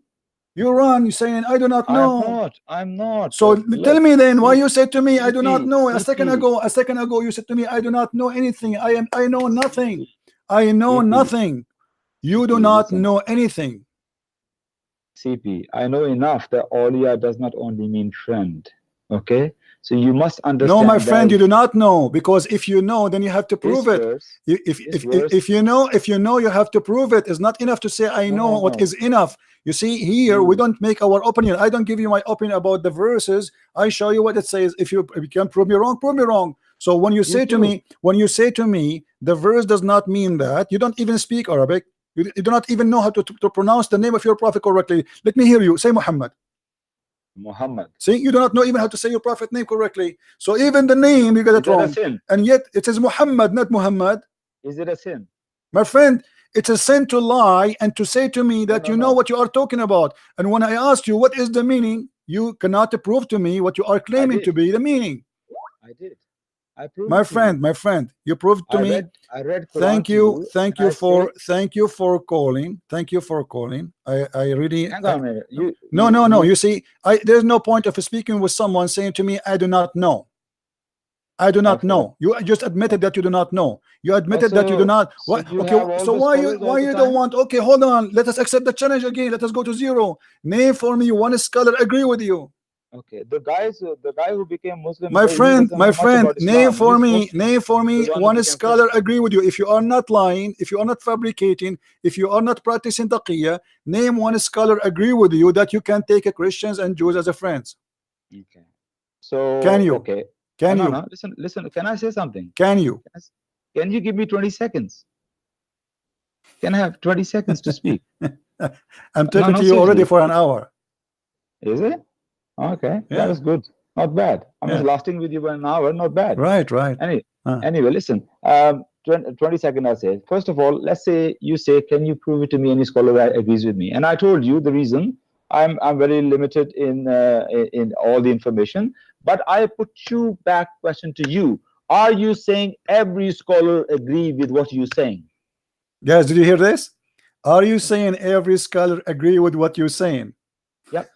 you run, you're saying, I do not know. I'm not. So tell me then why you said to me, I do not know. A second ago, you said to me, I do not know anything. I know nothing. I know nothing. You do not know anything. CP, I know enough that Aulia does not only mean friend. Okay? So you must understand. No, my friend, you do not know, because if you know, then you have to prove it. If you know, you have to prove it. It's not enough to say I know. What is enough? You see, here we don't make our opinion. I don't give you my opinion about the verses. I show you what it says. If you can prove me wrong, prove me wrong. So when you say to me, the verse does not mean that, you don't even speak Arabic. You do not even know how to pronounce the name of your prophet correctly. Let me hear you say Muhammad. See, you do not know even how to say your prophet name correctly. So even the name you get it wrong. And yet it says Muhammad, not Muhammad. Is it a sin? My friend, it's a sin to lie and to say to me that you know what you are talking about. And when I asked you what is the meaning, you cannot prove to me what you are claiming to be the meaning. I did. I proved my friend, you proved to me. I read thank you for calling. Thank you for calling. I really hang on a minute. No. You see, there's no point of speaking with someone saying to me, I do not know. I do not know. You just admitted that you do not know. You admitted that you do not. So why you don't want? Okay, hold on. Let us accept the challenge again. Let us go to zero. Name for me one scholar agree with you. Okay, the guy who became Muslim. My friend, name for me one scholar agree with you. If you are not lying, if you are not fabricating, if you are not practicing taqiyya, name one scholar agree with you that you can take Christians and Jews as a friends. Okay. So can you? Okay. Can you? No, listen. Can I say something? Can you? Can you give me 20 seconds? Can I have 20 seconds to speak? I'm talking to you already for an hour. Is it? Okay, that is good. Not bad. I mean, lasting with you for an hour, not bad. Right. Anyway, listen. 20 seconds. I say. First of all, let's say you say, can you prove it to me? Any scholar that agrees with me? And I told you the reason. I'm very limited in all the information. But I put you back question to you. Are you saying every scholar agree with what you're saying? Guys, did you hear this? Are you saying every scholar agree with what you're saying? Yep.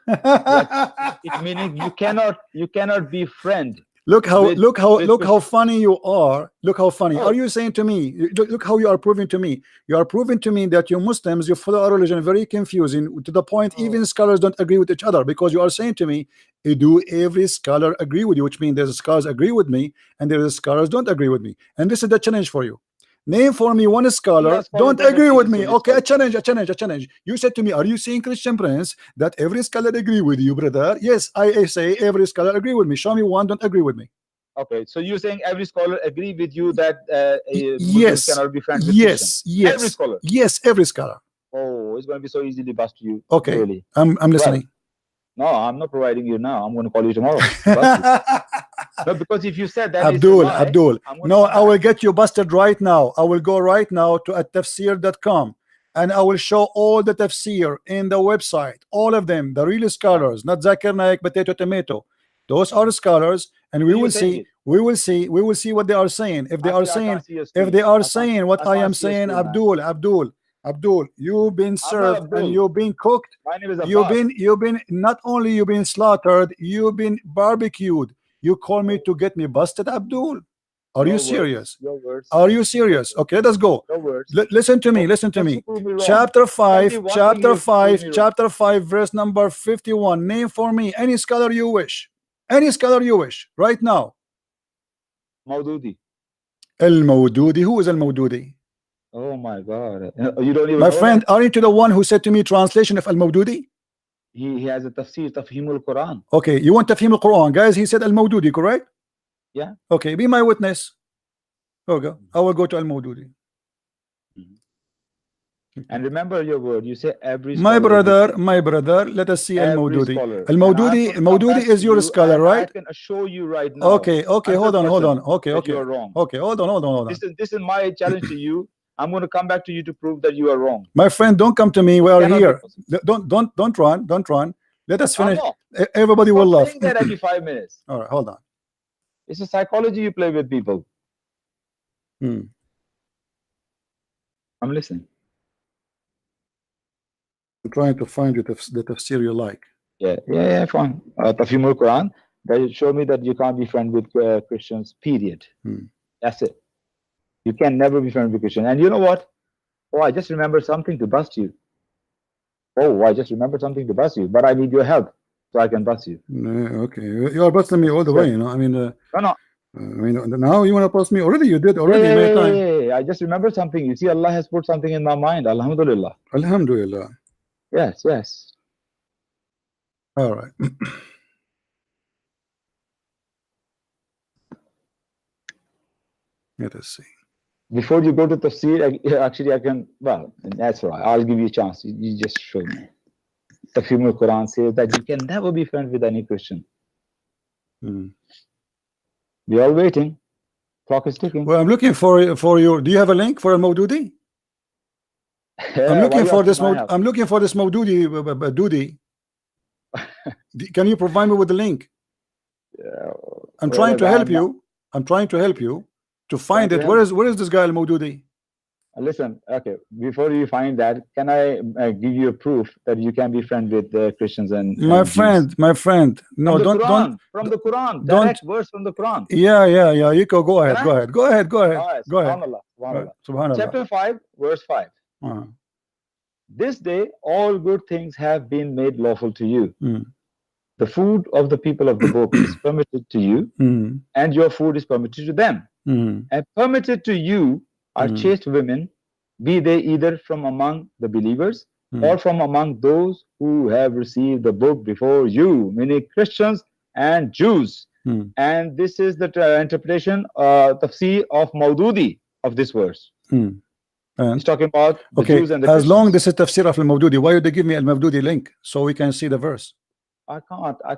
It meaning you cannot be friend. Look how with- look how with look how Christians. funny you are. Look how funny. Oh. Are you saying to me? Look how you are proving to me. You are proving to me that you Muslims, you follow our religion very confusing to the point Oh. even scholars don't agree with each other, because you are saying to me, do every scholar agree with you? Which means there's scholars agree with me and there's scholars don't agree with me. And this is the challenge for you. Name for me one scholar don't agree with me. Okay, a challenge. You said to me, are you saying, Christian Prince, that every scholar agree with you, brother? Yes, I say every scholar agree with me. Show me one don't agree with me. Okay, so you're saying every scholar agree with you that Muslims Yes, cannot be friends with Christians? yes, Every scholar. yes, every scholar. Oh, it's going to be so easily bust you. Okay, Really. I'm listening. No, I'm not providing you now. I'm going to call you tomorrow. To bust you. No, because if you said that, Abdul, it's a lie, Abdul, I'm gonna no, come I will back. get you busted right now. I will go right now to attafsir.com and I will show all the tafsir in the website, all of them, the real scholars, not Zakir Naik, potato, tomato. Those are scholars, and we So you will take see, it. we will see what they are saying. If they are Actually, I saying, can't see your if screen. they are I can't- saying what I I can't am see your saying, screen, Abdul, you've been not served and Abdul. you've been cooked. My name is You've Abbas. been not only you've been slaughtered, you've been barbecued. You call me to get me busted, Abdul? Are you Your words, serious? Your words. Are you serious? Okay, let's go. Your words. Listen to me. Listen to Just me. prove me wrong. Chapter 5, Tell me one chapter thing you prove 5, me wrong. chapter 5, verse number 51. Name for me any scholar you wish. Any scholar you wish. Right now. Maududi. Al-Mawdudi. Who is Al-Mawdudi? Oh my God. You don't even My know friend, that? aren't you the one who said to me translation of Al-Mawdudi? He has a tafsir, Tafhimul Quran. Okay, you want Tafhim al-Quran. Guys, he said Al-Mawdudi, correct? Yeah. Okay, be my witness. Okay, I will go to Al-Mawdudi. And remember your word. You say every My scholar. brother, let us see Every Al-Mawdudi. scholar. Al-Mawdudi, Al-Mawdudi is your scholar, right? I can assure you right now. Okay, hold on. Okay, that you are wrong. Okay, hold on. This is my challenge to you. I'm going to come back to you to prove that you are wrong. My friend, don't come to me. We are Cannot here. be Don't run. Let us finish. No. Everybody will Stop laugh. saying that every 5 minutes. All right, hold on. It's a psychology you play with people. Hmm. I'm listening. I'm trying to find you the tafsir you like. Yeah, fine. Tafhimul Quran. That show me that you can't be friend with Christians. Period. That's it. You can never be friend with Christians. And you know what? Oh, I just remembered something to bust you. Oh, I just remembered something to bust you. But I need your help so I can bust you. Okay, you are busting me all the way. You know, I mean, no. I mean, now you want to bust me already? You did already many times. I just remembered something. You see, Allah has put something in my mind. Alhamdulillah. Alhamdulillah. Yes. All right. Let us see. Before you go to tafsir, actually I can, well, that's right. I'll give you a chance. You just show me. Tafhimul Quran says that you can never be friends with any Christian. We are waiting. Clock is ticking. Well, I'm looking for your. Do you have a link for Al-Mawdudi? I'm looking for this. I'm looking for this Mawdudi. Can you provide me with the link? I'm trying to help you. I'm trying to help you to find it. Where is this guy Al-Mawdudi? Listen, okay. Before you find that, can I give you a proof that you can be friends with Christians and my friend? No, don't from the Quran. Direct verse from the Quran. Yeah. You go ahead. Go ahead. Subhanallah. Chapter 5, verse 5. This day, all good things have been made lawful to you. The food of the people of the book is permitted to you, and your food is permitted to them. And permitted to you are chaste women, be they either from among the believers or from among those who have received the book before you, meaning Christians and Jews. And this is the interpretation, tafsir of Mawdudi of this verse. He's talking about the Jews and the Christians. As long this is tafsir of Al-Mawdudi, why would they give me Al-Mawdudi link so we can see the verse? I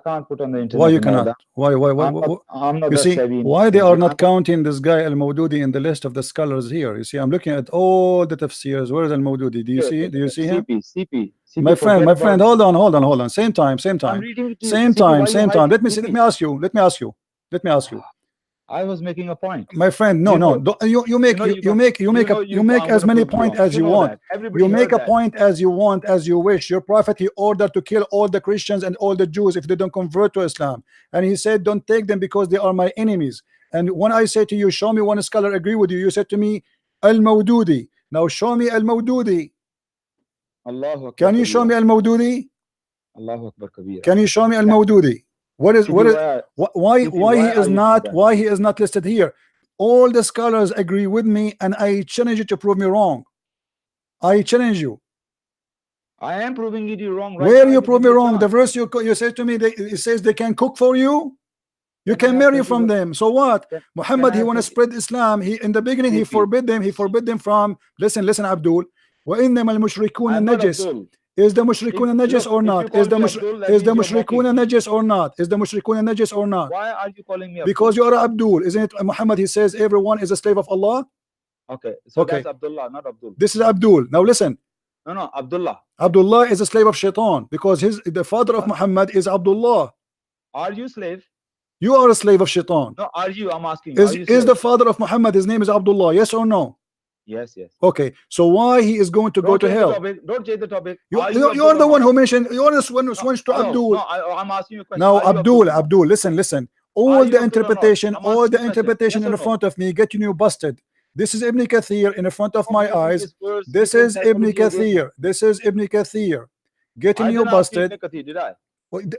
can't put on the internet. Why you cannot? Why? I'm not you see, savvy. Why they are not counting this guy Al-Mawdudi in the list of the scholars here? You see, I'm looking at all the tafsirs. Where is Al-Mawdudi? Do you see him? CP. My friend, hold on. Same time. I'm reading to you. Same time. Let me ask you. I was making a point. My friend, no, no, you make as many points as you want. You make a point as you want, as you wish. Your prophet, he ordered to kill all the Christians and all the Jews if they don't convert to Islam, and he said don't take them because they are my enemies. And when I say to you, show me one scholar agree with you, you said to me Al-Mawdudi. Now show me Al-Mawdudi. Can you show me Al-Mawdudi? Can you show me Al-Mawdudi? Why he is not listed here? All the scholars agree with me, and I challenge you to prove me wrong. I challenge you. I am proving you wrong. Right? Where you prove me wrong? The verse you say to me, it says they can cook for you. You can marry from them. So what? Muhammad, he want to spread Islam. He in the beginning he forbid them. He forbid them from. Listen, Abdul. وَإِنَّمَا الْمُشْرِكُونَ النَّجِسُ. Is the mushrikun najis or not? Is the mushrikun najis or not? Is the mushrikun najis or not? Why are you calling me Abdul? Because you are Abdul, isn't it? Muhammad, he says everyone is a slave of Allah. Okay, so that's Abdullah, not Abdul. This is Abdul. Now listen. No, Abdullah. Abdullah is a slave of Shaitan because the father of Muhammad is Abdullah. Are you slave? You are a slave of Shaitan. No, are you? I'm asking. Is the father of Muhammad, his name is Abdullah? Yes or no? Yes. Okay, so why he is going to go to hell? Don't change the topic. You are the one who mentioned. You are the one who switched to Abdul. No, I'm asking you a question. Now Abdul, listen. All the interpretation in front of me, getting you busted. This is Ibn Kathir in front of my eyes. This is Ibn Kathir. Getting you busted. Did I?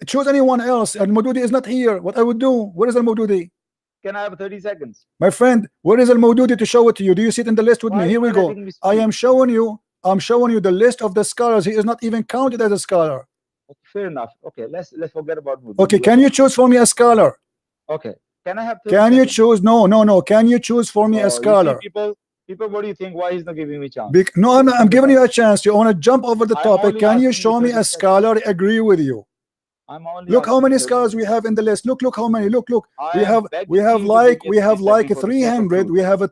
Choose anyone else. Al-Mawdudi is not here. What I would do? Where is Al-Mawdudi? Can I have 30 seconds? My friend, where is Al-Mawdudi to show it to you? Do you see it in the list with me? Here we go. I am showing you. I'm showing you the list of the scholars. He is not even counted as a scholar. Fair enough. Okay, let's forget about Mawdudi. Okay, can you choose for me a scholar? Okay. Can I have 30 Can you seconds? choose? No. Can you choose for me a scholar? People, what do you think? Why he's not giving me a chance? No, I'm giving you a chance. You want to jump over the topic. Can you show me a scholar agree with you? Look how many scholars we have in the list. Look how many. Look. We have like 300. We have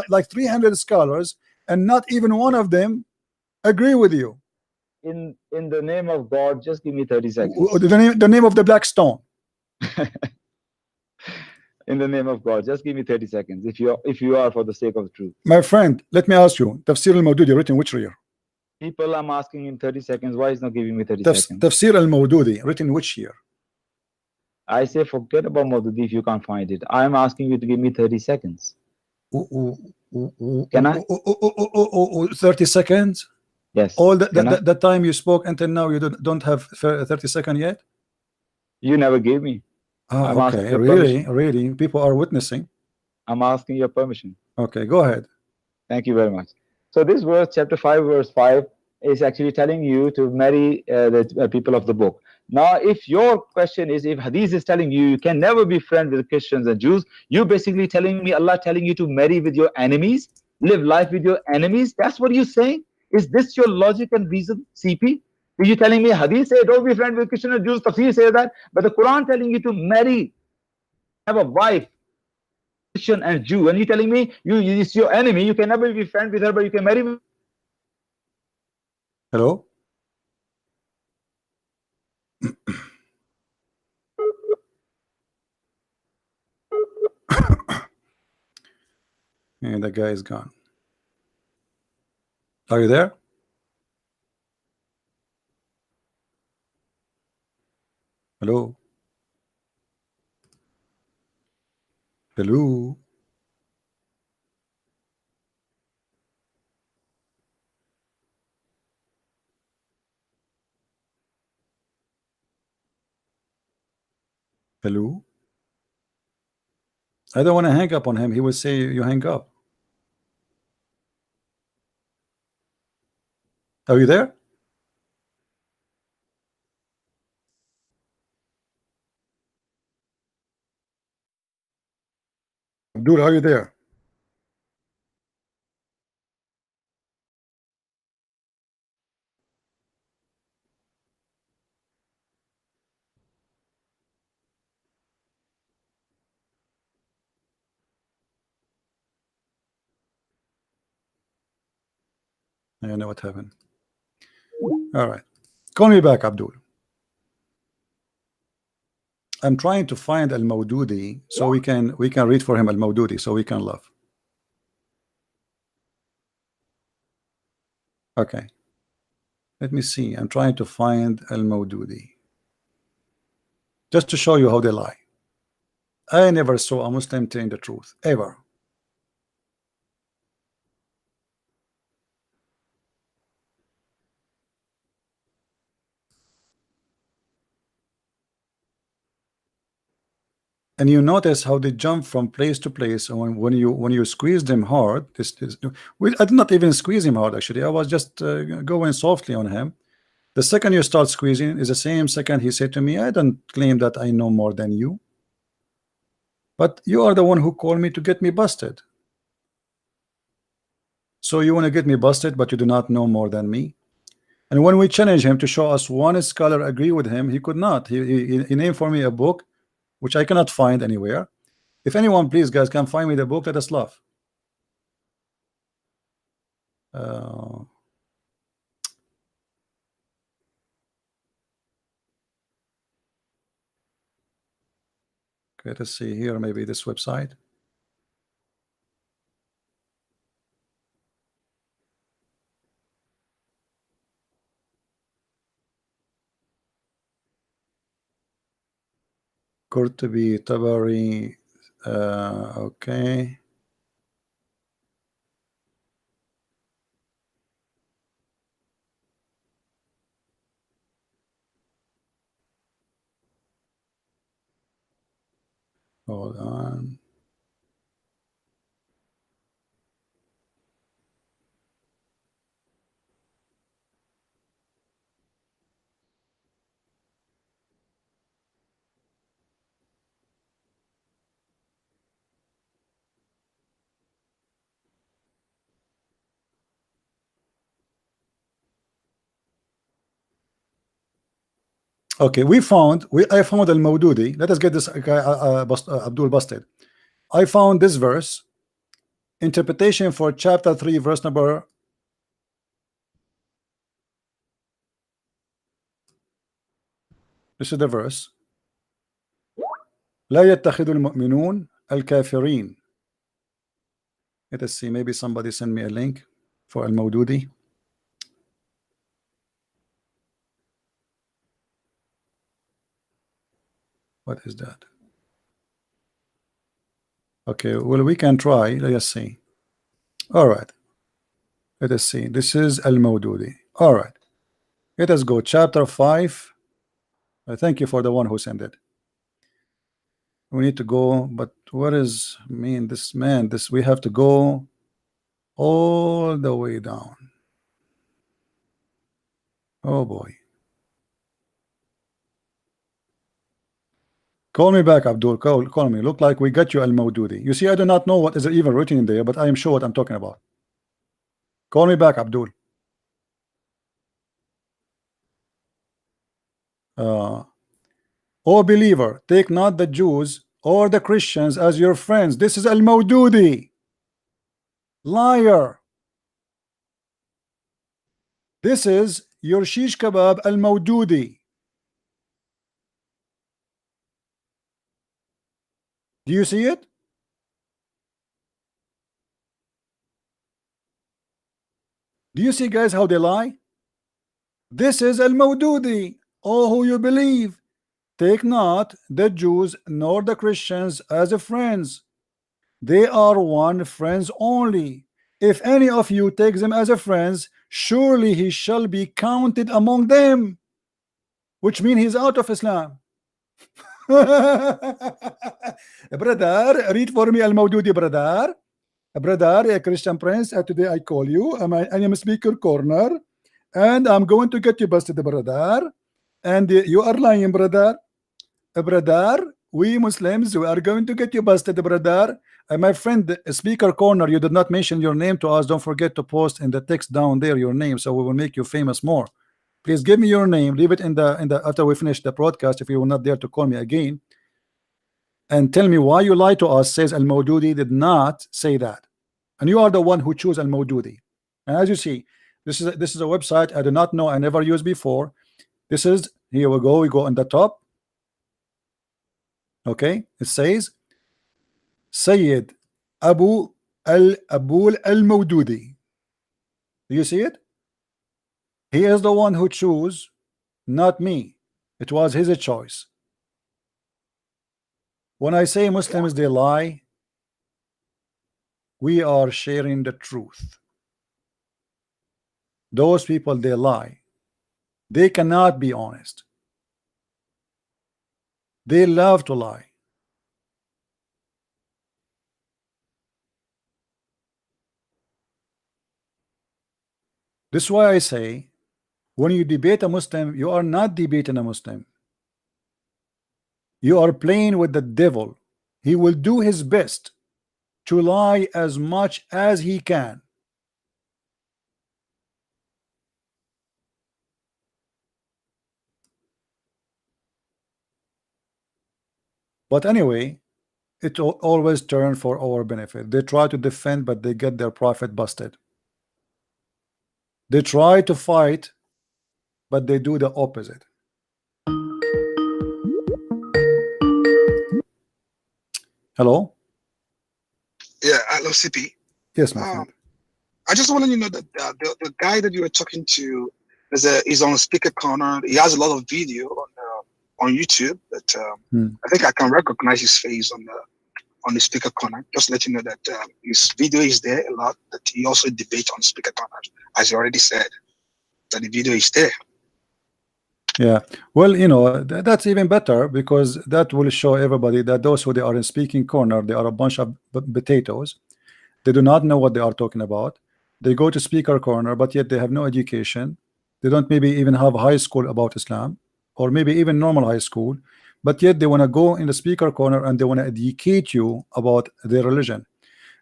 like 300 scholars, and not even one of them agree with you. In the name of God, just give me 30 seconds. The name of the black stone. In the name of God, just give me 30 seconds. If you are for the sake of the truth. My friend, let me ask you. Tafsir al-Mawdudi written which year? People, I'm asking in 30 seconds. Why is not giving me 30 seconds? Tafsir al-Mawdudi written which year? I say forget about Mawdudi if you can't find it. I'm asking you to give me 30 seconds. Can I? 30 seconds? Yes. All the time you spoke until now, you don't have 30 seconds yet? You never gave me. Oh, okay. Really? People are witnessing. I'm asking your permission. Okay, go ahead. Thank you very much. So this verse, chapter 5, verse 5, is actually telling you to marry the people of the book. Now, if your question is, if Hadith is telling you you can never be friends with Christians and Jews, you basically telling me Allah telling you to marry with your enemies, live life with your enemies. That's what you're saying? Is this your logic and reason, CP? Are you telling me Hadith say don't be friends with Christians and Jews? Tafsir say that, but the Quran telling you to marry, have a wife, Christian and Jew, and you telling me it's your enemy, you can never be friends with her, but you can marry me. Hello? And the guy is gone. Are you there? Hello? Hello? Hello? I don't want to hang up on him. He will say you hang up. Are you there? Abdul, are you there? I don't know what happened. All right. Call me back, Abdul. I'm trying to find Al-Mawdudi so we can read for him Al-Mawdudi so we can laugh. Okay. Let me see. I'm trying to find Al-Mawdudi just to show you how they lie. I never saw a Muslim telling the truth ever. And you notice how they jump from place to place. And when you squeeze them hard, I did not even squeeze him hard. Actually, I was just going softly on him. The second you start squeezing is the same second he said to me, "I don't claim that I know more than you, but you are the one who called me to get me busted. So you want to get me busted, but you do not know more than me." And when we challenge him to show us one scholar agree with him, he could not. He named for me a book which I cannot find anywhere. If anyone, please, guys, can find me the book, let us laugh. Okay, let's see here, maybe this website. Qurtubi, Tabari, okay. Hold on. Okay, I found Al-Mawdudi. Let us get this guy Abdul busted. I found this verse, interpretation for chapter 3, verse number. This is the verse. لا يتخذ المؤمنون الكافرين. Let us see, maybe somebody send me a link for Al-Mawdudi. What is that? Okay, well, we can try. Let us see. All right. Let us see. This is Al-Mawdudi. All right. Let us go. Chapter 5. Thank you for the one who sent it. We need to go, but what is mean this man? This we have to go all the way down. Oh boy. Call me back, Abdul. Call me. Look like we got you Al-Mawdudi. You see, I do not know what is even written in there, but I am sure what I'm talking about. Call me back, Abdul. O believer, take not the Jews or the Christians as your friends. This is Al-Mawdudi. Liar. This is your shish kebab Al-Mawdudi. Do you see it? Do you see, guys, how they lie? This is Al-Mawdudi. Oh, who you believe, take not the Jews nor the Christians as friends. They are one friends only. If any of you takes them as friends, surely he shall be counted among them. Which means he's out of Islam. Brother, read for me Al-Mawdudi, brother. Brother, a Christian prince, today I call you. I am speaker corner, and I'm going to get you busted, brother. And you are lying, brother. Brother, we Muslims, we are going to get you busted, brother. My friend, speaker corner, you did not mention your name to us. Don't forget to post in the text down there your name, so we will make you famous more. Please give me your name. Leave it in the after we finish the broadcast, if you will not dare to call me again, and tell me why you lied to us. Says Al-Mawdudi did not say that, and you are the one who chose Al-Mawdudi. And as you see, this is a website I do not know, I never used before. This is, here we go on the top. Okay, it says Sayyid Abu al-Mawdudi. Do you see it? He is the one who chose, not me. It was his choice. When I say Muslims they lie, we are sharing the truth. Those people they lie. They cannot be honest. They love to lie. This is why I say when you debate a Muslim, you are not debating a Muslim. You are playing with the devil. He will do his best to lie as much as he can. But anyway, it always turns for our benefit. They try to defend, but they get their prophet busted. They try to fight, but they do the opposite. Hello? Yeah, hello, CP. Yes, my friend. I just wanted you to know that the guy that you were talking to is on Speaker Corner. He has a lot of video on YouTube, but I think I can recognize his face on the Speaker Corner. Just let you know that his video is there a lot. That he also debates on Speaker Corner, as you already said. That the video is there. Yeah, well, you know, that's even better because that will show everybody that those who they are in speaking corner, they are a bunch of potatoes. They do not know what they are talking about. They go to speaker corner, but yet they have no education. They don't maybe even have high school about Islam, or maybe even normal high school, but yet they want to go in the speaker corner and they want to educate you about their religion.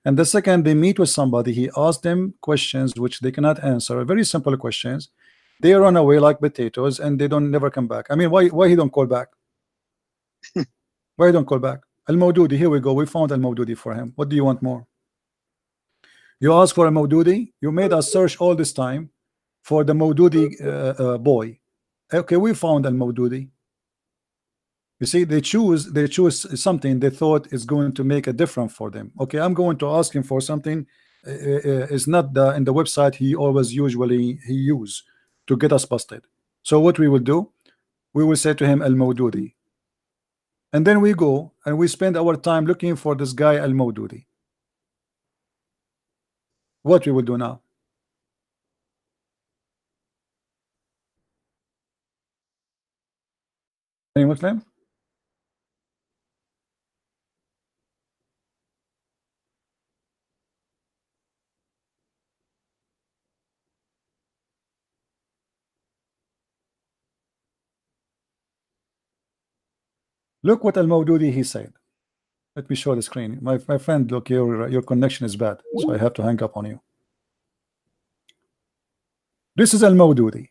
And the second they meet with somebody, he asks them questions which they cannot answer, very simple questions. They run away like potatoes and they don't never come back. I mean, why he don't call back? Why he don't call back? Al-Mawdudi, here we go. We found Al-Mawdudi for him. What do you want more? You ask for a Mawdudi. You made us search all this time for the Mawdudi boy. Okay, we found Al-Mawdudi. You see, they choose something they thought is going to make a difference for them. Okay, I'm going to ask him for something. It's not in the website he always usually use to get us busted. So what we will do, we will say to him Al-Mawdudi, and then we go and we spend our time looking for this guy Al-Mawdudi. What we will do now? Any Muslim? Look what Al-Mawdudi he said. Let me show the screen. My friend, look, your connection is bad, so I have to hang up on you. This is Al-Mawdudi.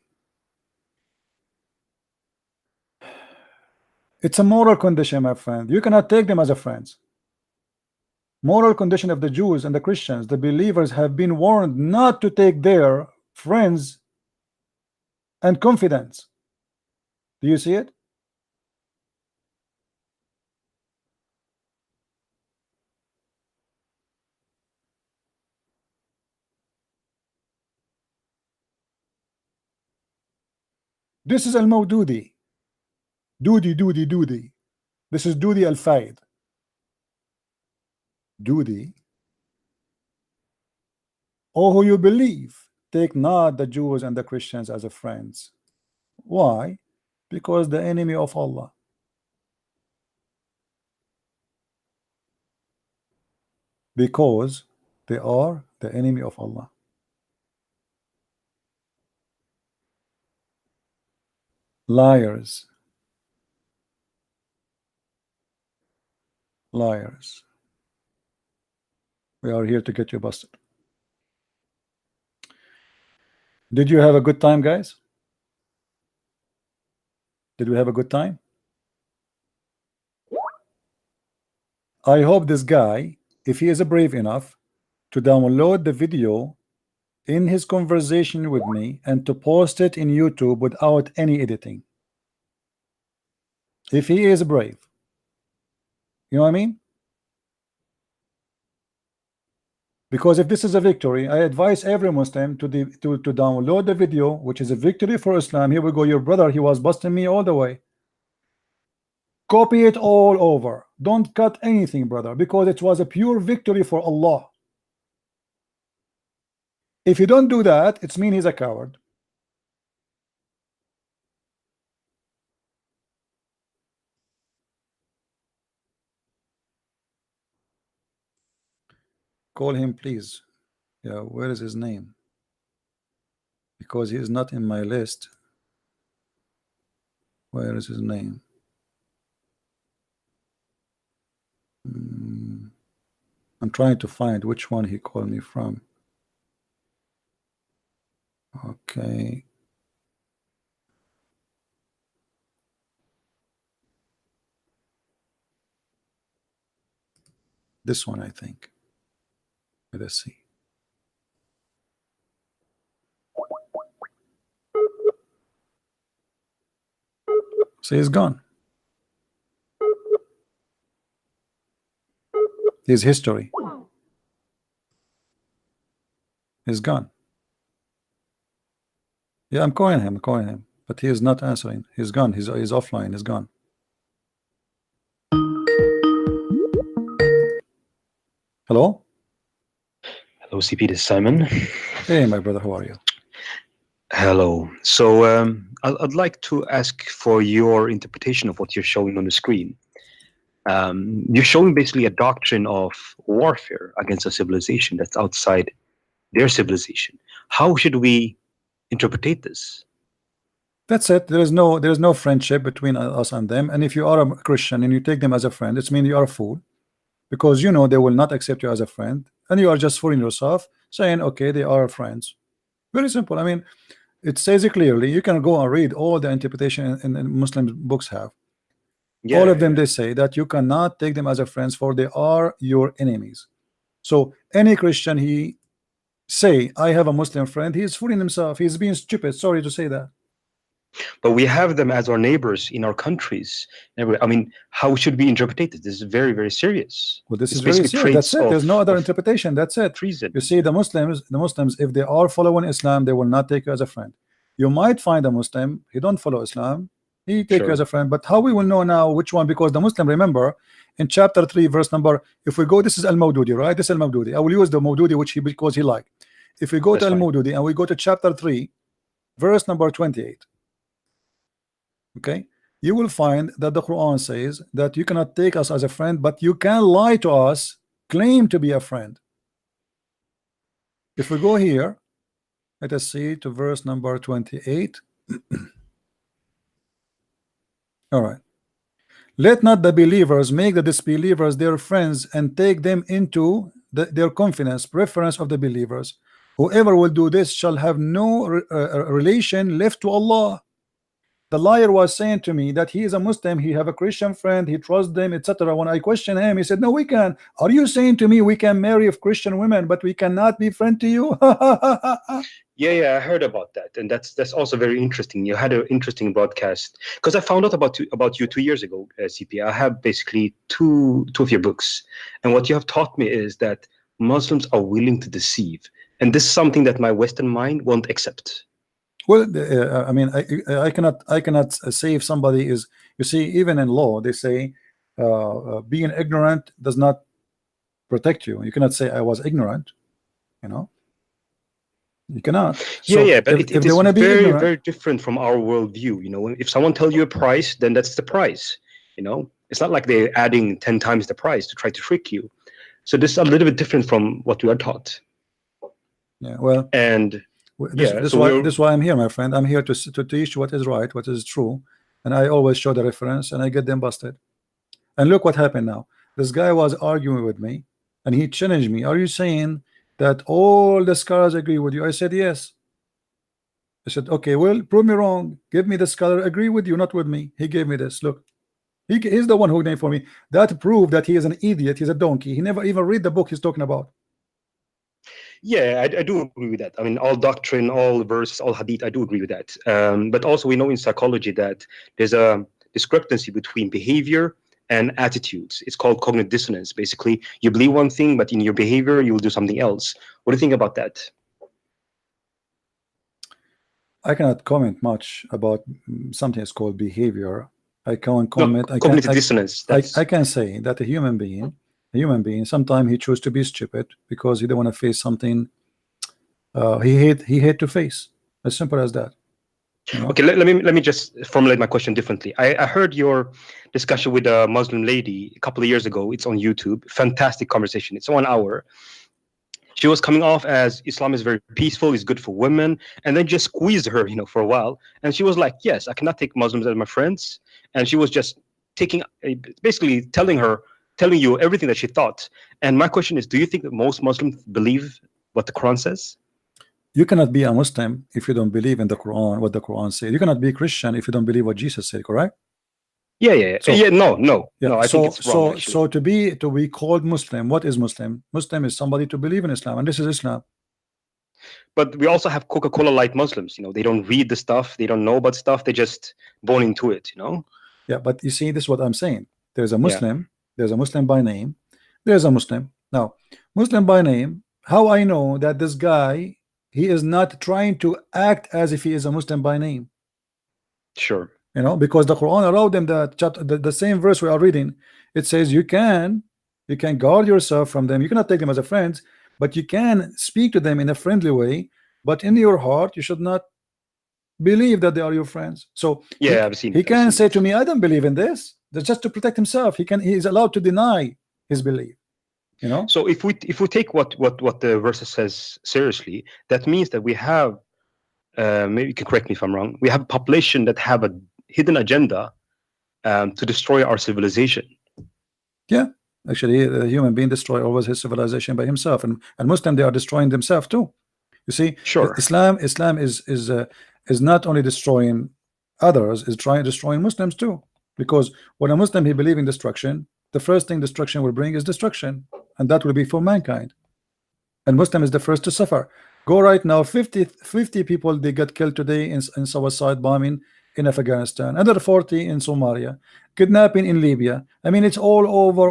It's a moral condition, my friend. You cannot take them as a friends. Moral condition of the Jews and the Christians, the believers have been warned not to take their friends and confidants. Do you see it? This is Al-Mawdudi. Dudi. This is Dudi Al-Faid. Dudi. Oh, who you believe, take not the Jews and the Christians as a friends. Why? Because the enemy of Allah. Because they are the enemy of Allah. Liars. Liars. We are here to get you busted. Did you have a good time, guys? Did we have a good time? I hope this guy, if he is brave enough to download the video in his conversation with me and to post it in YouTube without any editing. If he is brave, You know what I mean? Because if this is a victory, I advise every Muslim to download the video, which is a victory for Islam. Here we go. Your brother, he was busting me all the way. Copy it all over. Don't cut anything, brother, because it was a pure victory for Allah. If you don't do that, it's mean he's a coward. Call him, please. Yeah, where is his name? Because he is not in my list. Where is his name? I'm trying to find which one he called me from. Okay. This one, I think. Let's see. So he's gone. His history is gone. Yeah, I'm calling him, but he is not answering. He's gone. He's offline. He's gone. Hello? Hello, CP, this is Simon. Hey, my brother, how are you? Hello. So I'd like to ask for your interpretation of what you're showing on the screen. You're showing basically a doctrine of warfare against a civilization that's outside their civilization. How should we interpret this? That's it. There is no friendship between us and them. And if you are a Christian and you take them as a friend, it's mean you are a fool, because you know they will not accept you as a friend, and you are just fooling yourself, saying, okay, they are friends. Very simple. I mean, it says it clearly. You can go and read all the interpretation in Muslim books have. Yeah, all of them, they say that you cannot take them as a friends, for they are your enemies. So any Christian, he say, I have a Muslim friend, he is fooling himself. He's being stupid. Sorry to say that. But we have them as our neighbors in our countries. I mean, how should we interpret this? This is very, very serious. Well, this is very serious. That's it. There's no other interpretation. That's it. Treason. You see, the Muslims, if they are following Islam, they will not take you as a friend. You might find a Muslim, he don't follow Islam, he take you as a friend. But how we will know now which one? Because the Muslim, remember, in chapter 3, verse number, if we go, this is Al-Mawdudi, right? This is Al-Mawdudi. I will use the Mawdudi, because he liked. If we go to Al-Mawdudi and we go to chapter 3, verse number 28, okay, you will find that the Quran says that you cannot take us as a friend, but you can lie to us, claim to be a friend. If we go here, let us see to verse number 28. All right. Let not the believers make the disbelievers their friends and take them into their confidence, preference of the believers. Whoever will do this shall have no relation left to Allah. The liar was saying to me that he is a Muslim, he have a Christian friend, he trusts them, etc. When I questioned him, he said, no, we can. Are you saying to me we can marry Christian women, but we cannot be friend to you? Yeah, I heard about that, and that's also very interesting. You had an interesting broadcast, because I found out about you 2 years ago, CP. I have basically two of your books, and what you have taught me is that Muslims are willing to deceive, and this is something that my Western mind won't accept. Well, I mean, I cannot say if somebody is. You see, even in law, they say being ignorant does not protect you. You cannot say I was ignorant. You know. You cannot. So but if they want to be ignorant, very different from our worldview. You know, if someone tells you a price, then that's the price. You know, it's not like they're adding 10 times the price to try to trick you. So this is a little bit different from what we are taught. Yeah. Well. And this is why I'm here, my friend. I'm here to teach what is right, what is true, and I always show the reference, and I get them busted. And look what happened now. This guy was arguing with me, and he challenged me. Are you saying that all the scholars agree with you? I said yes. I said, okay, well, prove me wrong. Give me the scholar agree with you, not with me. He gave me this. Look, he's the one who named for me. That proved that he is an idiot. He's a donkey. He never even read the book he's talking about. Yeah, I do agree with that. I mean, all doctrine, all verses, all hadith, I do agree with that. But also we know in psychology that there's a discrepancy between behavior and attitudes. It's called cognitive dissonance. Basically, you believe one thing, but in your behavior, you will do something else. What do you think about that? I cannot comment much about something that's called behavior. I can't comment. No, cognitive dissonance. I can say that a human being, sometimes he chooses to be stupid because he don't want to face something he hate to face. As simple as that. You know? Okay, let me just formulate my question differently. I heard your discussion with a Muslim lady a couple of years ago. It's on YouTube. Fantastic conversation. It's 1 hour. She was coming off as Islam is very peaceful, it's good for women, and then just squeezed her, for a while. And she was like, yes, I cannot take Muslims as my friends. And she was just basically telling you everything that she thought. And my question is, do you think that most Muslims believe what the Quran says? You cannot be a Muslim if you don't believe in the Quran, what the Quran says. You cannot be a Christian if you don't believe what Jesus said, correct? Yeah. So, no. I think it's wrong. So to be called Muslim, what is Muslim? Muslim is somebody to believe in Islam, and this is Islam. But we also have Coca-Cola light Muslims. They don't read the stuff, they don't know about stuff, they just born into it. Yeah, but you see, this is what I'm saying. There's a Muslim. There's a Muslim by name. There's a Muslim. Now, Muslim by name. How I know that this guy, he is not trying to act as if he is a Muslim by name? Sure. Because the Quran allowed them that the same verse we are reading. It says you can guard yourself from them. You cannot take them as a friend, but you can speak to them in a friendly way. But in your heart, you should not believe that they are your friends. So he can say to me, I don't believe in this. That's just to protect himself. He is allowed to deny his belief. So if we take what the verse says seriously, that means that we have maybe you can correct me if I'm wrong. We have a population that have a hidden agenda to destroy our civilization. Yeah, actually, a human being destroy always his civilization by himself, and Muslim, they are destroying themselves too. You see, sure. Islam is not only destroying others, is destroying Muslims too. Because when a Muslim he believes in destruction, the first thing destruction will bring is destruction, and that will be for mankind. And Muslim is the first to suffer. Go right now, 50 people they got killed today in suicide bombing in Afghanistan, another 40 in Somalia, kidnapping in Libya. I mean, it's all over,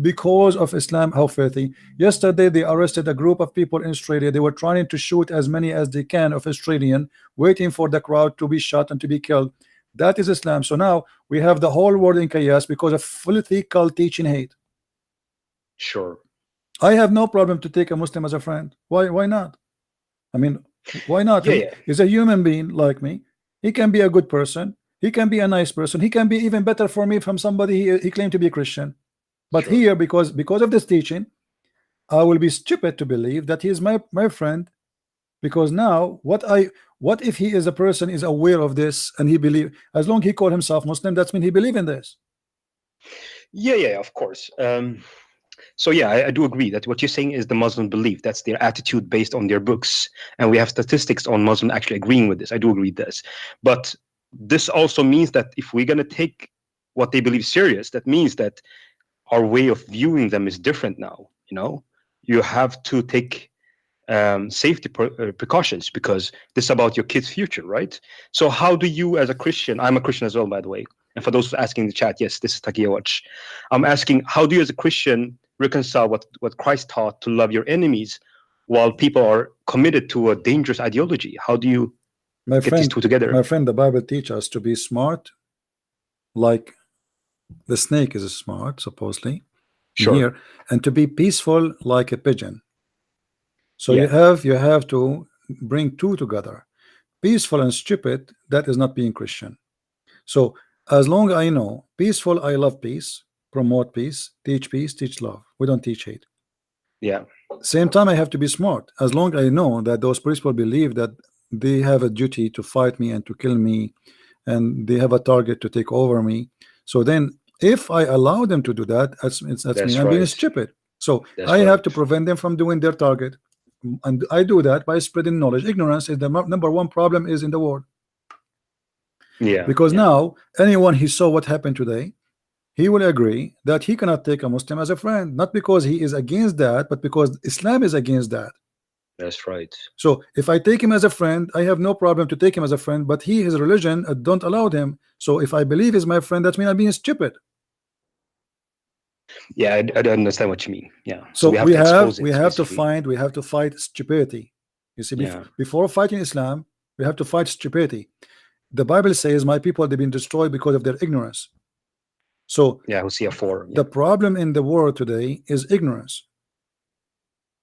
because of Islam, how filthy. Yesterday, they arrested a group of people in Australia. They were trying to shoot as many as they can of Australian, waiting for the crowd to be shot and to be killed. That is Islam. So now we have the whole world in chaos because of filthy cult teaching hate. Sure. I have no problem to take a Muslim as a friend. Why not? I mean, why not? He's a human being like me. He can be a good person. He can be a nice person. He can be even better for me from somebody he claimed to be a Christian. But sure. Here, because of this teaching, I will be stupid to believe that he is my friend. Because now, what if he is a person is aware of this and he believe, as long as he call himself Muslim, that's mean he believe in this. Yeah, of course. So yeah, I do agree that what you're saying is the Muslim belief. That's their attitude based on their books. And we have statistics on Muslim actually agreeing with this. I do agree with this. But this also means that if we're going to take what they believe serious, that means that our way of viewing them is different now. You have to take safety precautions because this is about your kids' future, right? So how do you as a Christian, I'm a Christian as well, by the way. And for those asking in the chat, yes, this is Takia Watch. I'm asking, how do you as a Christian reconcile what Christ taught to love your enemies while people are committed to a dangerous ideology? How do you get these two together? My friend, the Bible teaches us to be smart, like the snake is smart, supposedly, here, and to be peaceful like a pigeon. So you have to bring two together. Peaceful and stupid, that is not being Christian. So as long as I know peaceful, I love peace, promote peace, teach love. We don't teach hate. Yeah. Same time, I have to be smart. As long as I know that those people believe that they have a duty to fight me and to kill me, and they have a target to take over me. So then, if I allow them to do that, that's me. I'm being stupid. So I have to prevent them from doing their target, and I do that by spreading knowledge. Ignorance is the number one problem is in the world. Yeah. Because now anyone who saw what happened today, he will agree that he cannot take a Muslim as a friend, not because he is against that, but because Islam is against that. That's right. So if I take him as a friend, I have no problem to take him as a friend, but his religion don't allow him. So if I believe he's my friend, that means I'm being stupid. Yeah, I don't understand what you mean. Yeah. So we have to basically fight stupidity. You see, Yeah. before fighting Islam, we have to fight stupidity. The Bible says, "My people, they've been destroyed because of their ignorance." So yeah, Hosea 4. the problem in the world today is ignorance.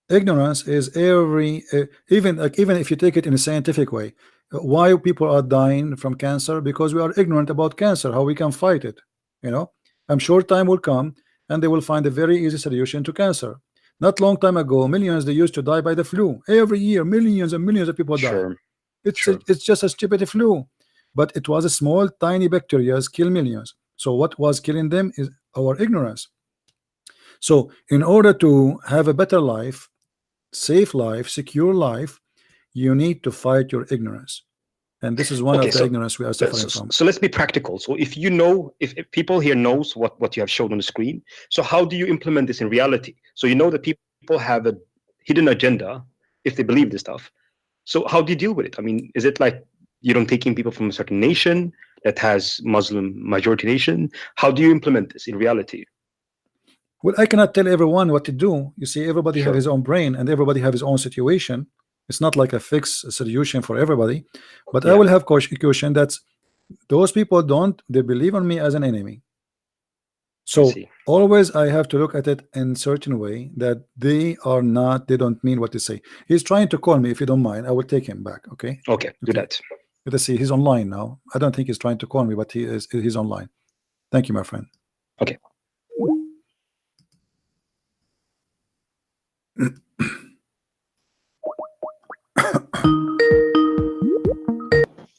Ignorance is even if you take it in a scientific way, why people are dying from cancer? Because we are ignorant about cancer, how we can fight it. You know, I'm sure time will come and they will find a very easy solution to cancer. Not long time ago, millions they used to die by the flu. Every year, millions and millions of people die. It's just a stupid flu, but it was a small, tiny bacteria kill millions. So what was killing them is our ignorance. So in order to have a better life, safe life, secure life, you need to fight your ignorance. And this is one of the ignorance we are suffering from. So let's be practical. So if you know, if people here knows what you have showed on the screen, so how do you implement this in reality? So you know that people have a hidden agenda if they believe this stuff. So how do you deal with it? I mean, is it like you don't take in people from a certain nation that has Muslim majority nation? How do you implement this in reality? Well, I cannot tell everyone what to do. You see, everybody have his own brain and everybody have his own situation. It's not like a fixed solution for everybody. But I will have caution that those people they believe on me as an enemy. So always I have to look at it in a certain way that they don't mean what they say. He's trying to call me. If you don't mind, I will take him back. Okay. Okay, do that. Let's see, he's online now. I don't think he's trying to call me, but he's online. Thank you, my friend. Okay.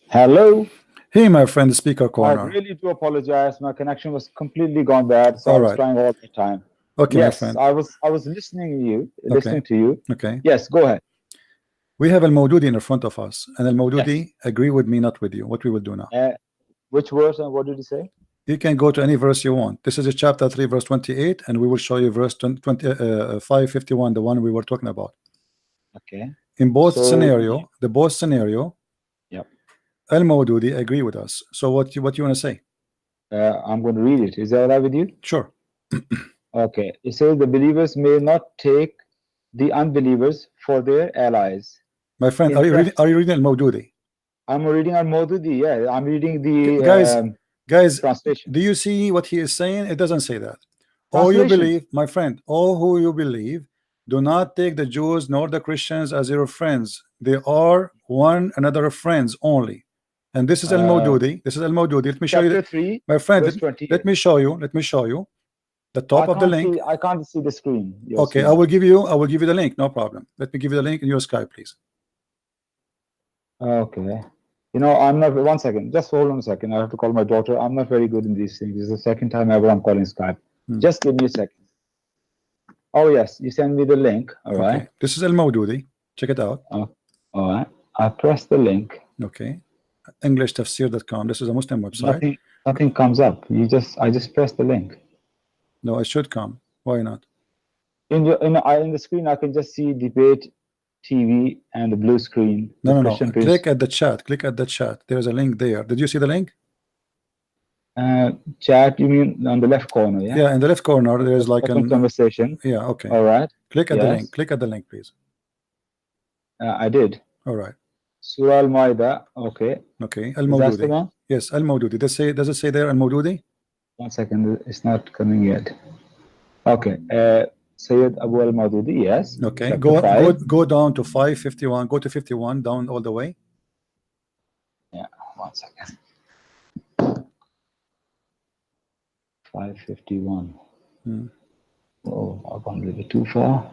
Hello. Hey, my friend, the speaker corner. I really do apologize. My connection was completely gone bad, so I was trying all the time. Okay, yes, my friend. I was listening to you. Okay. Yes, go ahead. We have Al-Mawdudi in front of us, and Al-Mawdudi agree with me, not with you. What we will do now? Which verse and what did he say? You can go to any verse you want. This is chapter 3, verse 28, and we will show you verse 551, the one we were talking about. Okay. In both scenario, yep. Al-Mawdudi agree with us. So what you want to say? I'm going to read it. Is that all right with you? Sure. Okay. It says the believers may not take the unbelievers for their allies. My friend, are you reading Al-Mawdudi? I'm reading Al-Mawdudi. Yeah, I'm reading the guys. Translation. Do you see what he is saying? It doesn't say that. All you believe, my friend, all who you believe, do not take the Jews nor the Christians as your friends. They are one another friends only. And this is Al-Mawdudi. This is Al-Mawdudi. Let me show you. 3, my friend, let me show you. Let me show you. The top of the link. I can't see the screen. Okay, I will give you the link. No problem. Let me give you the link in your Skype, please. Okay. You know, I'm not. One second. Just hold on a second. I have to call my daughter. I'm not very good in these things. This is the second time ever I'm calling Skype. Just give me a second. Oh yes, you send me the link. All right. This is Al-Mawdudi. Check it out. All right. I press the link. Okay. EnglishTafsir.com. This is a Muslim website. Nothing comes up. I just press the link. No, it should come. Why not? In the screen, I can just see debate TV and the blue screen. No. Click at the chat. Click at the chat. There's a link there. Did you see the link? Chat, you mean on the left corner? Yeah. Yeah, in the left corner, there's like a conversation. Yeah. Okay. All right. Click at the link. Click at the link, please. I did. All right. Surah Al-Ma'idah. Okay. Okay. Al-Mawdudi. Yes, Al-Mawdudi. Does it say there Al-Mawdudi? 1 second. It's not coming yet. Okay. Sayyid Abu Al-Mawdudi. Yes. Okay. Go down to 551. Go to 51. Down all the way. Yeah. 1 second. 551. Oh, I've gone a little bit too far.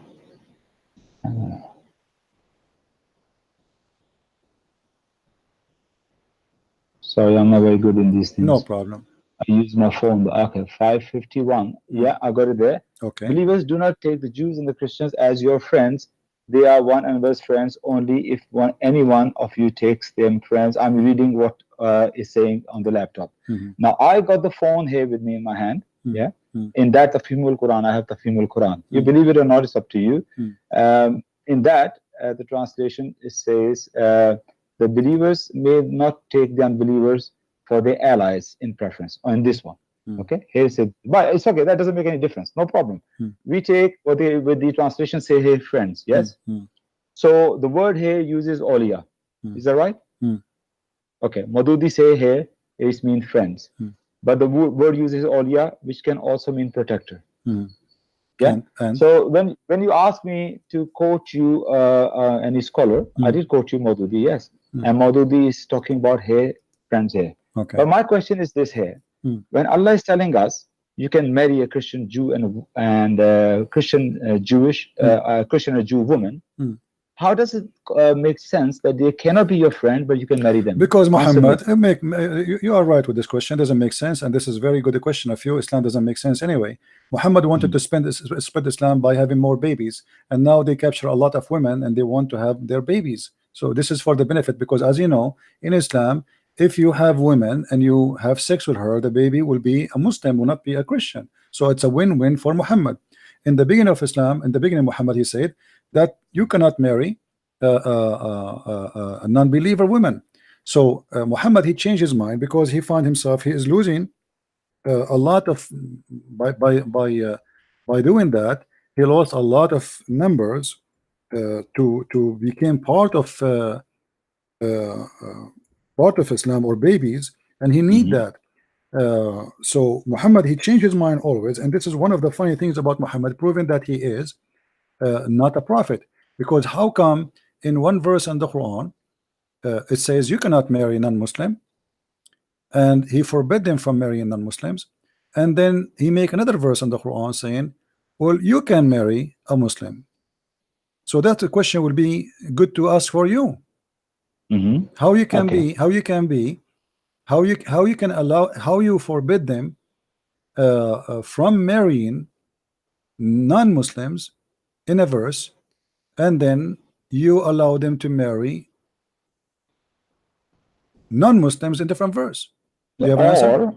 Sorry, I'm not very good in these things. No problem. I use my phone. Okay, 551. Yeah, I got it there. Okay. Believers, do not take the Jews and the Christians as your friends. They are one another's friends only if any one of you takes them friends. I'm reading what is saying on the laptop. Now, I got the phone here with me in my hand. Yeah. In that, the Tafhimul Quran, I have the Tafhimul Quran. You believe it or not, it's up to you. In that, the translation, it says, the believers may not take the unbelievers for their allies in preference. On this one. Okay, here it said, but it's okay. That doesn't make any difference. No problem. We take what they with the translation say here, friends. Yes. So the word here uses olia. Is that right? Okay. Madudi say here it means friends, but the word uses olia, which can also mean protector. Yeah. And so when you ask me to quote you any scholar, I did quote you Madudi, yes. And Madudi is talking about here friends here. Okay. But my question is this here: when Allah is telling us you can marry a Christian Jew and Christian Jewish Christian or Jew woman, how does it make sense that they cannot be your friend but you can marry them? Because Muhammad, you are right with this question. It doesn't make sense, and this is very good question of you. Islam doesn't make sense anyway. Muhammad wanted to spread Islam by having more babies, and now they capture a lot of women and they want to have their babies. So this is for the benefit, because as you know, in Islam, if you have women and you have sex with her, the baby will be a Muslim, will not be a Christian. So it's a win-win for Muhammad. In the beginning of Islam, in the beginning, Muhammad, he said that you cannot marry a non-believer woman. So Muhammad, he changed his mind because he found himself he is losing a lot of by doing that. He lost a lot of numbers to become part of Islam or babies, and he need that. So Muhammad, he changed his mind always, and this is one of the funny things about Muhammad, proving that he is not a prophet. Because how come in one verse in the Quran it says you cannot marry non-Muslim, and he forbid them from marrying non-Muslims, and then he make another verse in the Quran saying, well, you can marry a Muslim. So that the question will be good to ask for you. How you can how you forbid them from marrying non-Muslims in a verse, and then you allow them to marry non-Muslims in different verse. Do you have an answer?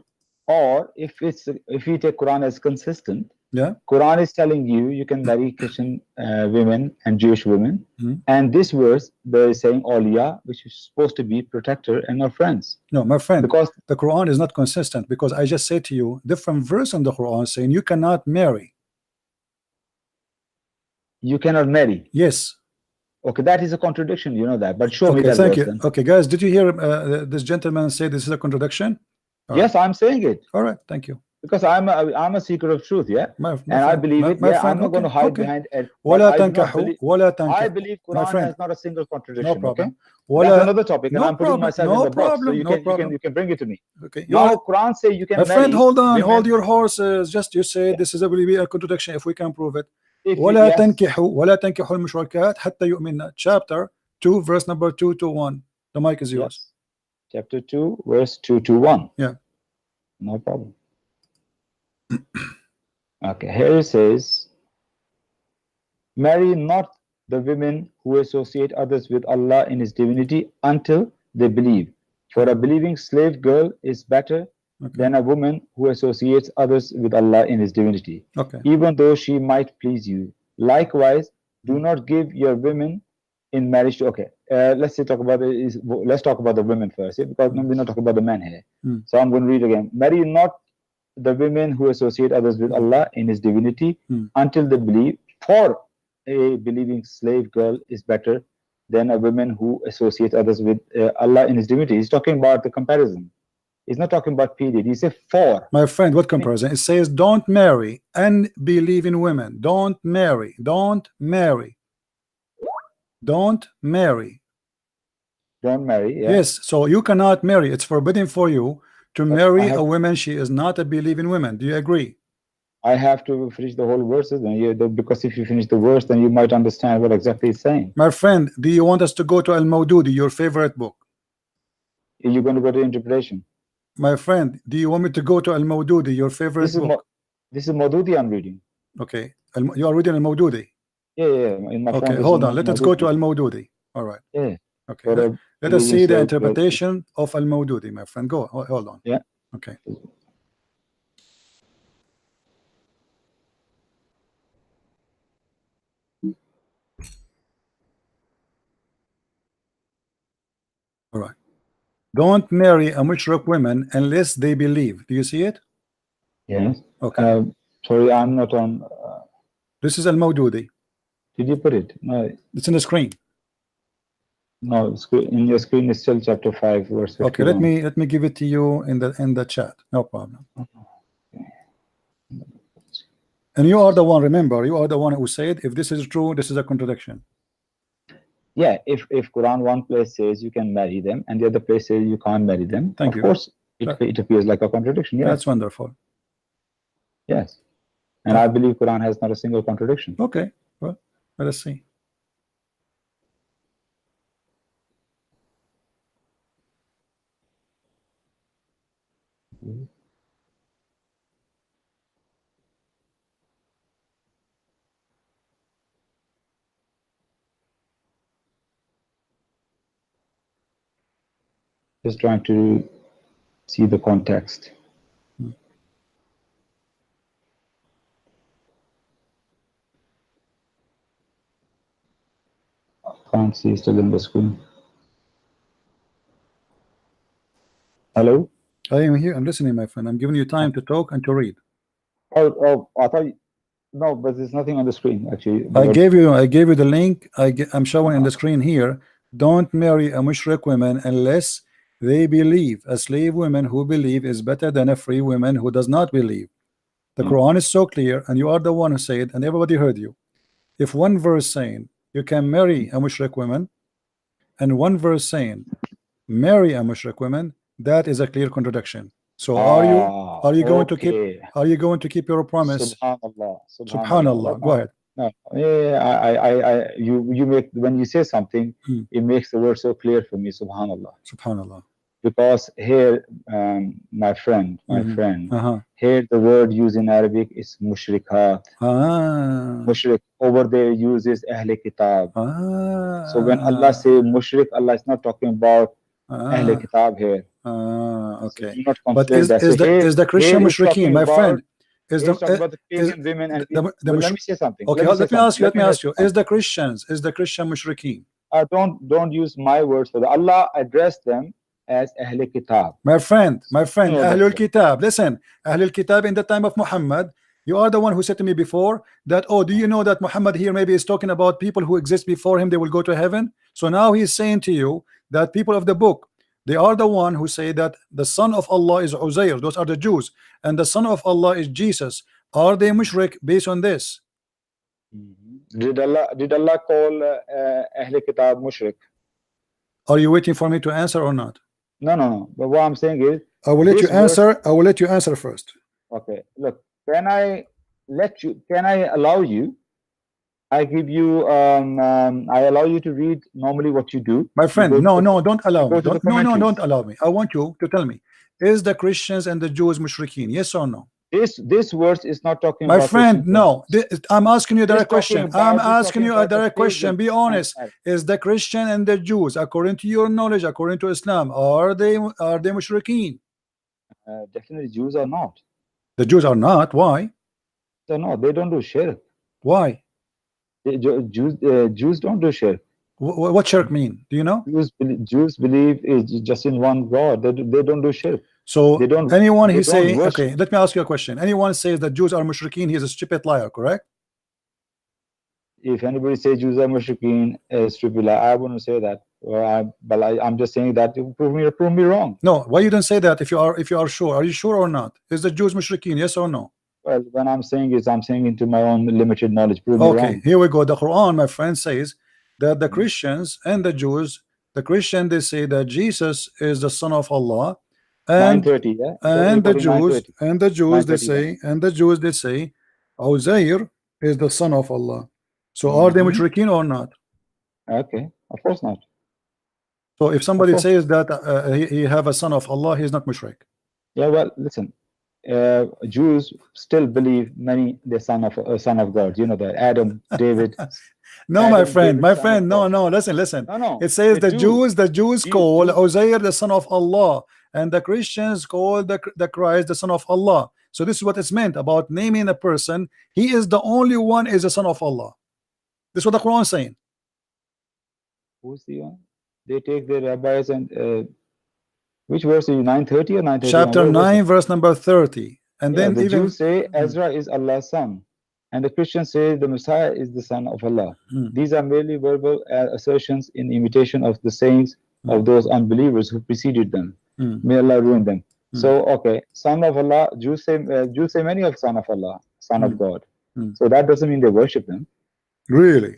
Or if you take Quran as consistent, yeah, Quran is telling you can marry Christian women and Jewish women, and this verse they're saying Awliya, which is supposed to be protector and not friends. No, my friend, because the Quran is not consistent, because I just said to you different verse in the Quran saying you cannot marry. You cannot marry. Yes. Okay, that is a contradiction, you know that. But show me that thank verse you. then. Okay, guys, did you hear this gentleman say this is a contradiction? Yes, I'm saying it. All right, thank you. Because I'm a seeker of truth, yeah, and I believe it. My yeah, friend, I'm not going to hide behind it. I believe Quran has not a single contradiction. No problem. Okay? That's another topic, and I'm putting myself in the box, so you can bring it to me. Okay. Now, Quran say you can. My friend, hold on, hold your horses. Just you say this is will be a contradiction if we can prove it. ولا تنكحوا المشركات حتى يؤمنن. Chapter 2, verse number 2 to 1. The mic is yours. Yes. Chapter 2, verse 2 to 1. Yeah. No problem. Okay, here it says, marry not the women who associate others with Allah in His divinity until they believe. For a believing slave girl is better than a woman who associates others with Allah in His divinity, even though she might please you. Likewise, do not give your women in marriage to. Okay, let's talk about the women first, because we're not talking about the men here. So I'm going to read again. Marry not the women who associate others with Allah in His divinity until they believe. For a believing slave girl is better than a woman who associates others with Allah in His divinity. He's talking about the comparison. He's not talking about period. He said for. My friend, what comparison? It says don't marry unbelieving women. Don't marry. Don't marry. Don't marry. Don't marry. Yeah. Yes. So you cannot marry. It's forbidden for you to marry a woman. She is not a believing woman. Do you agree? I have to finish the whole verses, because if you finish the verse, then you might understand what exactly it's saying. My friend, do you want us to go to Al-Mawdudi, your favorite book? Are you going to go to interpretation? My friend, do you want me to go to Al-Mawdudi, your favorite book? This is Mawdudi I'm reading. Okay. You are reading Al-Mawdudi? Yeah. In my okay, hold on. Let us go to Al-Mawdudi. All right. Yeah. Okay. Let us see the interpretation of Al-Mawdudi, my friend. Go. Hold on. Yeah. Okay. All right. Don't marry a mushrik women unless they believe. Do you see it? Yes. Okay. Sorry, I'm not on. This is al-Mawdudi. Did you put it? No. It's in the screen. No, in your screen is still chapter 5, verse 51. Okay, let me give it to you in the chat. No problem. And you are the one, remember, you are the one who said if this is true, this is a contradiction. Yeah, if Quran one place says you can marry them and the other place says you can't marry them, Thank you. Of course, it appears like a contradiction. Yes. That's wonderful. Yes. And I believe Quran has not a single contradiction. Okay, well, let us see. Just trying to see the context. Can't see, still in the screen. Hello? I am here. I'm listening, my friend. I'm giving you time to talk and to read. Oh, I thought no, but there's nothing on the screen actually. I gave you the link. I'm showing in the screen here. Don't marry a mushrik woman unless they believe. A slave woman who believe is better than a free woman who does not believe. The Quran is so clear, and you are the one who said, and everybody heard you. If one verse saying you can marry a mushrik woman, and one verse saying marry a mushrik woman, that is a clear contradiction. So are you going to keep your promise? Subhanallah. Go ahead. No, yeah, you make, when you say something, it makes the word so clear for me. Subhanallah. Because here, my friend, here the word used in Arabic is mushrikat. Mushrik over there uses Ahle Kitab. So when Allah say mushrik, Allah is not talking about Ahle Kitab here. Okay. So but is the Christian mushrikeen, my friend? Is the women and let me say something. Okay, let me ask you. Is the Christian mushrikeen? Don't use my words for that. Allah addressed them as Ahlul Kitab. My friend, Ahlul Kitab. Listen, Ahlul Kitab in the time of Muhammad, you are the one who said to me before that, oh, do you know that Muhammad here maybe is talking about people who exist before him, they will go to heaven? So now he's saying to you that people of the book, they are the one who say that the son of Allah is Uzair, those are the Jews, and the son of Allah is Jesus. Are they mushrik based on this? Did Allah call Ahlul Kitab mushrik? Are you waiting for me to answer or not? No. But what I'm saying is, I will let you answer. I will let you answer first. Okay. Look, can I allow you? I give you. I allow you to read normally what you do. My friend, no, don't allow me. Don't allow me. I want you to tell me: is the Christians and the Jews mushrikeen? Yes or no? This verse is not talking my about friend no I'm asking you a direct question. I'm asking you a direct question. Be honest. Is the Christian and the Jews, according to your knowledge, according to Islam, are they mushrikeen? Definitely Jews are not. The Jews are not. Why? They're not. They don't do shirk. Why? Jews don't do shirk. What shirk mean? Do you know? Jews believe is just in one God. They don't do shirk. So anyone he say, okay, let me ask you a question. Anyone says that Jews are mushrikeen, he is a stupid liar, correct? If anybody says Jews are mushrikeen, stupid liar, I wouldn't say that. But I'm just saying that prove me wrong. No, why you don't say that if you are sure? Are you sure or not? Is the Jews mushrikeen? Yes or no? Well, when I'm saying is I'm saying into my own limited knowledge. Prove me wrong. Here we go. The Quran, my friend, says that the Christians and the Jews, the Christian they say that Jesus is the son of Allah. And the Jews they say Uzair is the son of Allah. So are they mushrikeen or not? Okay, of course not. So if somebody says that he have a son of Allah, he's not mushrik. Yeah, well, listen, Jews still believe the son of God. You know that Adam, David. No, Adam, my friend, no, listen. No. It says the Jews call Uzair the son of Allah. And the Christians call the Christ the son of Allah. So this is what it's meant about naming a person. He is the only one is the son of Allah. This is what the Quran is saying. Who's the one? They take their rabbis and which verse is 930 or 930? Chapter 9, verse number 30. And Yeah, then the even Jews say Ezra is Allah's son, and the Christians say the Messiah is the son of Allah. These are merely verbal assertions in imitation of the sayings of those unbelievers who preceded them. May Allah ruin them. So, okay, son of Allah, Jews say many of son of Allah, son of God. So that doesn't mean they worship them. Really?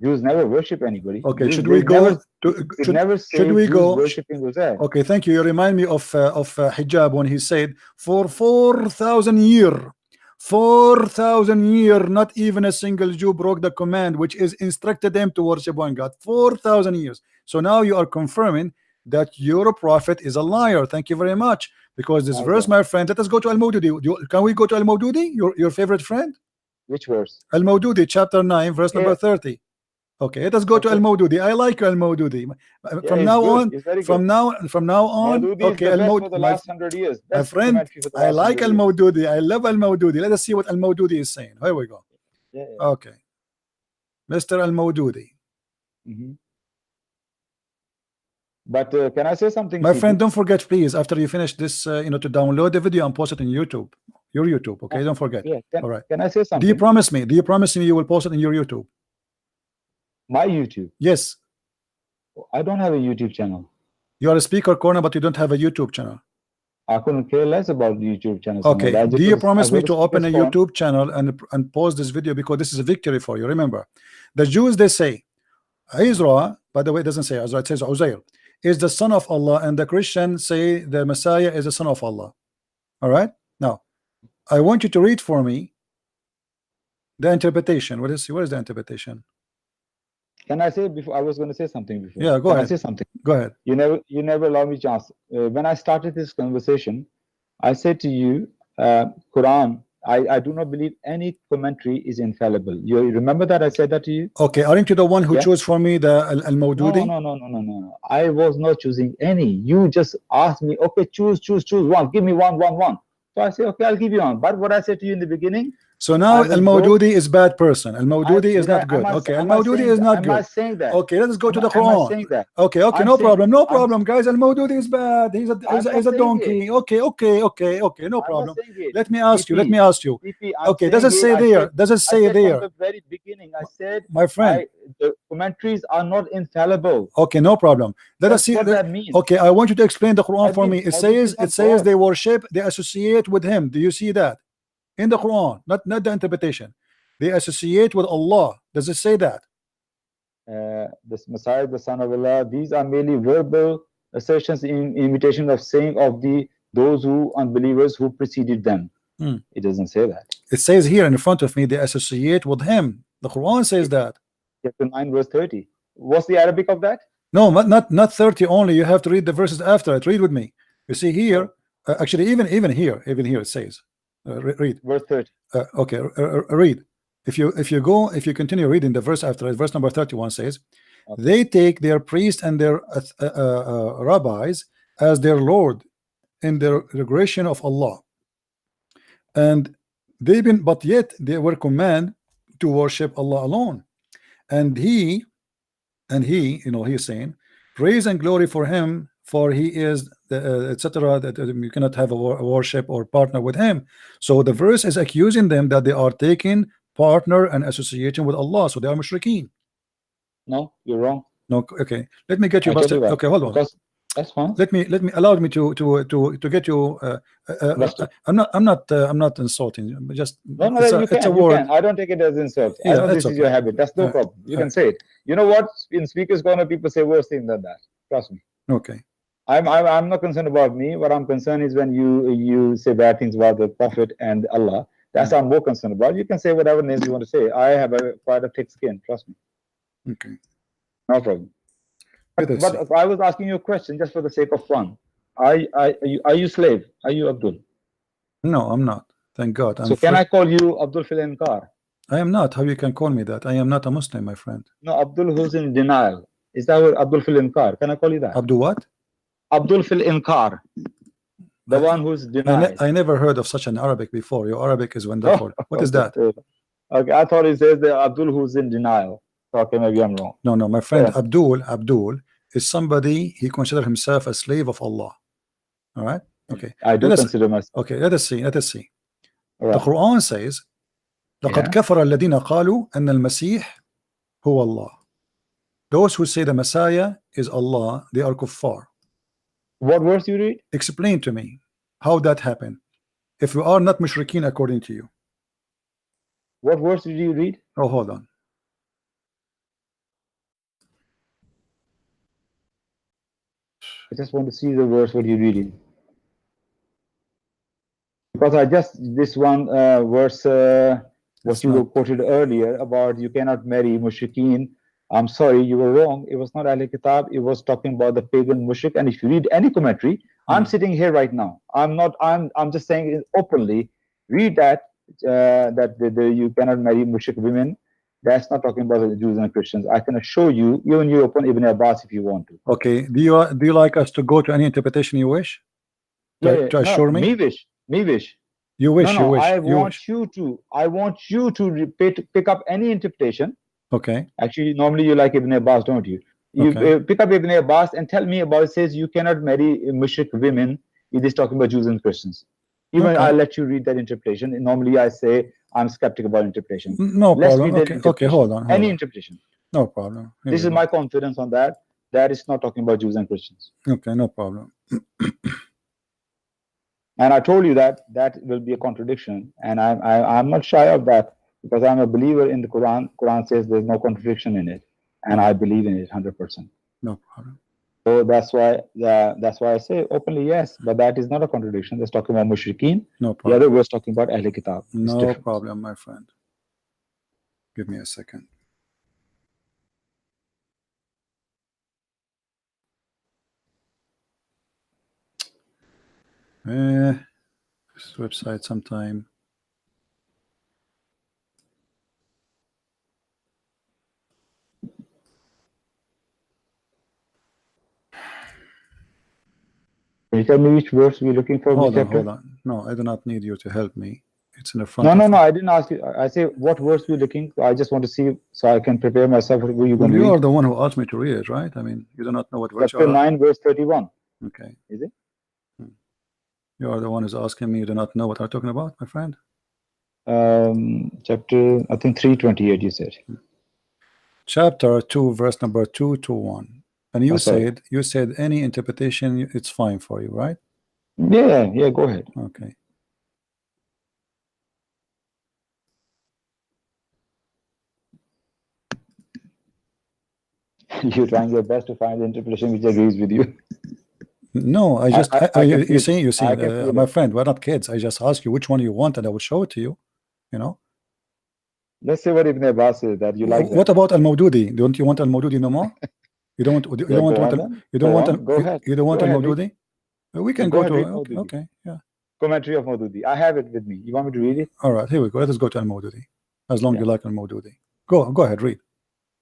Jews never worship anybody. Okay, Jews, should we go should we Jews go worshiping Uzair. Okay, thank you. You remind me of Hijab when he said for 4,000 years, 4,000 years, not even a single Jew broke the command which is instructed them to worship one God. 4,000 years. So now you are confirming that your prophet is a liar. Thank you very much. Because this verse, my friend, let us go to Al-Mawdudi. Can we go to Al-Mawdudi, your favorite friend? Which verse? Al-Mawdudi, chapter 9, verse number 30. Okay, let us go to Al-Mawdudi. I like Al-Mawdudi. From now on, from now on, okay, Al-Mawdudi for the last 100 years. My friend, I like Al-Mawdudi. I love Al-Mawdudi. Let us see what Al-Mawdudi is saying. Here we go. Okay, Mr. Al-Mawdudi. But can I say something? My friend, don't forget, please, after you finish this, to download the video and post it in YouTube. Your YouTube, okay? Don't forget. All right. Can I say something? Do you promise me? Do you promise me you will post it in your YouTube? My YouTube? Yes. I don't have a YouTube channel. You are a speaker corner, but you don't have a YouTube channel. I couldn't care less about the YouTube channel. Okay. Do you promise me to open a YouTube channel and post this video, because this is a victory for you? Remember, the Jews, they say Ezra, by the way, it doesn't say Ezra, it says Uzair is the son of Allah, and the Christians say the Messiah is the son of Allah. All right. Now, I want you to read for me the interpretation. What is the interpretation? Can I say before? I was going to say something before. Yeah, go ahead. Can I say something? Go ahead. You never allow me chance. When I started this conversation, I said to you, Quran, I do not believe any commentary is infallible. You remember that I said that to you? Okay, aren't you the one who chose for me the Al-Mawdudi? No. I was not choosing any. You just asked me, okay, choose one. Give me one. So I say, okay, I'll give you one. But what I said to you in the beginning. So now Al-Mawdudi is bad person. Al-Mawdudi is not good. Okay, Al-Mawdudi is not good. I'm not saying that. Okay, let us go to the Quran. Okay, no problem, guys. Al-Mawdudi is bad. He's a donkey. Okay, no problem. Let me ask you. Okay, does it say there? Does it say there? From the very beginning, I said, my friend, the commentaries are not infallible. Okay, no problem. Let us see what that means. Okay, I want you to explain the Quran for me. It says they worship, they associate with him. Do you see that? In the Quran, not the interpretation. They associate with Allah. Does it say that? This Messiah, the son of Allah, these are merely verbal assertions in imitation of saying of those unbelievers who preceded them. It doesn't say that. It says here in front of me, they associate with him. The Quran says that. Chapter 9, verse 30. What's the Arabic of that? No, not 30 only. You have to read the verses after it. Read with me. You see here, actually, even here it says. Read verse 30. Okay, read. If you continue reading the verse after it, verse number 31 says, they take their priests and their rabbis as their Lord in the regression of Allah, and but yet they were commanded to worship Allah alone, and he he's saying, praise and glory for him, for he is etc. That you cannot have a worship or partner with him. So the verse is accusing them that they are taking partner and association with Allah, so they are mushrikeen. No, you're wrong. No, okay. Let me get you busted. Okay, hold on. That's fine. Let me allow me to get you. I'm not insulting. Just it's a word. I don't take it as insult. I know this is your habit. That's no problem. You can say it. You know what? In speakers corner, people say worse things than that. Trust me. Okay. I'm not concerned about me. What I'm concerned is when you say bad things about the Prophet and Allah. That's what I'm more concerned about. You can say whatever names you want to say. I have quite a thick skin. Trust me. Okay. No problem. But I was asking you a question just for the sake of fun. Are you slave? Are you Abdul? No, I'm not. Thank God. So can I call you Abdul Fil Inkar? I am not. How you can call me that? I am not a Muslim, my friend. No, Abdul who's in denial. Is that what Abdul Fil Inkar? Can I call you that? Abdul what? Abdul Fil Inkar. The one who's denied. I never heard of such an Arabic before. Your Arabic is wonderful. What is that? Okay, I thought it says the Abdul who's in denial. Okay, maybe I'm wrong. No, my friend. Yeah. Abdul is somebody, he considers himself a slave of Allah. All right. Okay. I do consider myself. Okay. Let us see. The Quran says لقد كفر الذين قالوا أن المسيح هو الله. Those who say the Messiah is Allah, they are kuffar. What verse you read? Explain to me how that happened. If we are not mushrikeen according to you. What verse did you read? Oh, hold on. I just want to see the verse what you're reading. Because I just, this one verse, what you quoted earlier about you cannot marry mushrikeen. I'm sorry, you were wrong. It was not Ahl Kitab. It was talking about the pagan mushrik. And if you read any commentary, I'm sitting here right now. I'm just saying it openly. Read that, you cannot marry mushrik women. That's not talking about the Jews and Christians. I can assure you, even you open Ibn Abbas if you want to. Okay. Do you like us to go to any interpretation you wish? To assure me? Me wish. You wish. No, you wish. I want you to pick up any interpretation. Okay. Actually, normally you like Ibn Abbas, don't you? You pick up Ibn Abbas and tell me about it. Says you cannot marry mushrik women. It is talking about Jews and Christians. Even I'll let you read that interpretation. Normally I say I'm skeptical about interpretation. No problem. Okay, hold on. Any interpretation. No problem. This is my confidence on that. That is not talking about Jews and Christians. Okay, no problem. And I told you that will be a contradiction, and I'm not shy of that because I'm a believer in the Quran. Quran says there's no contradiction in it, and I believe in it 100%. No problem. So that's why I say openly yes, but that is not a contradiction. That's talking about mushrikeen. No problem. The other was talking about Ahl Kitab. No problem, my friend. Give me a second. This website sometime. Can you tell me which verse we're looking for? Hold on. No, I do not need you to help me. It's in the front. No, I didn't ask you. I say what verse we're looking. I just want to see so I can prepare myself. Who you going to read? You are the one who asked me to read it, right? I mean, you do not know what verse. Chapter 9, verse 31. Okay. Is it? You are the one who's asking me. You do not know what I'm talking about, my friend. Chapter, I think 328. You said. Chapter 2, verse number 221. And you said any interpretation, it's fine for you, right? Yeah, go ahead. Okay. You're trying your best to find the interpretation which agrees with you. No, I just you see, my friend, we're not kids. I just ask you which one you want, and I will show it to you. You know. Let's say what Ibn Abbas says that you like. What about Al-Mawdudi? Don't you want Al-Mawdudi no more? You don't want Al-Mawdudi? We can go to okay, yeah. Commentary of Mawdudi. I have it with me. You want me to read it? All right, here we go. Let us go to Al-Mawdudi. As long as you like Al-Mawdudi. Go ahead, read.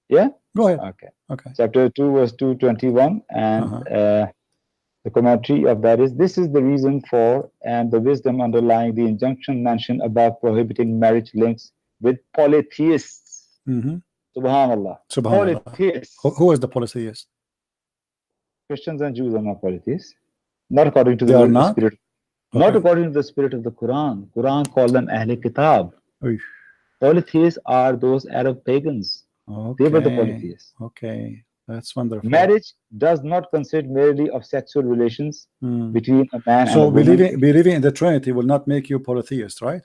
Yeah? Go ahead. Okay. Chapter 2, verse 221, and the commentary of that is, this is the reason for and the wisdom underlying the injunction mentioned above prohibiting marriage links with polytheists. Subhanallah. Polytheists. Who is the polytheist? Christians and Jews are not polytheists. Not according to the spirit. Not according to the spirit of the Quran. Quran called them Ahl Kitab. Polytheists are those Arab pagans. They were the polytheists. Okay, that's wonderful. Marriage does not consist merely of sexual relations between a man and a woman. So believing in the Trinity will not make you polytheist, right?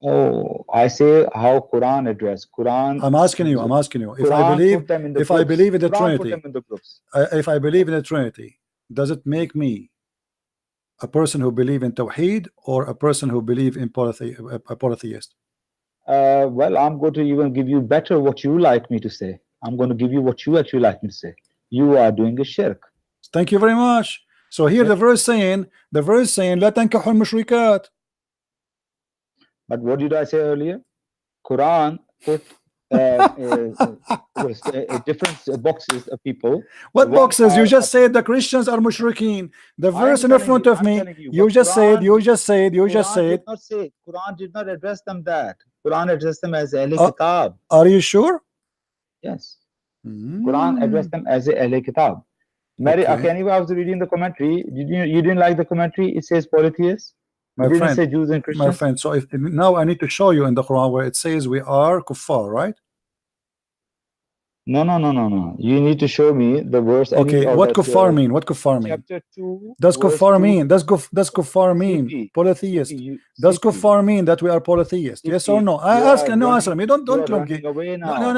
Oh, I say how Quran address Quran. I'm asking you. If I believe in the Trinity, if I believe in the Trinity, does it make me a person who believe in Tawheed or a person who believe in a polytheist? Well, I'm going to even give you better what you like me to say. I'm going to give you what you actually like me to say. You are doing a shirk. Thank you very much. So here the verse saying, لا تنكحوا المشركات. But what did I say earlier? Quran put different boxes of people. What boxes? You just said the Christians are mushrikeen. The verse in front of me, you just said. Quran did not address them that. Quran addressed them as Ahl Kitab. Are you sure? Yes. Quran addressed them as Ahl Kitab. Anyway, I was reading the commentary. You didn't like the commentary? It says polytheists. My didn't friend, say Jews and Christians. my friend. So if now I need to show you in the Quran where it says we are kuffar, right? No. You need to show me the verse. Okay, what kuffar mean? What kuffar mean? Chapter 2. Does kuffar 2. mean? Does kuffar mean CP, polytheist? CP, Does CP, kuffar mean that we are polytheist? CP, Yes or no? I you ask are and no running- answer me. Don't you are clunky. running away now.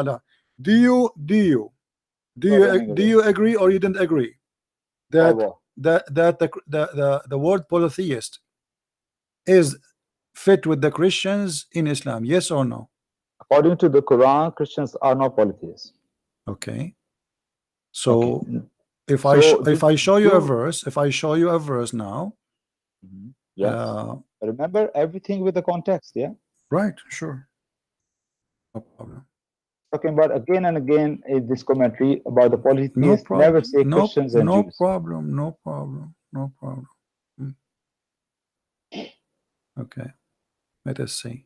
No. Do you agree or you didn't agree that the word polytheist is fit with the Christians in Islam? Yes or no? According to the Quran, Christians are not polytheists. Okay. So Okay. if I show you a verse now, yeah. Remember everything with the context, yeah. Right. Sure. No problem. Talking about again and again in this commentary about the polytheists, never say Christians and Jews. No problem. Okay. Let us see.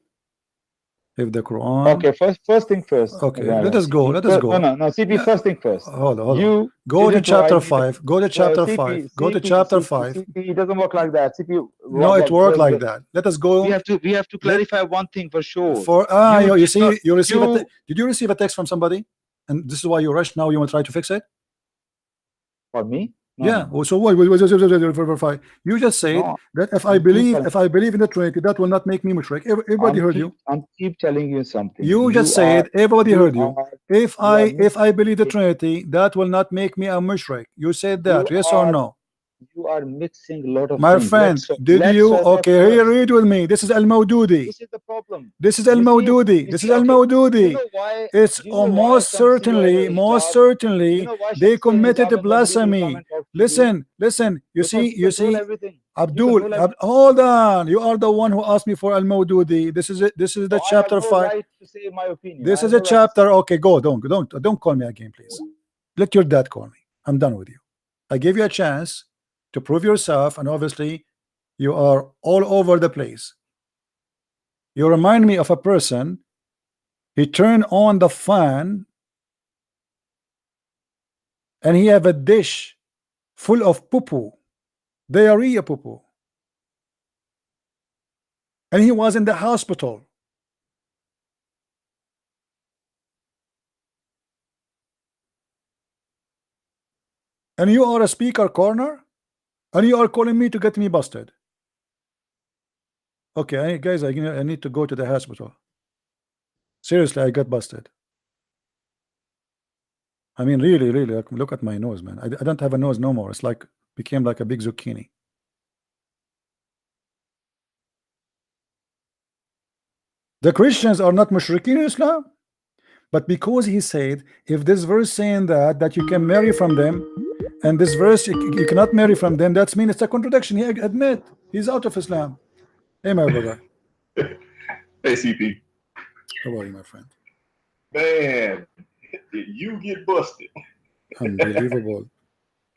If the Quran. Okay, first thing first. Okay, let us go. No, CP, first thing first. Hold on. Go to chapter 5. Go to chapter 5. Go to chapter 5. CP, it doesn't work like that. CP. No, it worked like that. Let us go. We have to clarify one thing for sure. You see, you receive did you receive a text from somebody? And this is why you rush now. You want to try to fix it? For me? No, yeah. No. So what? You just said that if I believe in the Trinity, that will not make me mushrik. Everybody heard you. I'm keep telling you something. You just said everybody heard you. If I believe the Trinity, that will not make me a mushrik. You said that. Yes or no? You are mixing a lot of my things. friend. Did you? Okay, here, read with me. This is Al-Mawdudi. This is the problem. This is Al-Mawdudi. This is Al-Mawdudi. You know why, it's most certainly they committed blasphemy. Listen. You see. Abdul, hold on. You are the one who asked me for Al-Mawdudi. This is it. This is the chapter 5. Right to say my opinion. This is a chapter. Okay, go. Don't call me again, please. Let your dad call me. I'm done with you. I gave you a chance to prove yourself, and obviously you are all over the place. You remind me of a person. He turned on the fan and he have a dish full of poo-poo, diarrhea poo-poo, and he was in the hospital. And you are a speaker corner, and you are calling me to get me busted. Okay, guys, I need to go to the hospital. Seriously, I got busted. I mean, really, look at my nose, man. I don't have a nose no more. It's like became like a big zucchini. The Christians are not mushrikeen in Islam, but because he said, if this verse saying that you can marry from them, and this verse you cannot marry from them, that means it's a contradiction. He admit he's out of Islam. Hey, my brother. Hey, CP. How are you, my friend? Man, did you get busted? Unbelievable.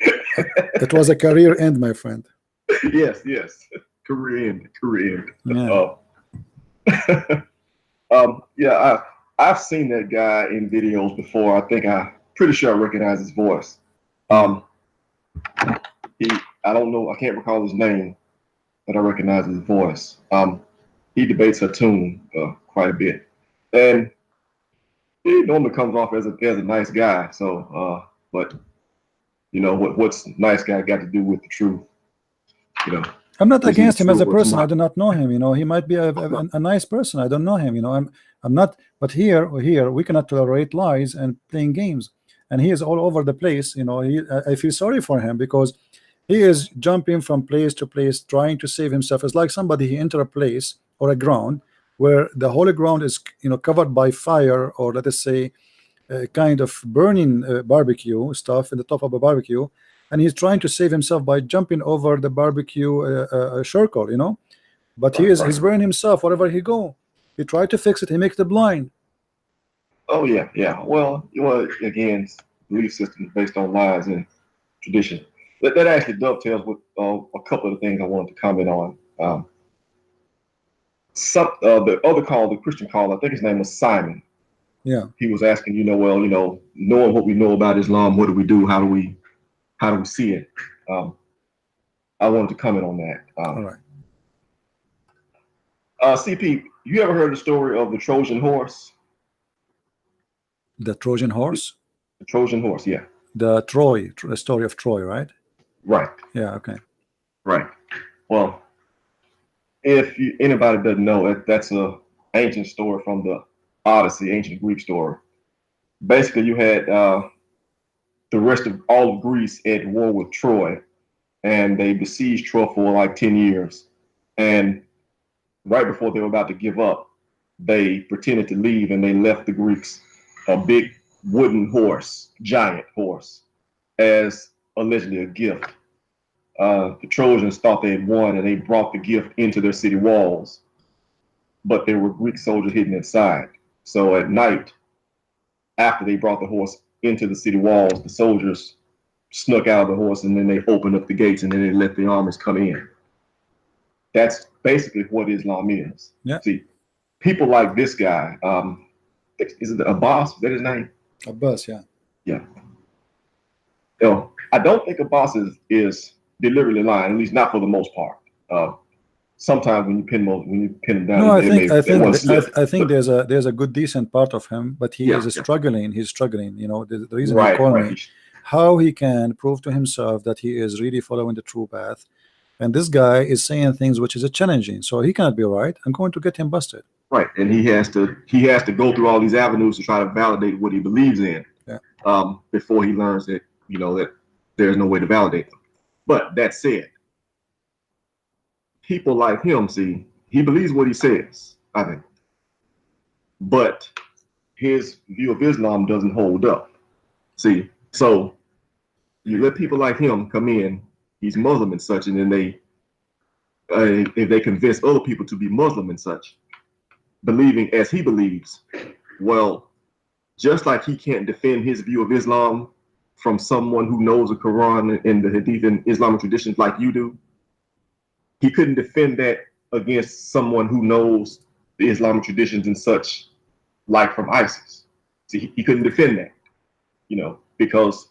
It was a career end, my friend. Yes. Career end. Yeah. Yeah, I've seen that guy in videos before. I'm pretty sure I recognize his voice. I don't know, I can't recall his name, but I recognize his voice. He debates Hatun quite a bit, and he normally comes off as a nice guy. So, but you know what's nice guy got to do with the truth? You know, I'm not against him as a person. I do not know him. You know, he might be a nice person. I don't know him. You know, I'm not. But here we cannot tolerate lies and playing games. And he is all over the place. You know, I feel sorry for him because he is jumping from place to place, trying to save himself. It's like somebody he enter a place or a ground where the whole ground is covered by fire, or let us say kind of burning barbecue stuff in the top of a barbecue, and he's trying to save himself by jumping over the barbecue circle, but he's burning himself wherever he go. He tried to fix it. He makes the blind. Oh yeah. Well, again, belief system based on lies and tradition. That actually dovetails with a couple of the things I wanted to comment on. The other call, the Christian call, I think his name was Simon. Yeah. He was asking, knowing what we know about Islam, what do we do? How do we see it? I wanted to comment on that. All right. CP, you ever heard the story of the Trojan horse? The Trojan horse? The Trojan horse, yeah. The story of Troy, right? Right. Yeah, okay. Right. Well, if anybody doesn't know it, that's a ancient story from the Odyssey, ancient Greek story. Basically, you had the rest of all of Greece at war with Troy, and they besieged Troy for like 10 years. And right before they were about to give up, they pretended to leave, and they left the Greeks a big wooden horse, giant horse, as allegedly a gift. The Trojans thought they had won, and they brought the gift into their city walls, but there were Greek soldiers hidden inside. So at night, after they brought the horse into the city walls, the soldiers snuck out of the horse, and then they opened up the gates, and then they let the armies come in. That's basically what Islam is. Yeah. See, people like this guy, is it Abbas? Is that his name? Abbas, yeah. Yeah. You know, I don't think Abbas is deliberately lying, at least not for the most part. Sometimes when you pin him down, no, I think there's a good decent part of him, but he is struggling. He's struggling. You know, the reason he called me, how he can prove to himself that he is really following the true path, and this guy is saying things which is challenging. So he cannot be right. I'm going to get him busted. Right, and he has to go through all these avenues to try to validate what he believes in. Yeah. Before he learns that that there's no way to validate them. But that said, people like him, see, he believes what he says, I think. But his view of Islam doesn't hold up. See, so you let people like him come in, he's Muslim and such, and then if they convince other people to be Muslim and such, believing as he believes, well, just like he can't defend his view of Islam from someone who knows the Quran and the Hadith and Islamic traditions like you do, he couldn't defend that against someone who knows the Islamic traditions and such, like from ISIS. See, he couldn't defend that, because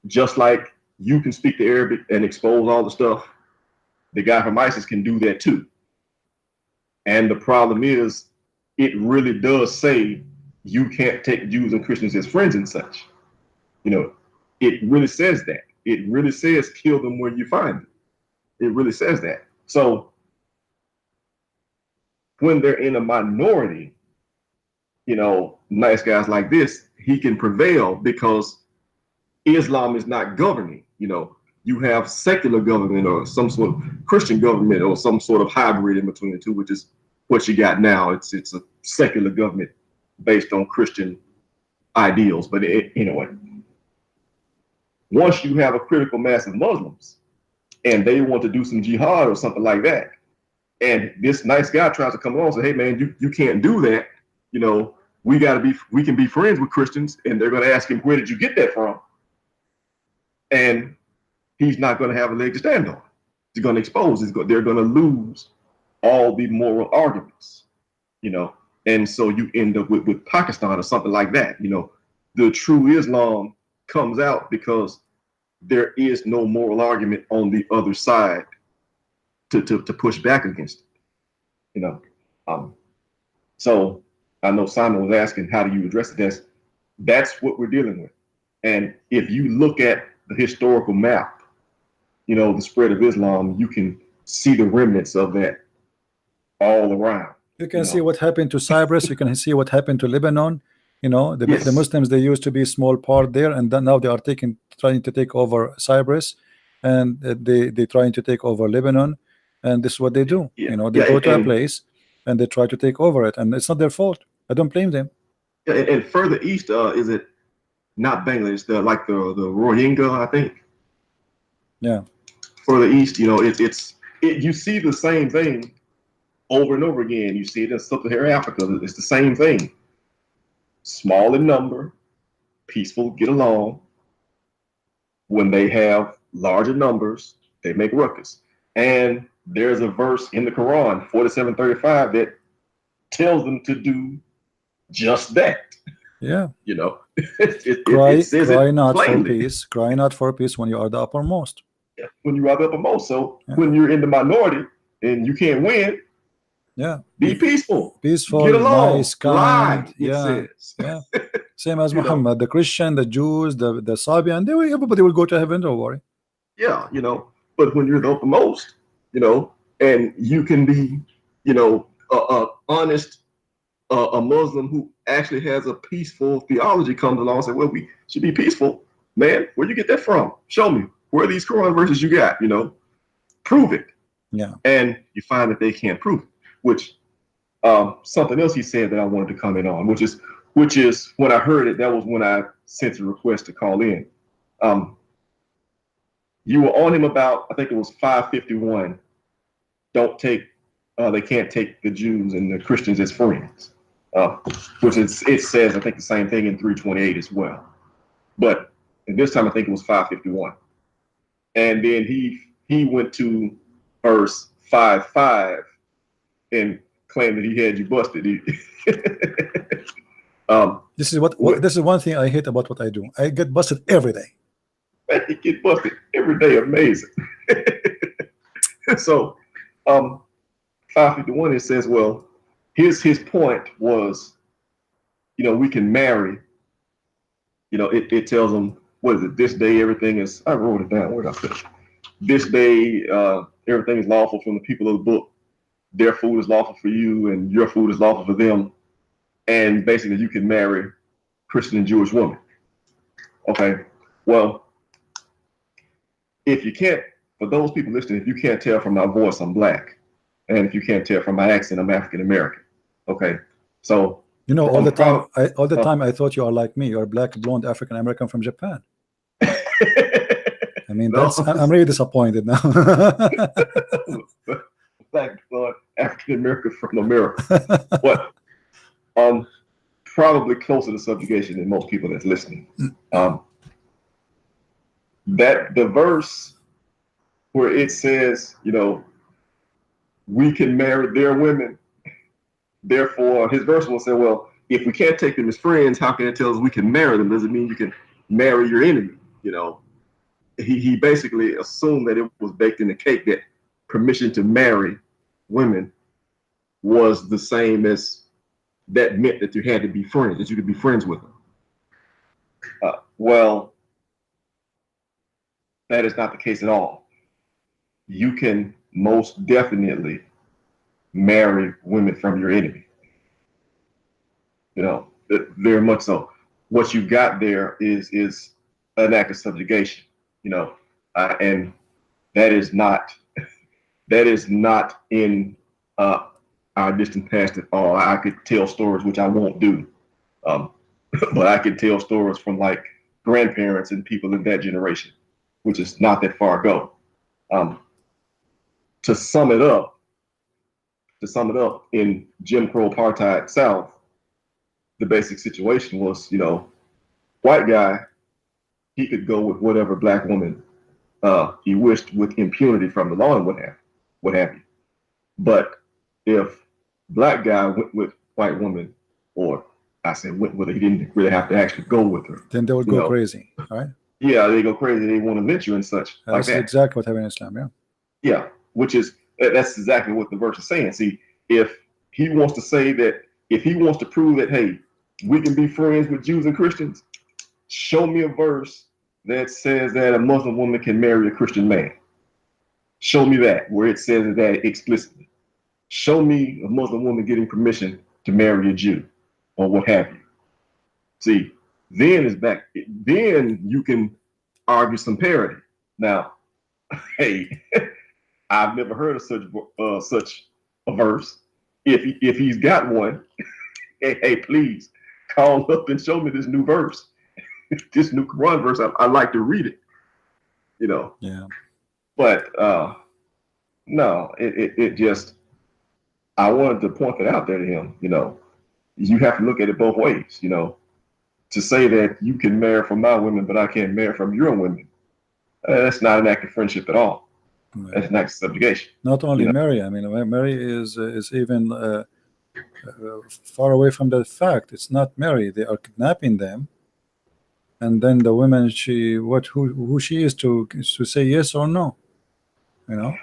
just like you can speak the Arabic and expose all the stuff, the guy from ISIS can do that too. And the problem is, it really does say you can't take Jews and Christians as friends and such. It really says that. It really says kill them where you find them. It really says that. So when they're in a minority, nice guys like this, he can prevail because Islam is not governing. You have secular government or some sort of Christian government or some sort of hybrid in between the two, which is what you got now. It's a secular government based on Christian ideals. But anyway, once you have a critical mass of Muslims and they want to do some jihad or something like that, and this nice guy tries to come along and say, hey man, you can't do that. We can be friends with Christians, and they're going to ask him, where did you get that from? And he's not going to have a leg to stand on. He's going to expose. They're going to lose all the moral arguments, and so you end up with Pakistan or something like that. The true Islam comes out because there is no moral argument on the other side to push back against it. So I know Simon was asking, how do you address it? That's what we're dealing with. And if you look at the historical map, the spread of Islam, you can see the remnants of that all around. You can see what happened to Cyprus. You can see what happened to Lebanon. The Muslims, they used to be a small part there, and then now they are trying to take over Cyprus, and they trying to take over Lebanon, and this is what they do. They go to a place and they try to take over it, and it's not their fault. I don't blame them. And further east, is it not Bangladesh? Like the Rohingya, I think. Yeah. Further east, you see the same thing over and over again. You see it in Sub-Saharan Africa. It's the same thing. Small in number, peaceful, get along. When they have larger numbers, they make ruckus. And there's a verse in the Quran, 47:35, that tells them to do just that. Yeah. It says cry not plainly. for peace. Cry not for peace when you are the uppermost. when you are the uppermost. So when you're in the minority and you can't win, be peaceful, get along, nice, kind. says. Same as Muhammad, the Christian, the Jews, the Sabian, everybody will go to heaven, don't worry. Yeah, but when you're the uppermost, and you can be, honest, a Muslim who actually has a peaceful theology comes along and says, well, we should be peaceful. Man, where'd you get that from? Show me. Where are these Quran verses you got? Prove it. Yeah. And you find that they can't prove it, which something else he said that I wanted to comment on, which is when I heard it, that was when I sent a request to call in. You were on him about, I think it was 551. They can't take the Jews and the Christians as friends, which it says, I think, the same thing in 328 as well. But at this time, I think it was 551. And then he went to verse 5:5 and claimed that he had you busted. This is one thing I hate about what I do. I get busted every day. You get busted every day. Amazing. So 551, it says, well, his point was, we can marry. It tells them, what is it? This day everything is, I wrote it down. Where did I put it? This day everything is lawful from the people of the book. Their food is lawful for you and your food is lawful for them. And basically you can marry Christian and Jewish women. Okay, well, if you can't, for those people listening, if you can't tell from my voice, I'm black. And if you can't tell from my accent, I'm African American. Okay, so all the time I thought you are like me. You're black, blonde, African American from Japan. I mean, I'm really disappointed now. Black, blonde, African American from America. But probably closer to subjugation than most people that's listening. That the verse where it says, we can marry their women. Therefore, his verse will say, well, if we can't take them as friends, how can it tell us we can marry them? Does it mean you can marry your enemy? He basically assumed that it was baked in the cake that permission to marry women was the same as that meant that you had to be friends, that you could be friends with them. Well, that is not the case at all. You can most definitely marry women from your enemy. Very much so. What you got there is an act of subjugation, and that is not in our distant past at all. I could tell stories, which I won't do, but I could tell stories from like grandparents and people in that generation, which is not that far ago. To sum it up, in Jim Crow apartheid South, the basic situation was, white guy, he could go with whatever black woman he wished with impunity from the law and what have you. But if black guy went with white woman, or I said went with her, he didn't really have to actually go with her. Then they would go crazy, right? Yeah, they go crazy. They want to lynch you and such. That's like that. Exactly what happened in Islam, yeah. Yeah, that's exactly what the verse is saying. See, if he wants to say that, if he wants to prove that, hey, we can be friends with Jews and Christians, show me a verse that says that a Muslim woman can marry a Christian man. Show me that, where it says that explicitly. Show me a Muslim woman getting permission to marry a Jew, or what have you. See, then you can argue some parity. Now, hey, I've never heard of such a verse. If he's got one, hey, please call up and show me this new verse, this new Quran verse. I like to read it, Yeah. But no, it just, I wanted to point that out there to him. You have to look at it both ways. To say that you can marry from my women, but I can't marry from your women, that's not an act of friendship at all. Right. That's an act of subjugation. Not only Mary, I mean, Mary is even far away from the fact. It's not Mary. They are kidnapping them and then the woman, who she is to say yes or no, you know.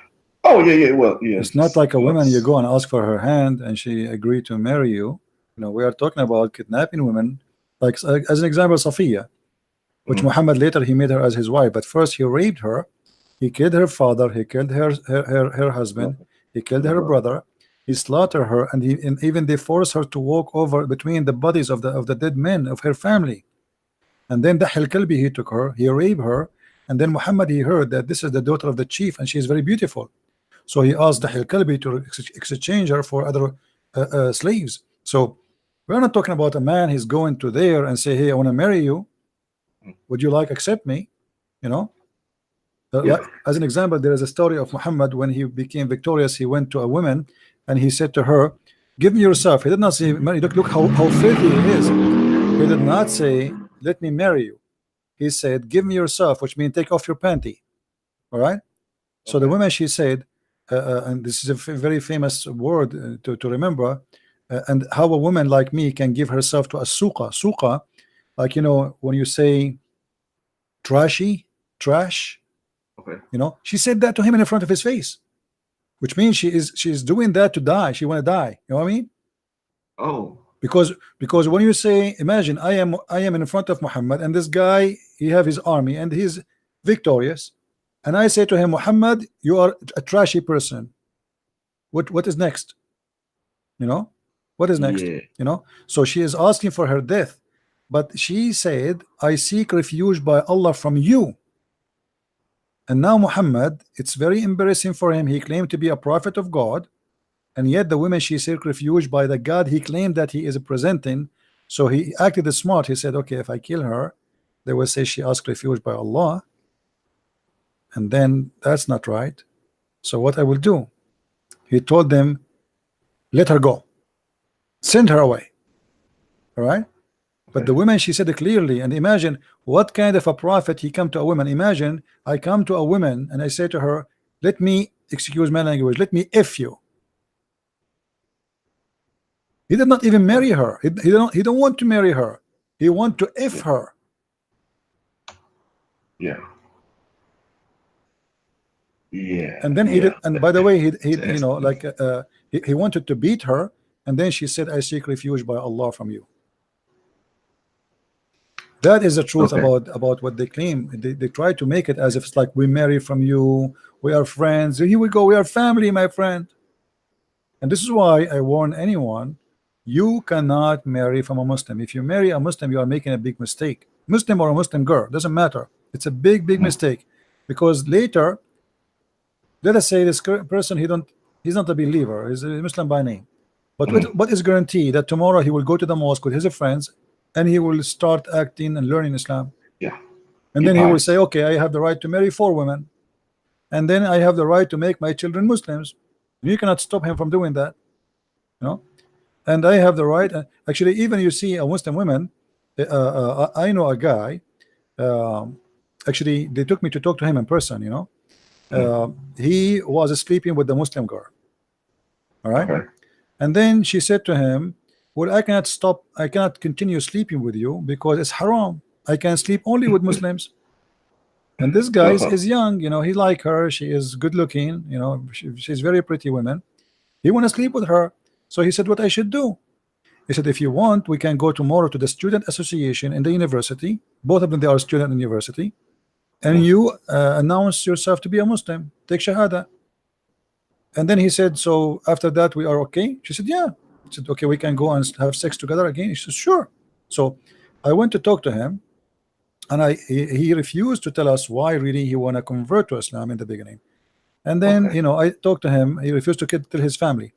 Oh yeah. Well, yeah. It's not like a woman you go and ask for her hand and she agreed to marry you. You know, we are talking about kidnapping women, like as an example, Safiya, which Muhammad later he made her as his wife, but first he raped her, he killed her father, he killed her husband, he killed her brother, he slaughtered her, and even they forced her to walk over between the bodies of the dead men of her family. And then the Kalbi, he took her, he raped her, and then Muhammad, he heard that this is the daughter of the chief and she is very beautiful, so he asked the Kalbi to exchange her for other slaves. So we're not talking about a man he's going to there and say, hey, I want to marry you, would you like accept me, you know. As an example, there is a story of Muhammad when he became victorious. He went to a woman and he said to her, give me yourself. He did not say, look how filthy he is. He did not say, let me marry you. He said, give me yourself, which means take off your panty. All right. So the woman, she said, and this is a very famous word to remember, and how a woman like me can give herself to a suqa, like, you know, when you say trash, you know, she said that to him in front of his face, which means she's doing that to die. She want to die. You know what I mean? Oh, because when you say, imagine I am in front of Muhammad, and this guy, he have his army and he's victorious, and I say to him, Muhammad, you are a trashy person. What is next? You know, what is next? Yeah. You know, so she is asking for her death, but she said, I seek refuge by Allah from you. And now Muhammad, it's very embarrassing for him. He claimed to be a prophet of God, and yet the woman, she seek refuge by the God he claimed that he is presenting. So he acted smart. He said, okay, if I kill her, they will say she asked refuge by Allah, and then that's not right. So what I will do? He told them, let her go, send her away. All right. But the woman, she said it clearly. And imagine what kind of a prophet he come to a woman. Imagine I come to a woman and I say to her, let me, excuse my language, let me F you. He did not even marry her. He don't want to marry her. He want to F her. Yeah. Yeah. And then he did, and by the way, he you know, like he wanted to beat her, and then she said, I seek refuge by Allah from you. That is the truth about what they claim. They try to make it as if it's like we marry from you, we are friends. Here we go, we are family, my friend. And this is why I warn anyone: you cannot marry from a Muslim. If you marry a Muslim, you are making a big mistake. Muslim or a Muslim girl, doesn't matter. It's a big mistake, because later, let us say this person, he's not a believer, he's a Muslim by name, but what is guaranteed that tomorrow he will go to the mosque with his friends and he will start acting and learning Islam. Yeah. And then he will say, okay, I have the right to marry 4 women, and then I have the right to make my children Muslims. You cannot stop him from doing that, you know. And I have the right. Actually, even you see a Muslim woman. I know a guy. Actually, they took me to talk to him in person. You know, he was sleeping with the Muslim girl. All right. Okay. And then she said to him, well, I cannot stop. I cannot continue sleeping with you because it's haram. I can sleep only with Muslims. And this guy is young, you know, he like her, she is good looking, you know, she's very pretty woman. He want to sleep with her. So he said, what I should do? He said, if you want, we can go tomorrow to the student association in the university. Both of them, they are student in the university. And you announce yourself to be a Muslim, take Shahada. And then he said, so after that, we are okay? She said, yeah. He said, okay, we can go and have sex together again. He said, sure. So I went to talk to him. And he refused to tell us why really he want to convert to Islam in the beginning. And then, you know, I talked to him. He refused to tell his family.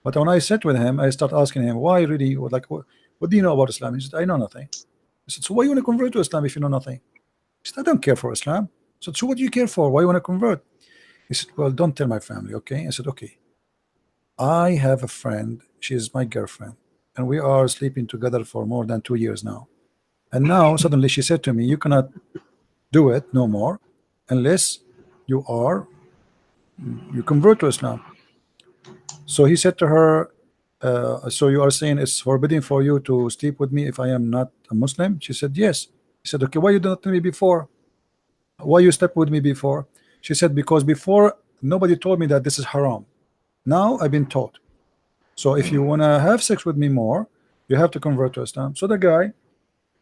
But when I sat with him, I start asking him, why really, like, what do you know about Islam? He said, I know nothing. I said, so why you want to convert to Islam if you know nothing? He said, I don't care for Islam. I said, so what do you care for? Why you want to convert? He said, well, don't tell my family, okay? I said, okay. I have a friend. She is my girlfriend. And we are sleeping together for more than 2 years now. And now suddenly she said to me, you cannot do it no more unless you convert to Islam. So he said to her, so you are saying it's forbidden for you to sleep with me if I am not a Muslim? She said, yes. He said, okay, why you did not tell me before? Why you slept with me before? She said, because before nobody told me that this is haram. Now I've been taught. So if you want to have sex with me more, you have to convert to Islam. So the guy,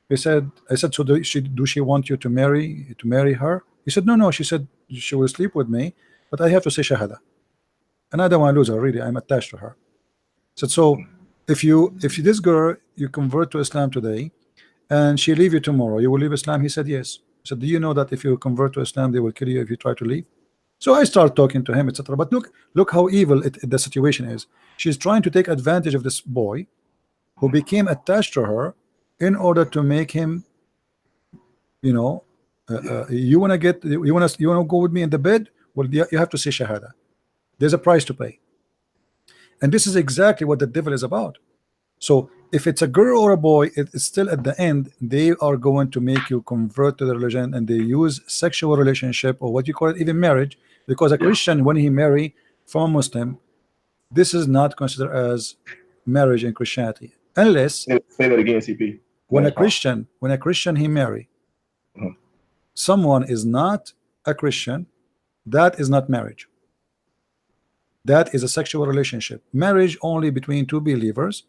I said, so do she want you to marry her? He said, no. She said she will sleep with me, but I have to say shahada. And I don't want to lose her, really. I'm attached to her. I said, so if this girl, you convert to Islam today and she leave you tomorrow, you will leave Islam? He said, yes. I said, do you know that if you convert to Islam, they will kill you if you try to leave? So I start talking to him, etc. But look how evil the situation is. She's trying to take advantage of this boy who became attached to her in order to make him, you know, you want to go with me in the bed? Well, you have to say shahada. There's a price to pay. And this is exactly what the devil is about. So if it's a girl or a boy, it's still at the end, they are going to make you convert to the religion, and they use sexual relationship, or what you call it, even marriage, because a Christian, when he marry from a Muslim, this is not considered as marriage in Christianity, unless say that again, CP. When a Christian he marry someone is not a Christian, that is not marriage. That is a sexual relationship. Marriage only between two believers.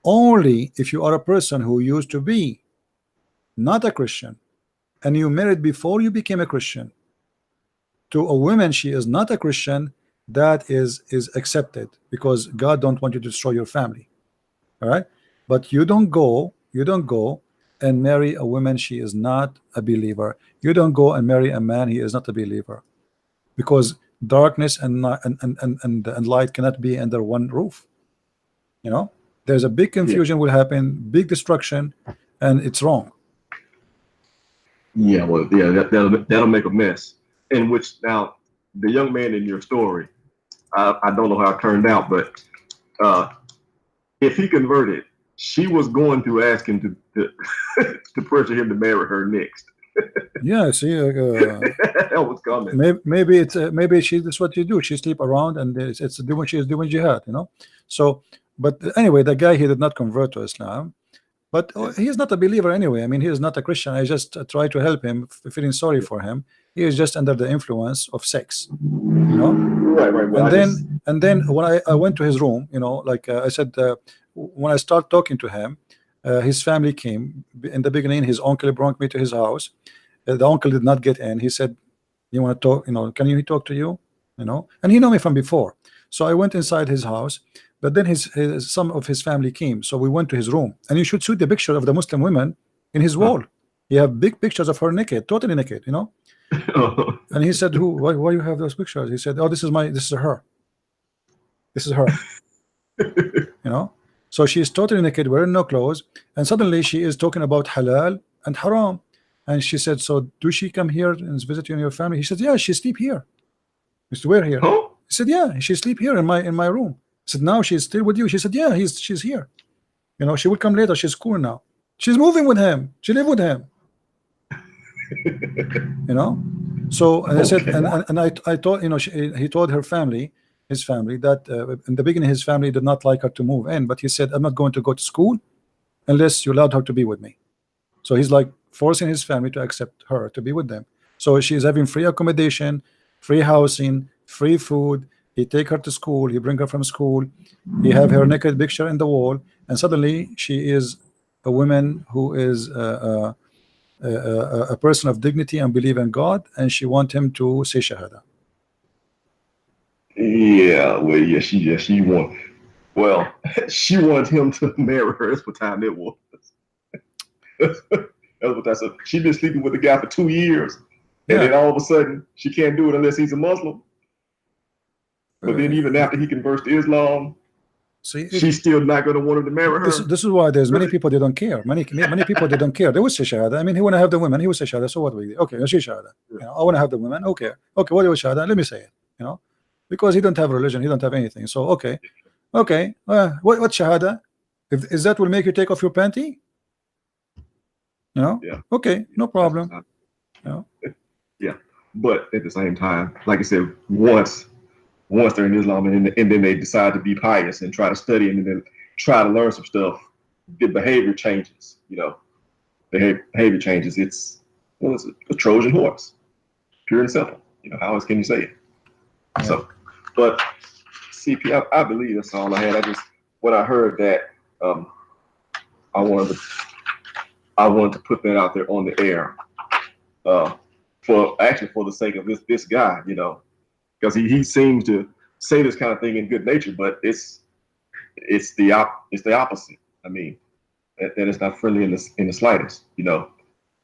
Only if you are a person who used to be not a Christian and you married before you became a Christian to a woman, she is not a Christian, that is accepted, because God don't want you to destroy your family. All right, but you don't go and marry a woman, she is not a believer. You don't go and marry a man, he is not a believer, because darkness and light cannot be under one roof. You know, there's a big confusion will happen, big destruction, and it's wrong. Yeah, well, yeah, that'll make a mess. In which, now, the young man in your story, I don't know how it turned out, but if he converted, she was going to ask him to pressure him to marry her next. Yeah, see, that was coming. Maybe that's what you do. She sleep around, and it's doing, she is doing jihad, you know. So, but anyway, the guy, he did not convert to Islam, but he is not a believer anyway. I mean, he is not a Christian. I just try to help him, feeling sorry for him. He is just under the influence of sex, you know. Right. Well, and then when I went to his room, you know, like I said, when I start talking to him, his family came. In the beginning, his uncle brought me to his house. The uncle did not get in. He said, "You want to talk? You know, can he talk to you? You know?" And he knew me from before. So I went inside his house. But then some of his family came. So we went to his room. And you should see the picture of the Muslim women in his wall. He have big pictures of her naked, totally naked, you know. And he said, why you have those pictures? He said, oh, this is her. This is her. You know. So she is totally naked, wearing no clothes, and suddenly she is talking about halal and haram. And she said, so do she come here and visit you and your family? He said, yeah, she sleep here. He said, where here? He said, yeah, she sleep here in my room. I said, now she's still with you? She said, yeah, she's here. You know, she will come later. She's cool now. She's moving with him. She live with him. You know. So and I said, and I told, you know, he told his family that in the beginning his family did not like her to move in, but he said, I'm not going to go to school unless you allowed her to be with me. So he's like forcing his family to accept her to be with them. So she's having free accommodation, free housing, free food. He take her to school, he bring her from school, he have her naked picture in the wall, and suddenly she is a woman who is a person of dignity and believe in God, and she want him to say shahada. Yeah, well, yeah, she want. Well, she wants him to marry her. That's what time it was. That's what I said. She's been sleeping with the guy for 2 years, and then all of a sudden she can't do it unless he's a Muslim. But then even after he converts to Islam, she's still not going to want him to marry her. This is why there's many people, they don't care. Many people, they don't care. They will say shahada. I mean, he want to have the women. He will say shahada. So what we do? Okay, let's say shahada. You know, I want to have the women. Okay, what do you shahada? Let me say it. You know, because he don't have religion. He don't have anything. So okay. What shahada? Is that will make you take off your panty? You know? Yeah. Okay, no problem. You know? Yeah, but at the same time, like I said, once they're in Islam and then they decide to be pious and try to study and then try to learn some stuff, the behavior changes, you know. behavior changes. It's a Trojan horse, pure and simple. How else can you say it? Yeah. So, but CP, I believe that's all I had. When I heard that, I wanted to put that out there on the air, for the sake of this guy, because he seems to say this kind of thing in good nature, but it's the opposite. I mean, that it's not friendly in the slightest,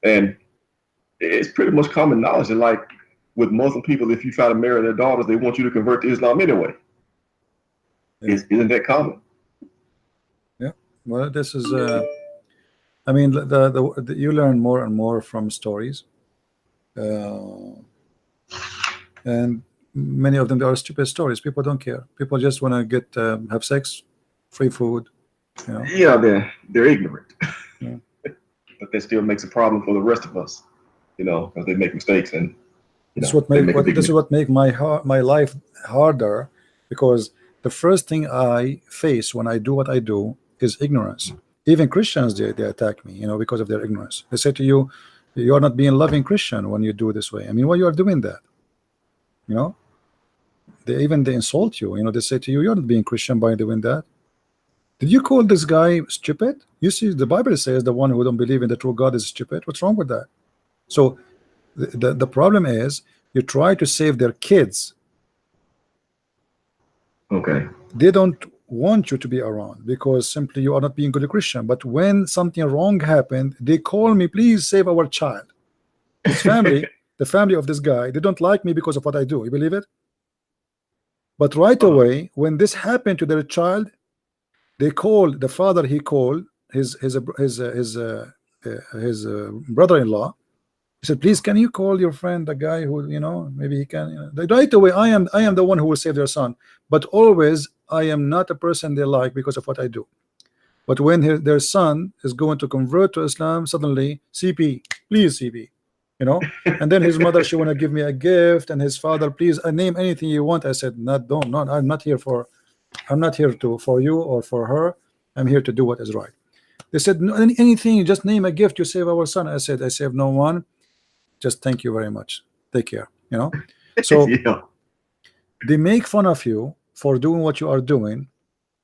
and it's pretty much common knowledge that, like, with Muslim people, if you try to marry their daughters, they want you to convert to Islam anyway. Yeah. Isn't that common? Yeah. Well, this is. I mean, you learn more and more from stories, and many of them are stupid stories. People don't care. People just want to get have sex, free food. Yeah, they're ignorant. Yeah. But that still makes a problem for the rest of us, because they make mistakes, and this is what make my life harder, because the first thing I face when I do what I do is ignorance. Even Christians, they attack me, because of their ignorance. They say to you, you are not being loving Christian when you do this way. I mean, why you are doing that? They insult you. They say to you, you're not being Christian by doing that. Did you call this guy stupid? You see, the Bible says the one who don't believe in the true God is stupid. What's wrong with that? So the problem is you try to save their kids. Okay. They don't want you to be around because simply you are not being good Christian. But when something wrong happened, they call me, please save our child. His family, the family of this guy, they don't like me because of what I do. You believe it? But right away, when this happened to their child, they called the father. He called his brother-in-law. He said, please, can you call your friend, the guy who, maybe he can. Right away, I am the one who will save their son. But always, I am not a person they like because of what I do. But when their son is going to convert to Islam, suddenly, CP, please, CP, and then his mother, she want to give me a gift, and his father, please, name anything you want. I said, no, I'm not here for you or for her. I'm here to do what is right. They said, no, anything, just name a gift, you save our son. I said, I save no one. Just thank you very much. Take care. So yeah. They make fun of you for doing what you are doing,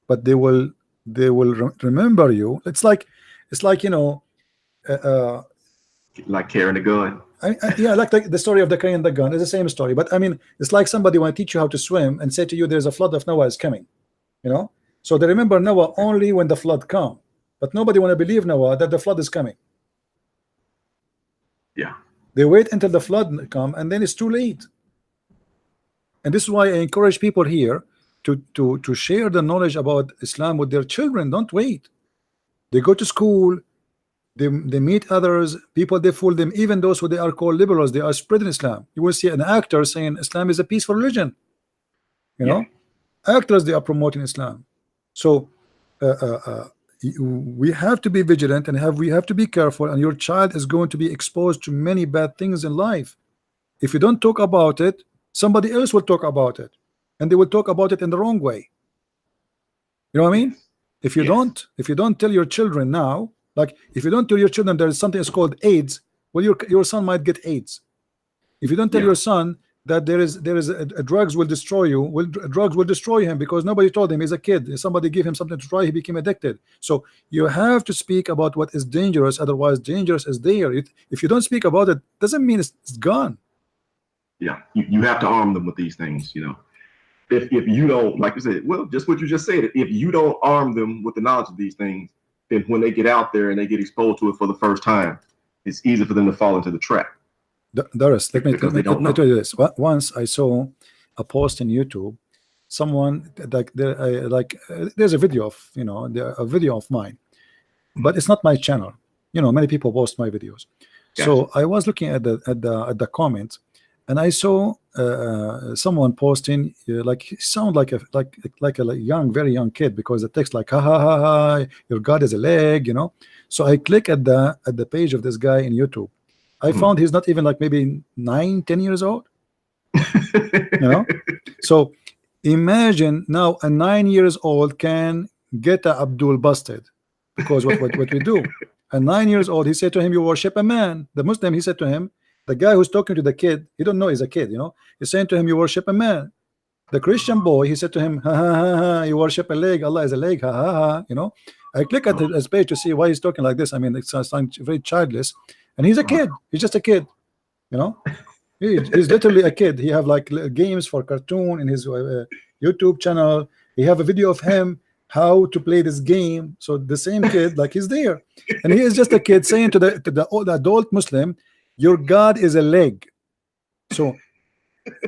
but they will remember you. It's like like carrying a gun. Yeah, like the story of the carrying the gun is the same story. But I mean, it's like somebody want to teach you how to swim and say to you, there's a flood of Noah is coming. So they remember Noah only when the flood come, but nobody want to believe Noah that the flood is coming. Yeah. They wait until the flood come, and then it's too late. And this is why I encourage people here to share the knowledge about Islam with their children. Don't wait. They go to school, they meet others, people, they fool them. Even those who they are called liberals, they are spreading Islam. You will see an actor saying Islam is a peaceful religion. Actors, they are promoting Islam. So we have to be vigilant, and we have to be careful, and your child is going to be exposed to many bad things in life. If you don't talk about it, somebody else will talk about it, and they will talk about it in the wrong way. You know what I mean? If you don't tell your children now, like if you don't tell your children there is something that's called AIDS, well, your son might get AIDS. If you don't tell your son that there is drugs will destroy you, drugs will destroy him, because nobody told him. He's a kid. Somebody gave him something to try, he became addicted. So you have to speak about what is dangerous, otherwise dangerous is there. If you don't speak about it, doesn't mean it's gone. Yeah, you have to arm them with these things. If you don't, like you said, well, just what you just said, if you don't arm them with the knowledge of these things, then when they get out there and they get exposed to it for the first time, it's easy for them to fall into the trap. Doris, let me tell you this. Once I saw a post on YouTube, someone there's a video of a video of mine, but it's not my channel. Many people post my videos. Gotcha. So I was looking at the comments, and I saw someone posting sound like a very young kid, because the text like ha ha ha ha, your God is a leg. So I click at the page of this guy in YouTube. I found he's not even maybe 9-10 years old. So imagine now a 9 years old can get Abdul busted because what we do. At 9 years old, he said to him, you worship a man. The Muslim, he said to him, the guy who's talking to the kid, he don't know he's a kid, you know. He's saying to him, you worship a man. The Christian boy, he said to him, ha ha ha ha, you worship a leg, Allah is a leg, ha ha ha, you know. I click at his page to see why he's talking like this. I mean, it's very childless, and he's a kid. He's just a kid, you know. He's literally a kid. He have like games for cartoon in his YouTube channel. He have a video of him how to play this game. So the same kid, like, he's there, and he is just a kid saying to the adult Muslim, your God is a leg. So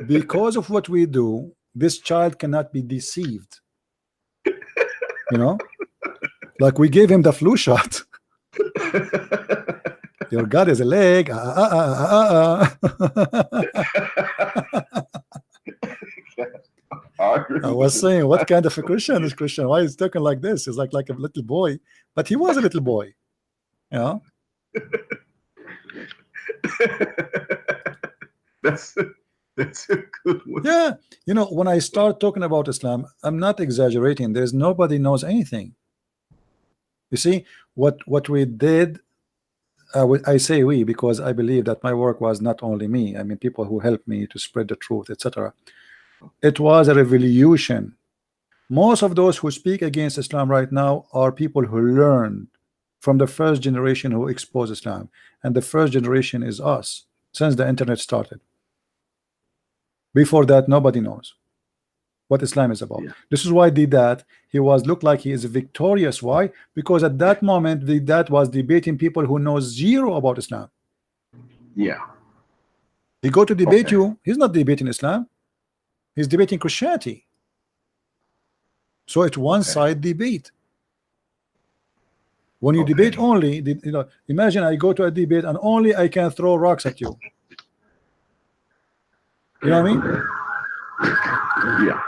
because of what we do, this child cannot be deceived, you know. Like, we gave him the flu shot. Your God is a leg. I was saying, what kind of a Christian is Christian? Why is he talking like this? He's like a little boy, but he was a little boy, you know. That's a good one. Yeah, you know, when I start talking about Islam, I'm not exaggerating. There's nobody knows anything. You see, what we did, I say we because I believe that my work was not only me. I mean, people who helped me to spread the truth, etc. It was a revolution. Most of those who speak against Islam right now are people who learned from the first generation who exposed Islam, and the first generation is us since the internet started. Before that, nobody knows what Islam is about. Yeah. This is why Didat, he was looked like he is victorious. Why? Because at that moment, Didat was debating people who know zero about Islam. Yeah. He go to debate you. He's not debating Islam. He's debating Christianity. So it's one-side debate. When you debate only, you know, imagine I go to a debate and only I can throw rocks at you. You know what I mean? Yeah.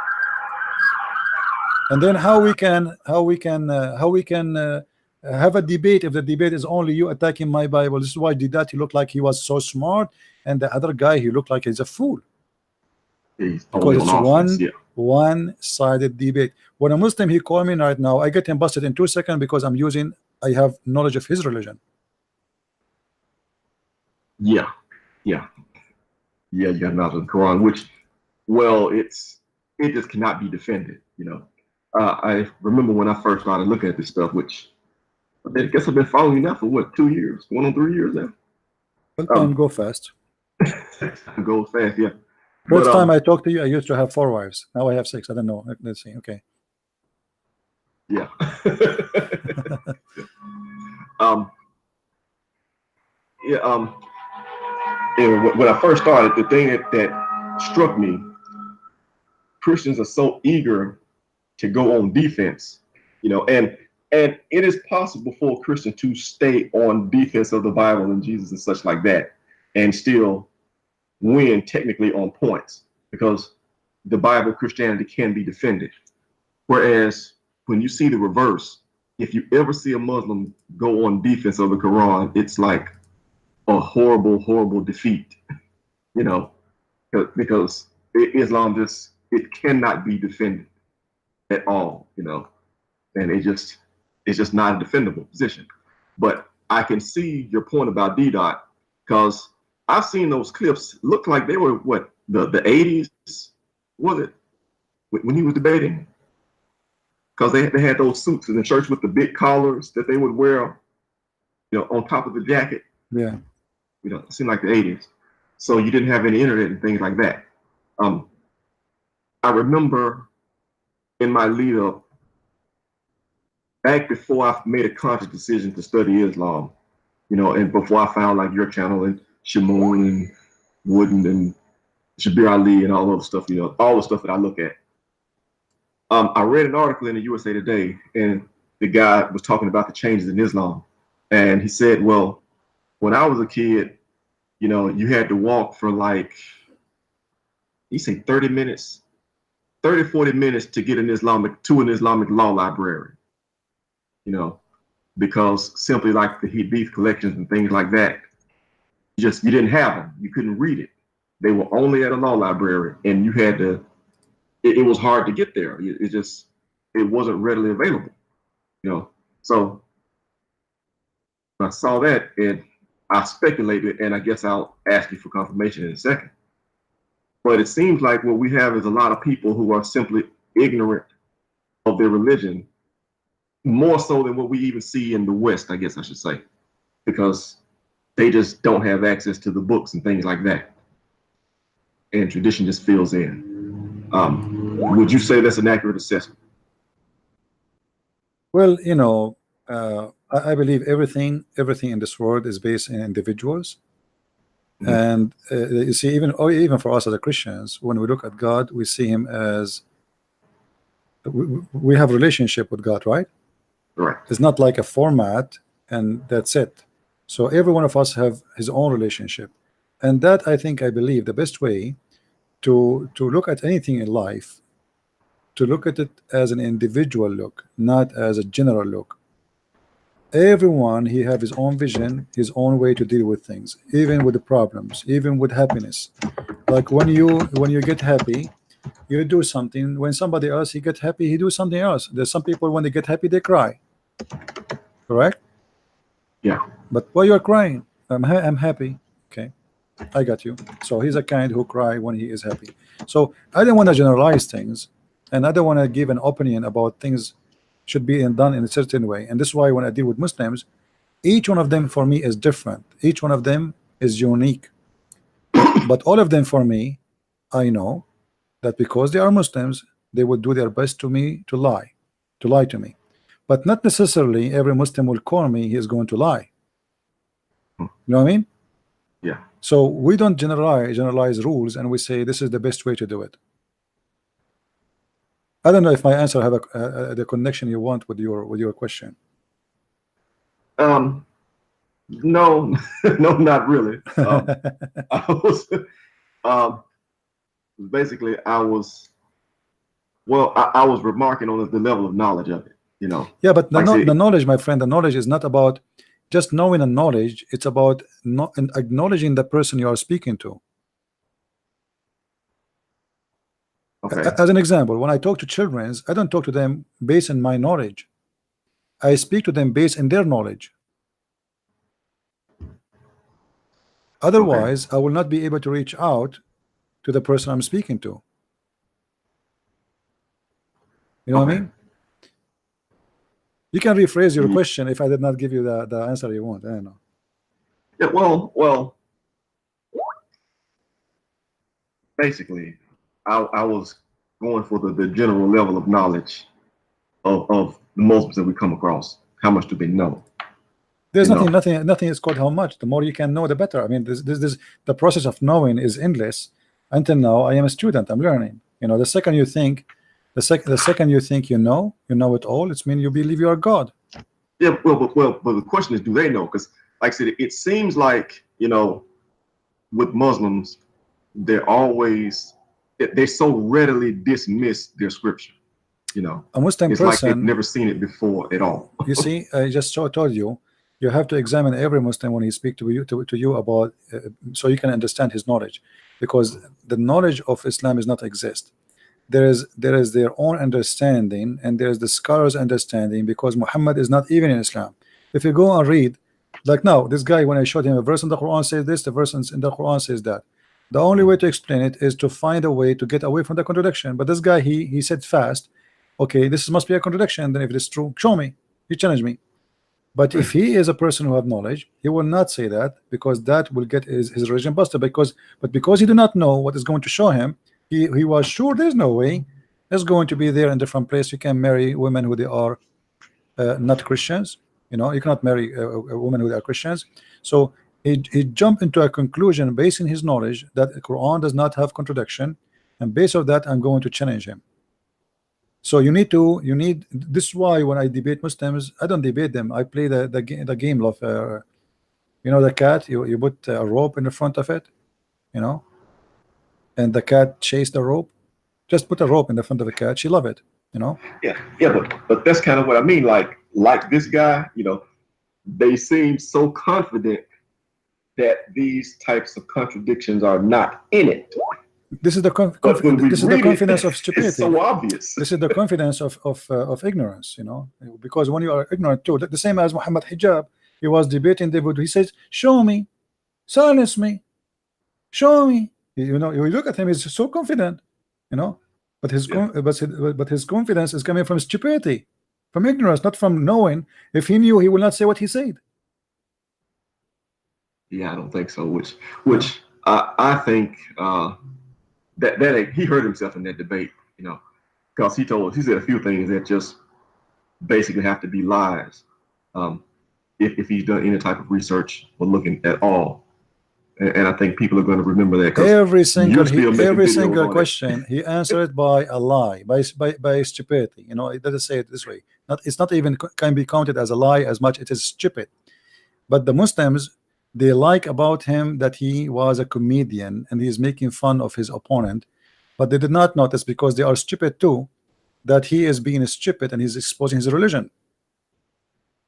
And then how we can have a debate if the debate is only you attacking my Bible? This is why Didat, he looked like he was so smart, and the other guy, he looked like he's a fool. Because it's one-sided debate. When a Muslim, he call me right now, I get him busted in 2 seconds because I have knowledge of his religion. Yeah, you have knowledge of the Quran, which, well, it just cannot be defended. You know, I remember when I first started looking at this stuff, which I guess I've been following you now for what, 2 years, going on 3 years now. Well, time go fast. Goes fast, yeah. First time I talked to you, I used to have 4 wives. Now I have 6. I don't know. Let's see. Okay. Yeah. When I first started, the thing that struck me, Christians are so eager to go on defense, you know, and it is possible for a Christian to stay on defense of the Bible and Jesus and such like that, and still win technically on points, because the Bible, Christianity can be defended. Whereas when you see the reverse, if you ever see a Muslim go on defense of the Quran, it's like a horrible, horrible defeat, you know, because Islam it cannot be defended at all, you know, and it's just not a defendable position. But I can see your point about D-Dot, because I've seen those clips look like they were what, the 80s, was it, when he was debating? Because they had those suits in the church with the big collars that they would wear, you know, on top of the jacket. Yeah. You know, it seemed like the 80s. So you didn't have any internet and things like that. I remember in my lead up, back before I made a conscious decision to study Islam, you know, and before I found like your channel and Shamoon and Wooden and Shabir Ali and all those stuff, you know, all the stuff that I look at. I read an article in the USA Today, and the guy was talking about the changes in Islam. And he said, well, when I was a kid, you know, you had to walk for like, he said 30 minutes, 30, 40 minutes to get an Islamic law library, you know, because simply like the Hadith collections and things like that, you didn't have them. You couldn't read it. They were only at a law library, and you had to, it was hard to get there. It wasn't readily available, you know. So I saw that and I speculated, and I guess I'll ask you for confirmation in a second. But it seems like what we have is a lot of people who are simply ignorant of their religion, more so than what we even see in the West, I guess I should say, because they just don't have access to the books and things like that. And tradition just fills in. Would you say that's an accurate assessment? Well, you know, I believe everything in this world is based in individuals. And you see, even for us as Christians, when we look at God, we see him as we have a relationship with God, right? Right. It's not like a format and that's it. So every one of us have his own relationship, and that I believe the best way to look at anything in life, to look at it as an individual look, not as a general look. Everyone, he have his own vision, his own way to deal with things, even with the problems, even with happiness. Like when you get happy, you do something. When somebody else he get happy, he do something else. There's some people when they get happy they cry. Correct? Yeah. But why you're crying? I'm happy. Okay, I got you. So he's a kind who cry when he is happy. So I don't want to generalize things, and I don't want to give an opinion about things should be done in a certain way. And this is why when I deal with Muslims, each one of them for me is different. Each one of them is unique. But all of them for me, I know that because they are Muslims, they would do their best to lie to me. But not necessarily every Muslim will call me he is going to lie. You know what I mean? Yeah. So we don't generalize rules and we say this is the best way to do it. I don't know if my answer have the connection you want with your question. No, no, not really. I was basically I was remarking on the level of knowledge of it, you know. Yeah, but the Like the knowledge, my friend, the knowledge is not about just knowing a knowledge. It's about acknowledging the person you are speaking to. Okay. As an example, when I talk to children, I don't talk to them based on my knowledge. I speak to them based on their knowledge. Otherwise, I will not be able to reach out to the person I'm speaking to. You know what I mean? You can rephrase your question if I did not give you the answer you want. I don't know. Yeah, well, basically, I was going for the general level of knowledge of the Muslims that we come across. How much do they know? There's nothing is called how much. The more you can know, the better. I mean, this the process of knowing is endless. Until now, I am a student. I'm learning. You know, the second you think, the second you think you know it all. It's mean you believe you are God. Yeah, well, but the question is, do they know? Because, like I said, it seems like, you know, with Muslims, they so readily dismiss their scripture. You know, a Muslim it's person, like they've never seen it before at all. You see, I just told you, you have to examine every Muslim when he speaks to you about, so you can understand his knowledge, because the knowledge of Islam is not exist. There is their own understanding, and there is the scholars' understanding, because Muhammad is not even in Islam. If you go and read, like now, this guy, when I showed him a verse in the Quran says this, the verse in the Quran says that. The only way to explain it is to find a way to get away from the contradiction. But this guy, he said fast, okay, this must be a contradiction. Then if it is true, show me. You challenge me. But if he is a person who have knowledge, he will not say that, because that will get his religion busted. Because he do not know what is going to show him, he was sure there's no way it's going to be there in different place. You can marry women who they are not Christians. You know, you cannot marry a woman who are Christians. So he jumped into a conclusion based on his knowledge that the Quran does not have contradiction, and based on that, I'm going to challenge him. So you need this is why when I debate Muslims, I don't debate them. I play the game of you know, the cat, you put a rope in the front of it, you know, and the cat chase the rope. Just put a rope in the front of the cat, she love it, you know. Yeah, but that's kind of what I mean. Like this guy, you know, they seem so confident that these types of contradictions are not in it. This is the confidence of stupidity. It's so obvious. This is the confidence of ignorance, you know, because when you are ignorant too, the same as Muhammad hijab, he was debating David. He says, show me, silence me, show me. You know, you look at him, he's so confident, you know, but his but his confidence is coming from stupidity, from ignorance, not from knowing. If he knew, he will not say what he said. Yeah, I don't think so. Which I think that he hurt himself in that debate, you know, because he said a few things that just basically have to be lies. If he's done any type of research or looking at all. And I think people are going to remember that. Every single question he answered by a lie, by stupidity. You know, it doesn't say it this way. It's not even can be counted as a lie as much it is stupid. But the Muslims, they like about him that he was a comedian and he's making fun of his opponent, but they did not notice, because they are stupid too, that he is being stupid and he's exposing his religion.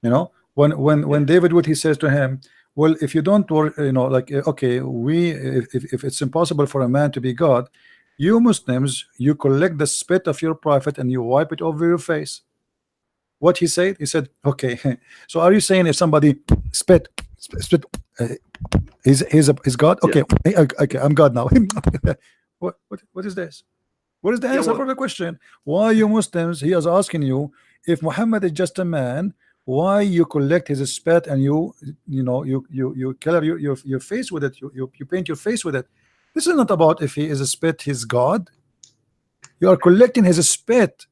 You know, when David Wood, he says to him, well, if you don't work, you know, like, okay, if it's impossible for a man to be God, you Muslims, you collect the spit of your prophet and you wipe it over your face. What he said? He said, okay, so are you saying if somebody spit, he's God? Okay, okay, I'm God now. What is this? What is the answer for the question? Why you Muslims? He is asking you, if Muhammad is just a man, why you collect his spit and you color your face with it, you paint your face with it. This is not about if he is a spit, he's God. You are collecting his spit,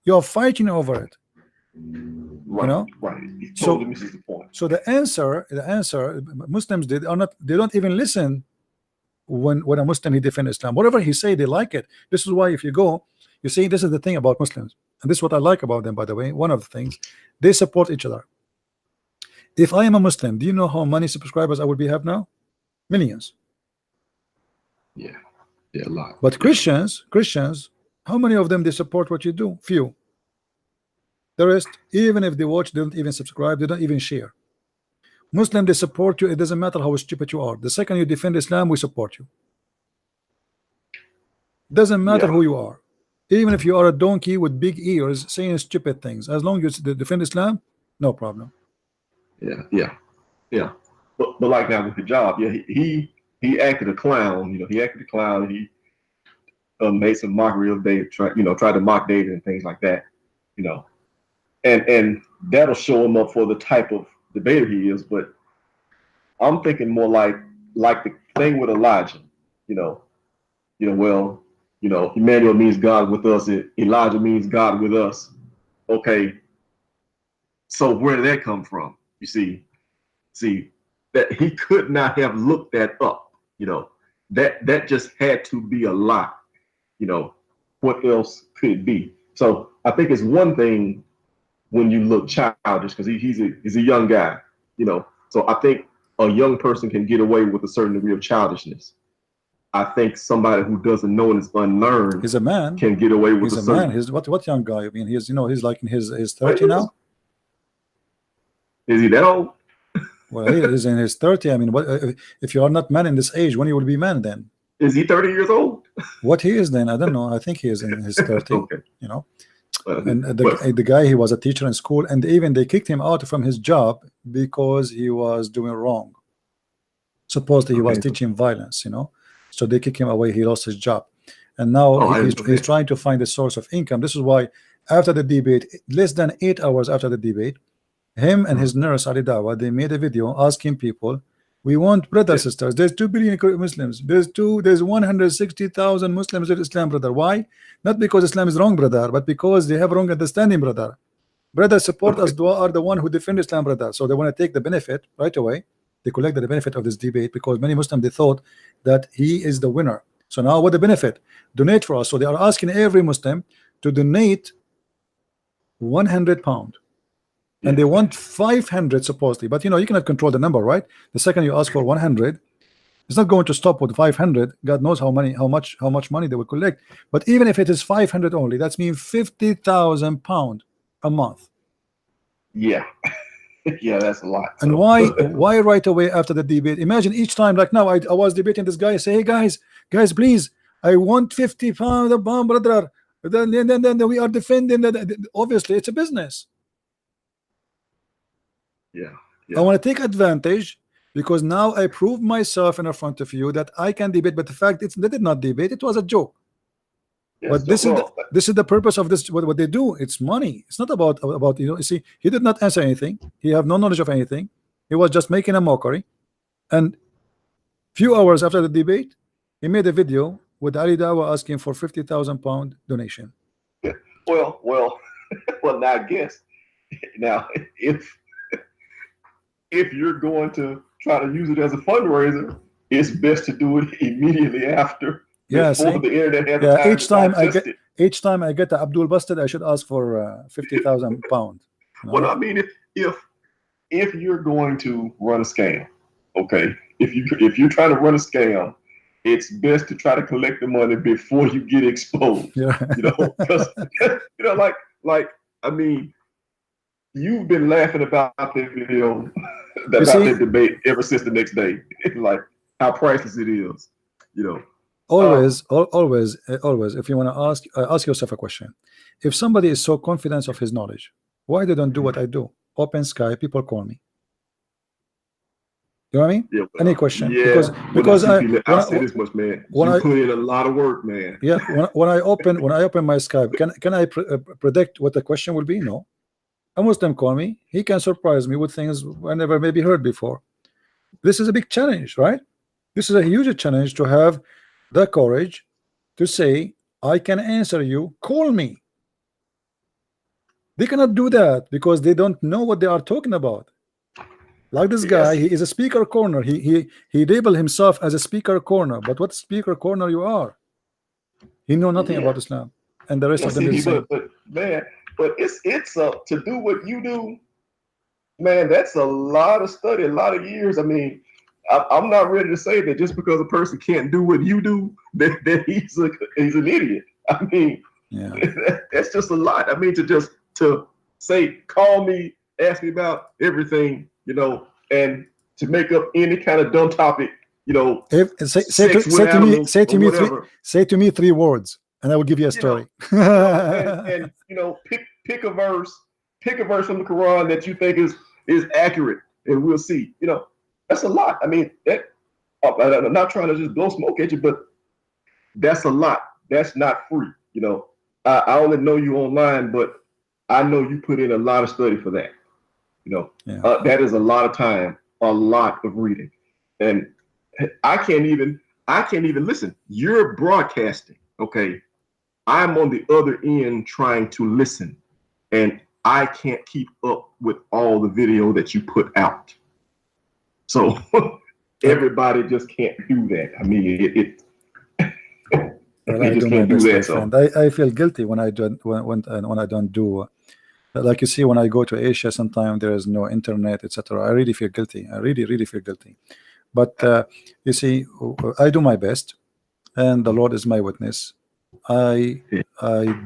you are fighting over it. Right, you know, right. So the answer Muslims they don't even listen when a Muslim he defends Islam. Whatever he say, they like it. This is why if you go, you see, this is the thing about Muslims, and this is what I like about them, by the way. One of the things, they support each other. If I am a Muslim, do you know how many subscribers I would have now? Millions. Yeah, a lot. But Christians, how many of them they support what you do? Few. The rest, even if they watch, they don't even subscribe, they don't even share. Muslim, they support you. It doesn't matter how stupid you are. The second you defend Islam, we support you. Doesn't matter who you are. Even if you are a donkey with big ears saying stupid things, as long as you defend Islam, no problem. Yeah. But like now with the job, he acted a clown. You know, he acted a clown. He made some mockery of David, tried to mock David and things like that. You know, and that'll show him up for the type of debater he is. But I'm thinking more like the thing with Elijah. Emmanuel means God with us. Elijah means God with us. Okay. So where did that come from? You see that he could not have looked that up. You know, that just had to be a lie. You know, what else could it be? So I think it's one thing when you look childish, because he's a young guy. You know, so I think a young person can get away with a certain degree of childishness. I think somebody who doesn't know and is unlearned, he's a man, can get away with he's a man. He's what young guy? I mean, he's like in his 30 now. Is he that old? Well, he is in his 30. I mean, what if you are not man in this age? When you will be man then? Is he 30 years old? What he is then? I don't know. I think he is in his 30. Okay. You know, and the guy, he was a teacher in school, and even they kicked him out from his job because he was doing wrong. Supposedly he was teaching violence. You know. So they kick him away. He lost his job, and now he's trying to find a source of income. This is why after the debate, less than 8 hours after the debate, him and his nurse Ali Dawa, they made a video asking people, we want brothers, sisters. There's 2 billion Muslims. There's 160,000 Muslims in Islam, brother. Why? Not because Islam is wrong, brother, but because they have wrong understanding, brother. Brothers, support us. Dua are the one who defend Islam, brother. So they want to take the benefit right away. They collect the benefit of this debate because many Muslims, they thought that he is the winner. So now what the benefit? Donate for us. So they are asking every Muslim to donate £100, and they want 500 supposedly. But you know, you cannot control the number, right? The second you ask for 100, it's not going to stop with 500. God knows how much money they will collect. But even if it is 500 only, that means £50,000 a month. Yeah. Yeah, that's a lot. And why right away after the debate? Imagine each time, like now, I was debating this guy. I say, hey guys, please, I want £50 a bomb, brother. Then we are defending that. Obviously, it's a business. Yeah. I want to take advantage because now I proved myself in front of you that I can debate. But the fact they did not debate. It was a joke. Yes, But this is the purpose of this. What they do? It's money. It's not about you see. He did not answer anything. He have no knowledge of anything. He was just making a mockery. And few hours after the debate, he made a video with Ali Dawa asking for £50,000 donation. Yeah. Well, now I guess now if you're going to try to use it as a fundraiser, it's best to do it immediately after. Yeah, before the internet has time each time I get the Abdul busted, I should ask for £50,000. Well, I mean, if you're going to run a scam, okay, if you're trying to run a scam, it's best to try to collect the money before you get exposed. Yeah. You know, because like I mean, you've been laughing about that video, about that debate ever since the next day. Like how priceless it is, you know. Always, if you want to ask yourself a question. If somebody is so confident of his knowledge, why they don't do what I do? Open sky, people call me. You know what I mean? Yeah, any question? Yeah, because I say this much, man. You put in a lot of work, man. Yeah, when I open my Skype, can I predict what the question will be? No. A Muslim call me. He can surprise me with things I never maybe heard before. This is a big challenge, right? This is a huge challenge to have the courage to say, I can answer you, call me. They cannot do that because they don't know what they are talking about. Like this guy, he is a speaker corner. He labeled himself as a speaker corner, but what speaker corner you are? He know nothing about Islam, and the rest of them is the same. But it's to do what you do, man. That's a lot of study, a lot of years. I mean, I'm not ready to say that just because a person can't do what you do, that he's an idiot. I mean, yeah, that's just a lot. I mean, to say, call me, ask me about everything, you know, and to make up any kind of dumb topic, you know. Say to me 3 words, and I will give you a story. And you know, pick a verse from the Quran that you think is accurate, and we'll see. You know, that's a lot. I mean, I'm not trying to just blow smoke at you, but that's a lot. That's not free. You know, I only know you online, but I know you put in a lot of study for that. You know, that is a lot of time, a lot of reading, and I can't even listen. You're broadcasting, okay? I'm on the other end trying to listen, and I can't keep up with all the video that you put out. So everybody just can't do that. I mean, well, I do my best, my friend. I feel guilty when I don't when I don't do. Like you see, when I go to Asia, sometimes there is no internet, etc. I really feel guilty. I really feel guilty. But you see, I do my best, and the Lord is my witness. I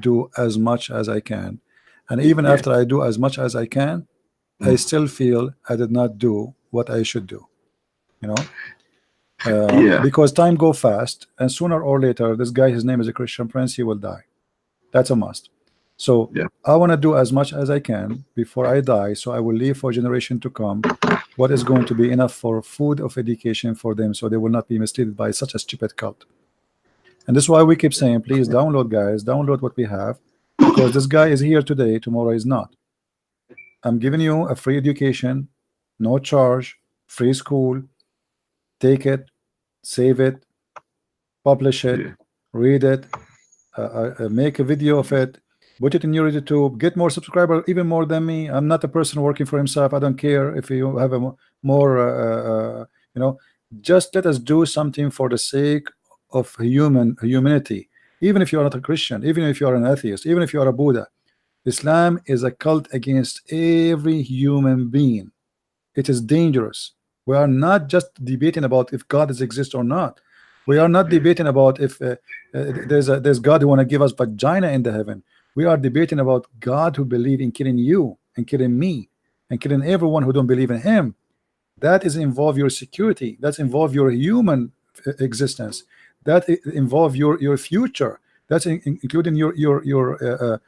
do as much as I can, and even after I do as much as I can, I still feel I did not do what I should do. You know, because time go fast, and sooner or later, this guy, his name is a Christian Prince, he will die. That's a must. So I want to do as much as I can before I die, so I will leave for generation to come what is going to be enough for food of education for them, so they will not be misled by such a stupid cult. And this is why we keep saying, please download, guys, download what we have, because this guy is here today, tomorrow is not. I'm giving you a free education, no charge, free school. Take it, save it, publish it, read it, make a video of it, put it in your YouTube, get more subscribers, even more than me. I'm not a person working for himself. I don't care if you have a more you know, just let us do something for the sake of humanity. Even if you are not a Christian, even if you are an atheist, even if you are a Buddha, Islam is a cult against every human being. It is dangerous. We are not just debating about if God exists or not. We are not debating about if there's God who want to give us vagina in the heaven. We are debating about God who believe in killing you and killing me and killing everyone who don't believe in him. That is involve your security. That's involve your human existence. That involve your future. That's including your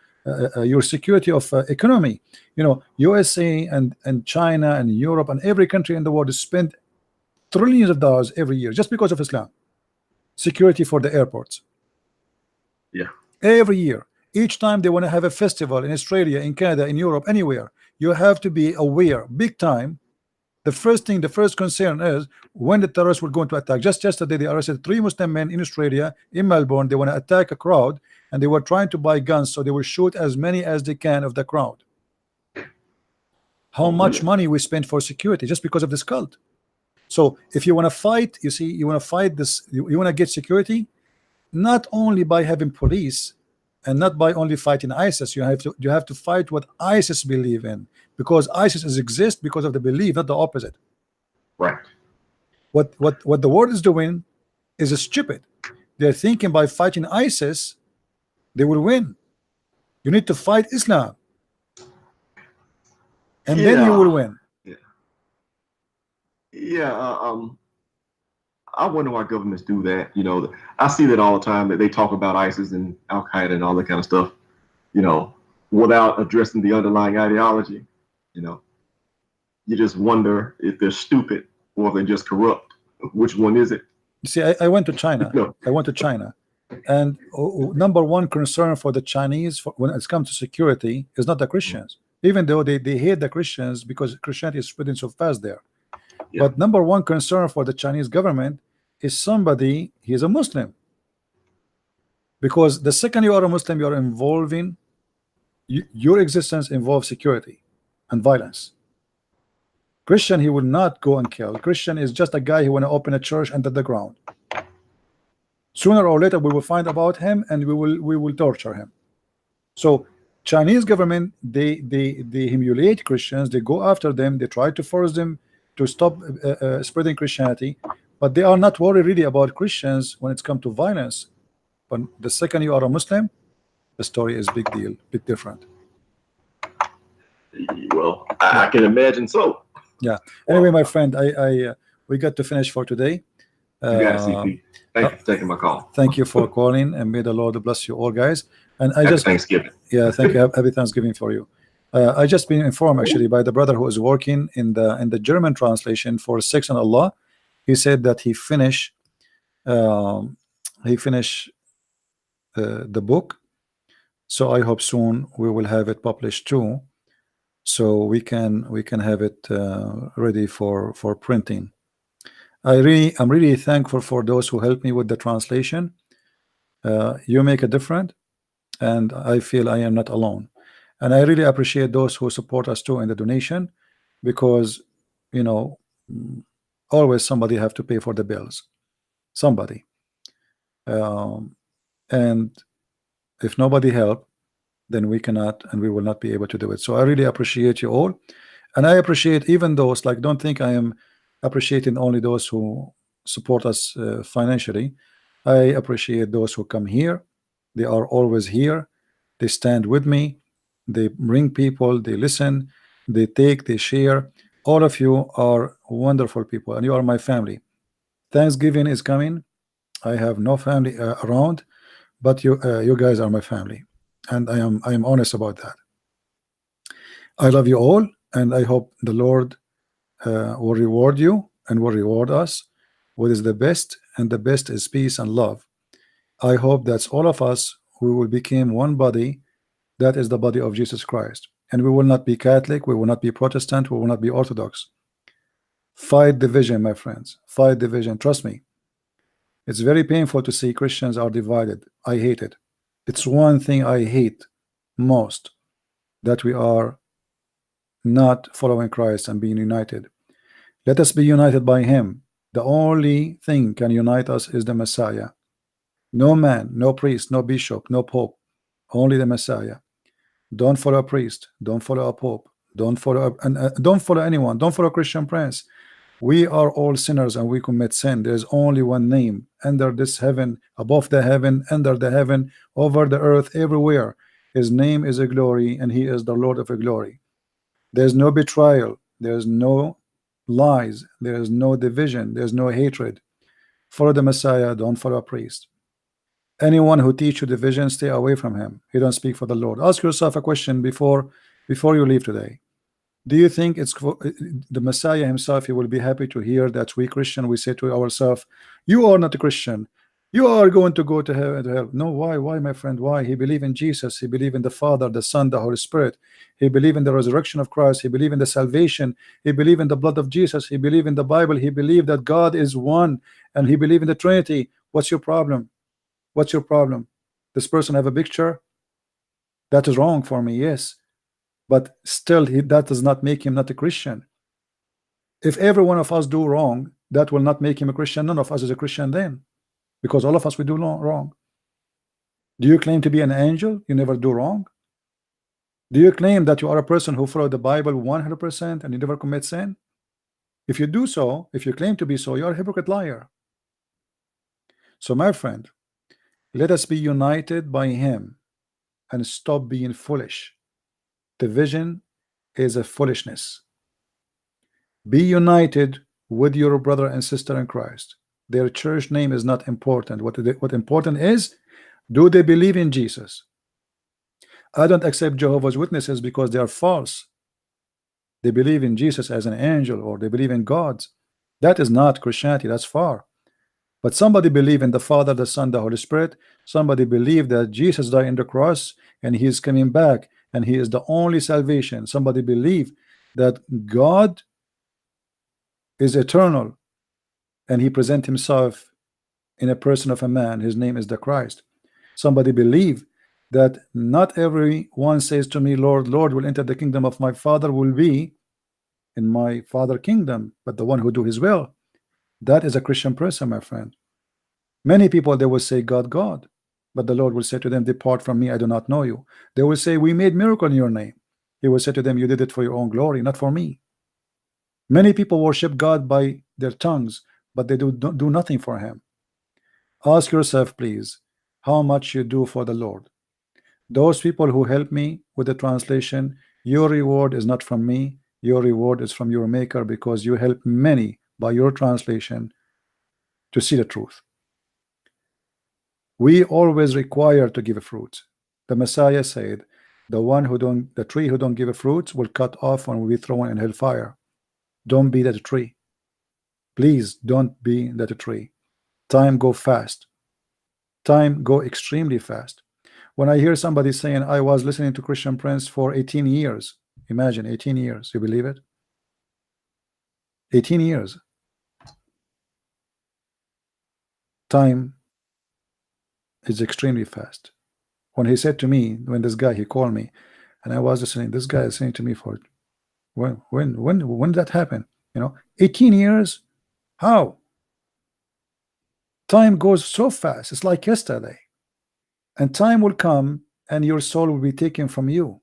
your security of economy. You know, USA and China and Europe and every country in the world spend trillions of dollars every year just because of Islam. Security for the airports. Yeah. Every year. Each time they want to have a festival in Australia, in Canada, in Europe, anywhere, you have to be aware big time. The first concern is when the terrorists were going to attack. Just yesterday, they arrested 3 Muslim men in Australia, in Melbourne. They want to attack a crowd, and they were trying to buy guns, so they will shoot as many as they can of the crowd. How much money we spend for security just because of this cult? So if you want to fight, you see, you want to fight this, you want to get security, not only by having police, and not by only fighting ISIS. You have to fight what ISIS believe in, because ISIS exists because of the belief, not the opposite. Right. What the world is doing is stupid. They're thinking by fighting ISIS they will win. You need to fight Islam, and then you will win. I wonder why governments do that. You know, I see that all the time, that they talk about ISIS and Al Qaeda and all that kind of stuff, you know, without addressing the underlying ideology. You know, you just wonder if they're stupid or if they're just corrupt. Which one is it? You see, I went to China. I went to China, and number one concern for the Chinese when it comes to security is not the Christians, even though they hate the Christians because Christianity is spreading so fast there. But number one concern for the Chinese government is somebody, he is a Muslim. Because the second you are a Muslim, you are involving, your existence involves security and violence. Christian, he will not go and kill. Christian is just a guy who want to open a church under the ground. Sooner or later we will find about him, and we will torture him. So Chinese government, they humiliate Christians, they go after them, they try to force them to stop spreading Christianity, but they are not worried really about Christians when it's come to violence. But the second you are a Muslim, the story is big deal, bit different. Well, I can imagine so. Yeah. Anyway, my friend, we got to finish for today. You got it, CP. Thank you for taking my call. Thank you for calling, and may the Lord bless you all, guys. And Happy Thanksgiving. Yeah, thank you. Happy Thanksgiving for you. I just been informed actually by the brother who is working in the German translation for Sex and Allah. He said that he finished the book, so I hope soon we will have it published too, so we can have it ready for printing. I'm really thankful for those who helped me with the translation. You make a difference, and I feel I am not alone. And I really appreciate those who support us too in the donation, because you know, always somebody have to pay for the bills, somebody, and if nobody help, then we cannot and we will not be able to do it. So I really appreciate you all, and I appreciate even those, like, don't think I am appreciating only those who support us financially. I appreciate those who come here. They are always here, they stand with me, they bring people, they listen, they take, they share. All of you are wonderful people, and you are my family. Thanksgiving is coming. I have no family around, but you guys are my family, and I am honest about that. I love you all, and I hope the Lord will reward you and will reward us. What is the best? And the best is peace and love. I hope that's all of us, we will become one body. That is the body of Jesus Christ, and we will not be Catholic, we will not be Protestant, we will not be Orthodox. Fight division, my friends. Fight division. Trust me, it's very painful to see Christians are divided. I hate it. It's one thing I hate most, that we are not following Christ and being united. Let us be united by him. The only thing can unite us is the Messiah. No man, no priest, no bishop, no pope, only the Messiah. Don't follow a priest, don't follow a pope, don't follow don't follow anyone, don't follow Christian Prince. We are all sinners and we commit sin. There's only one name under this heaven, above the heaven, under the heaven, over the earth, everywhere. His name is a glory, and he is the Lord of a glory. There's no betrayal, there's no lies, there's no division, there's no hatred. Follow the Messiah, don't follow a priest. Anyone who teach you division, stay away from him. He don't speak for the Lord. Ask yourself a question before you leave today. Do you think it's the Messiah himself? He will be happy to hear that we Christian, we say to ourselves, you are not a Christian, you are going to go to hell. No, why my friend? Why? He believe in Jesus, he believe in the Father, the Son, the Holy Spirit. He believe in the resurrection of Christ, he believe in the salvation, he believe in the blood of Jesus, he believe in the Bible, he believe that God is one, and he believe in the Trinity. What's your problem? What's your problem? This person have a picture? That is wrong for me, yes, but still that does not make him not a Christian. If every one of us do wrong, that will not make him a Christian. None of us is a Christian then, because all of us we do wrong. Do you claim to be an angel? You never do wrong. Do you claim that you are a person who follow the Bible 100% and you never commit sin? If you do so, if you claim to be so, you are a hypocrite liar. So my friend, let us be united by him and stop being foolish. Division is a foolishness. Be united with your brother and sister in Christ. Their church name is not important. What important is, do they believe in Jesus? I don't accept Jehovah's Witnesses because they are false. They believe in Jesus as an angel, or they believe in gods. That is not Christianity, that's far. But somebody believe in the Father, the Son, the Holy Spirit. Somebody believe that Jesus died on the cross and he is coming back and he is the only salvation. Somebody believe that God is eternal and he present himself in a person of a man. His name is the Christ. Somebody believe that not everyone says to me, Lord, Lord, will enter the kingdom of my Father, will be in my Father kingdom, but the one who do his will. That is a Christian person, my friend. Many people, they will say God, God, but the Lord will say to them, depart from me, I do not know you. They will say, we made miracle in your name. He will say to them, you did it for your own glory, not for me. Many people worship God by their tongues, but they do nothing for him. Ask yourself, please, how much you do for the Lord. Those people who help me with the translation, your reward is not from me, your reward is from your maker, because you help many by your translation to see the truth. We always require to give fruit. The Messiah said, the tree who don't give fruits will cut off and will be thrown in hellfire. Don't be that tree. Please don't be that tree. Time go fast. Time go extremely fast. When I hear somebody saying, I was listening to Christian Prince for 18 years. Imagine 18 years. You believe it? 18 years. Time is extremely fast. When he said to me, when this guy, he called me, and I was listening, this guy is saying to me for, when did that happen? 18 years? How? Time goes so fast. It's like yesterday. And time will come and your soul will be taken from you.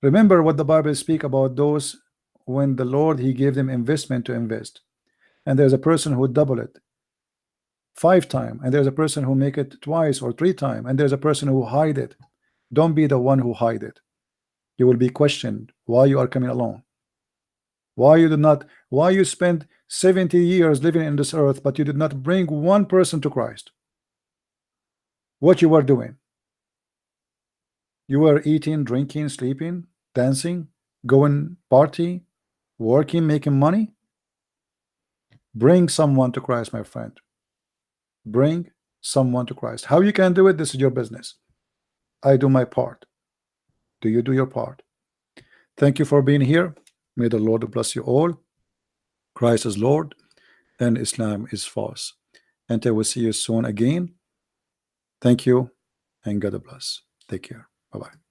Remember what the Bible speaks about those when the Lord, he gave them investment to invest. And there's a person who double it 5 times, and there's a person who make it twice or 3 times, and there's a person who hide it. Don't be the one who hide it. You will be questioned why you are coming alone. Why you spent 70 years living in this earth, but you did not bring one person to Christ. What you were doing? You were eating, drinking, sleeping, dancing, going party, working, making money. Bring someone to Christ, my friend. Bring someone to Christ. How you can do it, this is your business. I do my part. Do you do your part? Thank you for being here. May the Lord bless you all. Christ is Lord and Islam is false. And I will see you soon again. Thank you and God bless. Take care. Bye-bye.